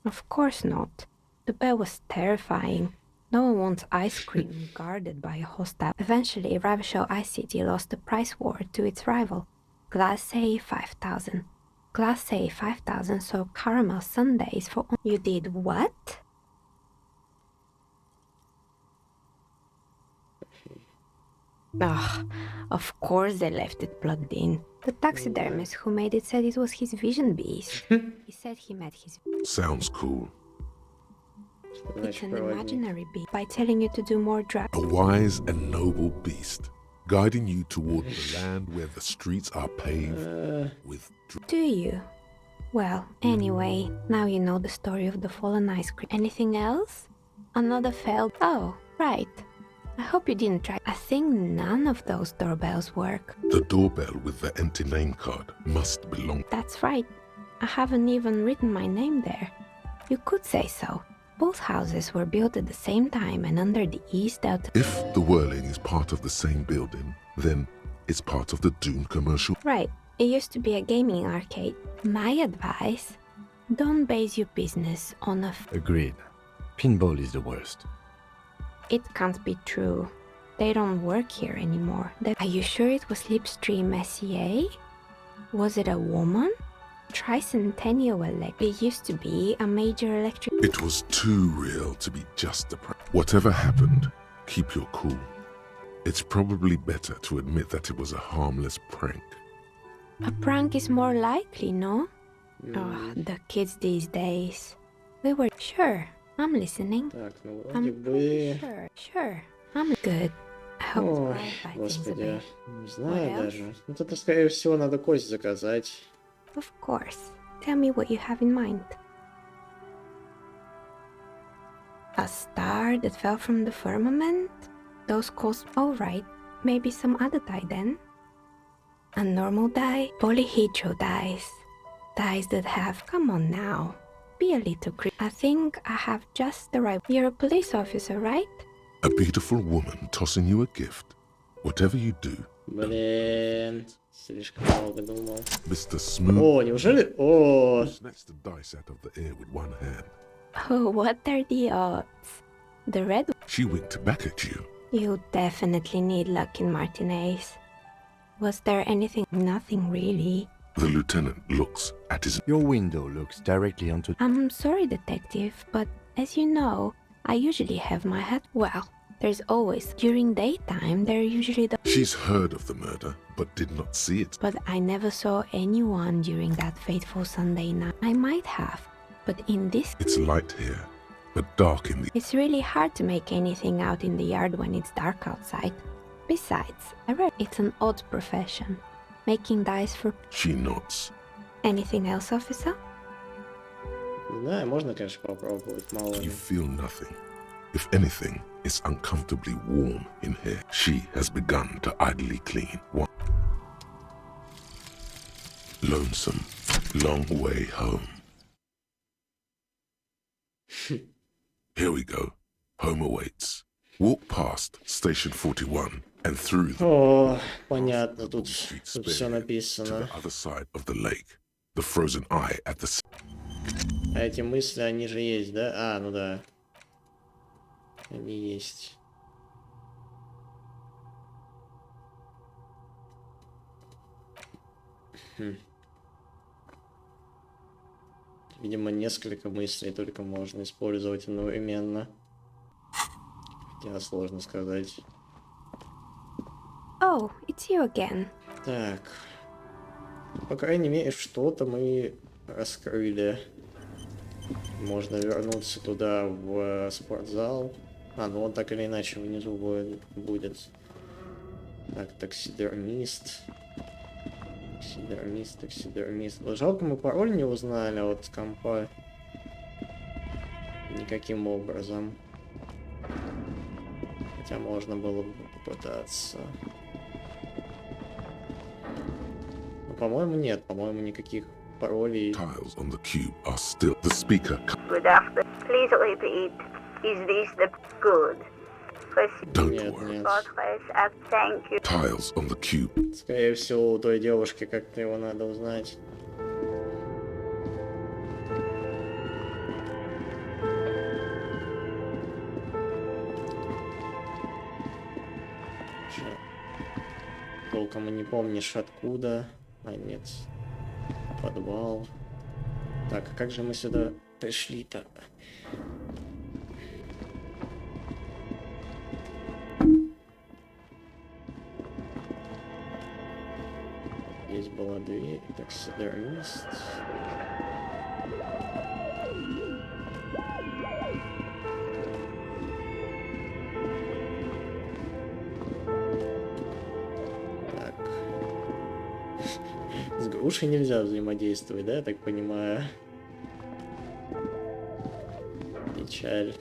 Of course not. The bear was terrifying. No one wants ice cream guarded by a hostile. Eventually, Ravishow ICT lost the price war to its rival, Glace 5000. Glace 5000 sold caramel sundaes for... You did what? Ugh, of course they left it plugged in. The taxidermist who made it said it was his vision beast. He said he met his...
Sounds cool.
It's an imaginary beast by telling you to do more drugs.
A wise and noble beast, guiding you toward the land where the streets are paved with...
Do you? Well, anyway, now you know the story of the fallen ice cream. Anything else? Another failed... Oh, right. I hope you didn't try... I think none of those doorbells work.
The doorbell with the empty name card must belong...
That's right. I haven't even written my name there. You could say so. Both houses were built at the same time and under the East Delta...
If the whirling is part of the same building, then it's part of the Dune commercial...
Right. It used to be a gaming arcade. My advice, don't base your business on a...
Agreed. Pinball is the worst.
It can't be true. They don't work here anymore. Are you sure it was Slipstream SEA? Was it a woman? Tricentennial it used to be a major electric...
It was too real to be just a prank. Whatever happened, keep your cool. It's probably better to admit that it was a harmless prank.
A prank is more likely, no? Oh, the kids these days. We were... Sure, I'm listening.
Так, ну вроде
I'm
бы...
Sure, I'm good. I hope it's
Ой,
right by things a
господи,
bit.
не знаю
What else?
даже. Ну, это, скорее всего, надо кость заказать.
Of course. Tell me what you have in mind. A star that fell from the firmament? Those cost... Oh, right. Maybe some other dye then? A normal dye? Polyhedral dyes. Dyes that have... Come on now. Be a little I think I have just the right... You're a police officer, right?
A beautiful woman tossing you a gift. Whatever you do.
Блин, слишком много думал.
Mr. Smooth.
О, неужели... О!
Snatched the dice out of the air with one hand.
Oh, what are the odds? The red...
She winked back at you.
You definitely need luck in Martinez. Was there anything? Nothing really.
The lieutenant looks at his...
Your window looks directly onto...
I'm sorry, detective, but as you know, I usually have my hat... Well, there's always... During daytime, there are usually the...
She's heard of the murder, but did not see it.
But I never saw anyone during that fateful Sunday night. I might have, but in this...
It's light here, but dark in the...
It's really hard to make anything out in the yard when it's dark outside. Besides, I read it's an odd profession. Making dice for...
She nods.
Anything else, officer?
Да, можно, конечно, попробовать, мало ли.
You feel nothing. If anything, it's uncomfortably warm in here. She has begun to idly clean one. Lonesome, long way home. Here we go. Home awaits. Walk past Station 41 and through the...
О, понятно, тут все написано.
To the other side of the lake. The frozen eye at the...
А эти мысли, они же есть, да? А, ну да. Они есть. Видимо, несколько мыслей только можно использовать одновременно. Хотя сложно сказать.
Oh, it's you again.
Так. По крайней мере, что-то мы раскрыли. Можно вернуться туда, в спортзал. А, ну он так или иначе внизу будет. Так, таксидермист. Таксидермист. Жалко, мы пароль не узнали от компа. Никаким образом. Хотя можно было бы попытаться. Но, по-моему, нет. По-моему, никаких паролей.
Tiles on the cube are still... The speaker...
Good afternoon. Please repeat. Is this the good?
Don't
worry.
Thank you.
Tiles on the cube.
Скорее всего, у той девушки как-то его надо узнать. Толком и не помнишь откуда. А нет. Подвал. Так, а как же мы сюда пришли-то? Здесь была дверь, таксидермист. Так. С грушей нельзя взаимодействовать, да, я так понимаю? Печаль.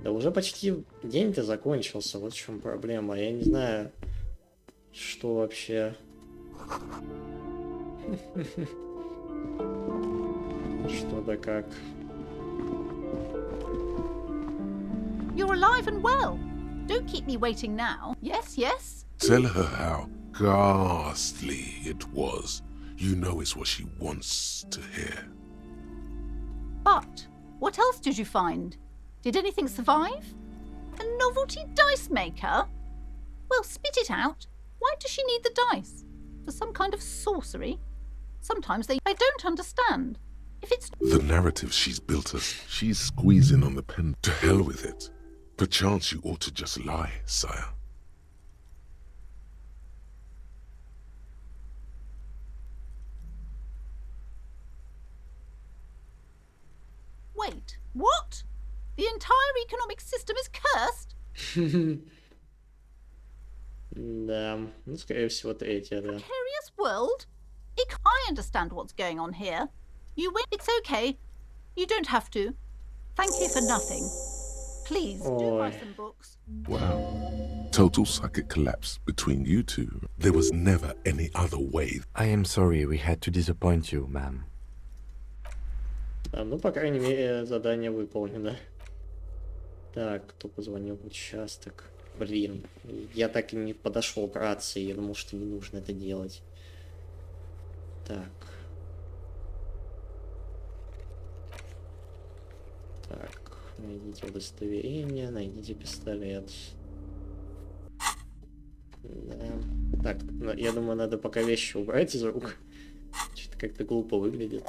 Да уже почти день-то закончился, вот в чем проблема. Я не знаю, что вообще... Что да как.
You're alive and well. Don't keep me waiting now. Yes, yes?
Tell her how ghastly it was. You know it's what she wants to hear.
But what else did you find? Did anything survive? A novelty dice maker? Well, spit it out. Why does she need the dice? For some kind of sorcery? Sometimes I don't understand. If it's
The narrative she's built us, she's squeezing on the pen. To hell with it. Perchance you ought to just lie, sire.
Wait, what? The entire economic system is cursed?
Да, ну, скорее всего, третья, да.
Precarious world? I understand what's going on here. You win. It's okay. You don't have to. Thank you for nothing. Please, do buy some books.
Wow. Total psychic collapse between you two. There was never any other way.
I am sorry we had to disappoint you, ma'am.
Да, ну, по крайней мере, задание выполнено. Так, кто позвонил в участок? Блин, я так и не подошел к рации, я думал, что не нужно это делать. Так. Так, найдите удостоверение, найдите пистолет. Да. Так, ну, я думаю, надо пока вещи убрать из рук. Что-то как-то глупо выглядит.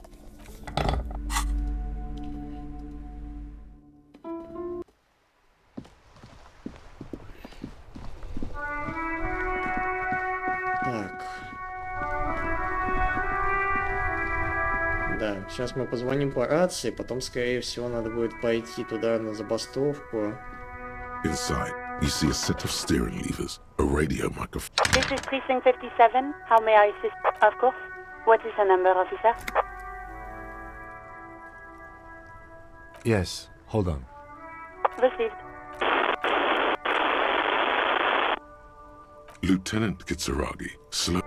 Так. Да, сейчас мы позвоним по рации, потом, скорее всего, надо будет пойти туда на забастовку.
Inside, you see a set of steering levers, a radio microphone.
This is Precinct 57. How may I assist? Of course. What is the number, officer?
Yes, hold on.
Received.
Lieutenant Kitsuragi, slow.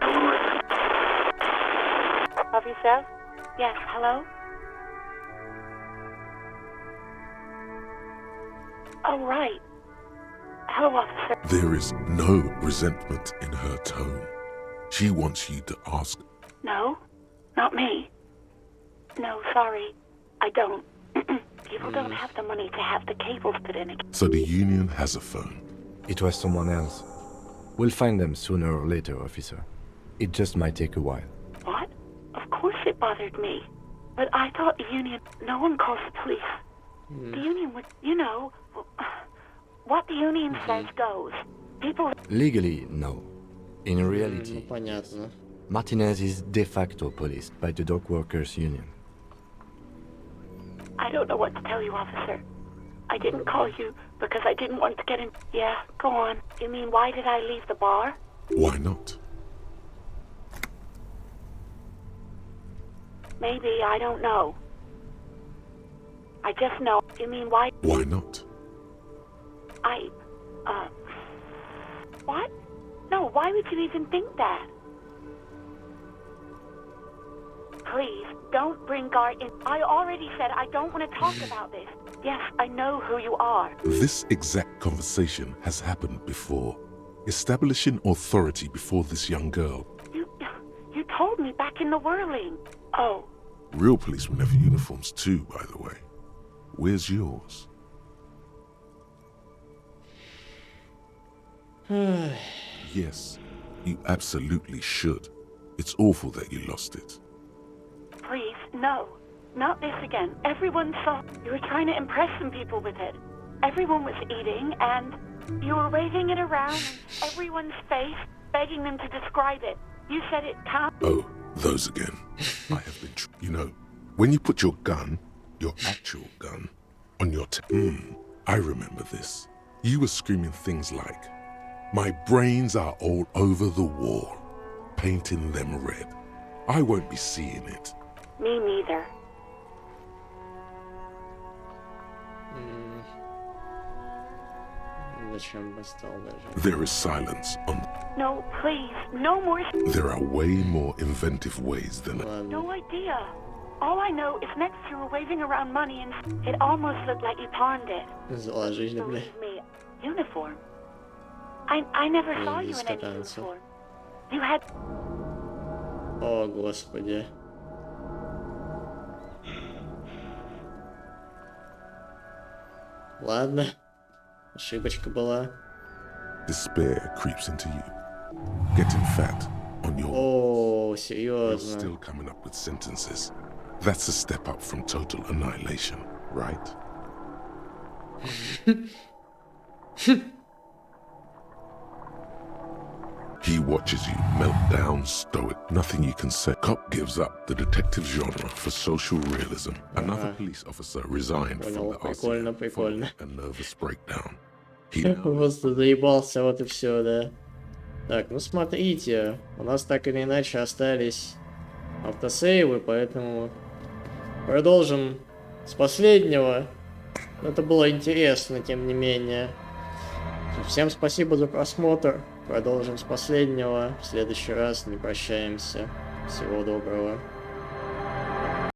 Officer? Yes, hello? Oh, right. Hello, officer.
There is no resentment in her tone. She wants you to ask.
No, not me. No, sorry. I don't. People don't have the money to have the cables put in again.
So the union has a phone.
It was someone else. We'll find them sooner or later, officer. It just might take a while.
What? Of course it bothered me. But I thought the union... No one calls the police. The union would... You know... What the union says goes. People...
Legally, no. In reality,
Понятно.
Martinez is de facto policed by the dock workers union.
I don't know what to tell you, officer. I didn't call you because I didn't want to get in... Yeah, go on. You mean why did I leave the bar?
Why not?
Maybe, I don't know. I just know. You mean why...
Why not?
What? No, why would you even think that? Please, don't bring Guard in. I already said I don't want to talk about this. Yes, I know who you are.
This exact conversation has happened before. Establishing authority before this young girl.
You told me back in the whirling. Oh.
Real policemen have uniforms too, by the way. Where's yours? Yes, you absolutely should. It's awful that you lost it.
Please, no. Not this again. Everyone saw you were trying to impress some people with it. Everyone was eating, and you were waving it around in everyone's face, begging them to describe it. You said it can't...
Oh, those again. I have been... You know, when you put your gun, your actual gun, on your... I remember this. You were screaming things like, "My brains are all over the wall, painting them red. I won't be seeing it."
Me neither.
There is silence on...
No, please, no more...
There are way more inventive ways than...
No idea. All I know is next you were waving around money and it almost looked like you pawned it. Believe me, uniform. I never saw you in any uniform. You had...
О, Господи. Ладно. Ошибочка была.
Despair creeps into you. Getting fat on your...
О, О, серьезно.
Still coming up with sentences. That's a step up from total annihilation, right? He watches you melt down, stoic. Nothing you can say. Cop gives up the detective genre for social realism. Another police officer resigned from the RCM following a nervous breakdown.
Просто заебался, вот и все, да. Так, ну смотрите, у нас так или иначе остались автосейвы, поэтому продолжим с последнего. Это было интересно, тем не менее. Всем спасибо за просмотр. Продолжим с последнего. В следующий раз не прощаемся. Всего доброго.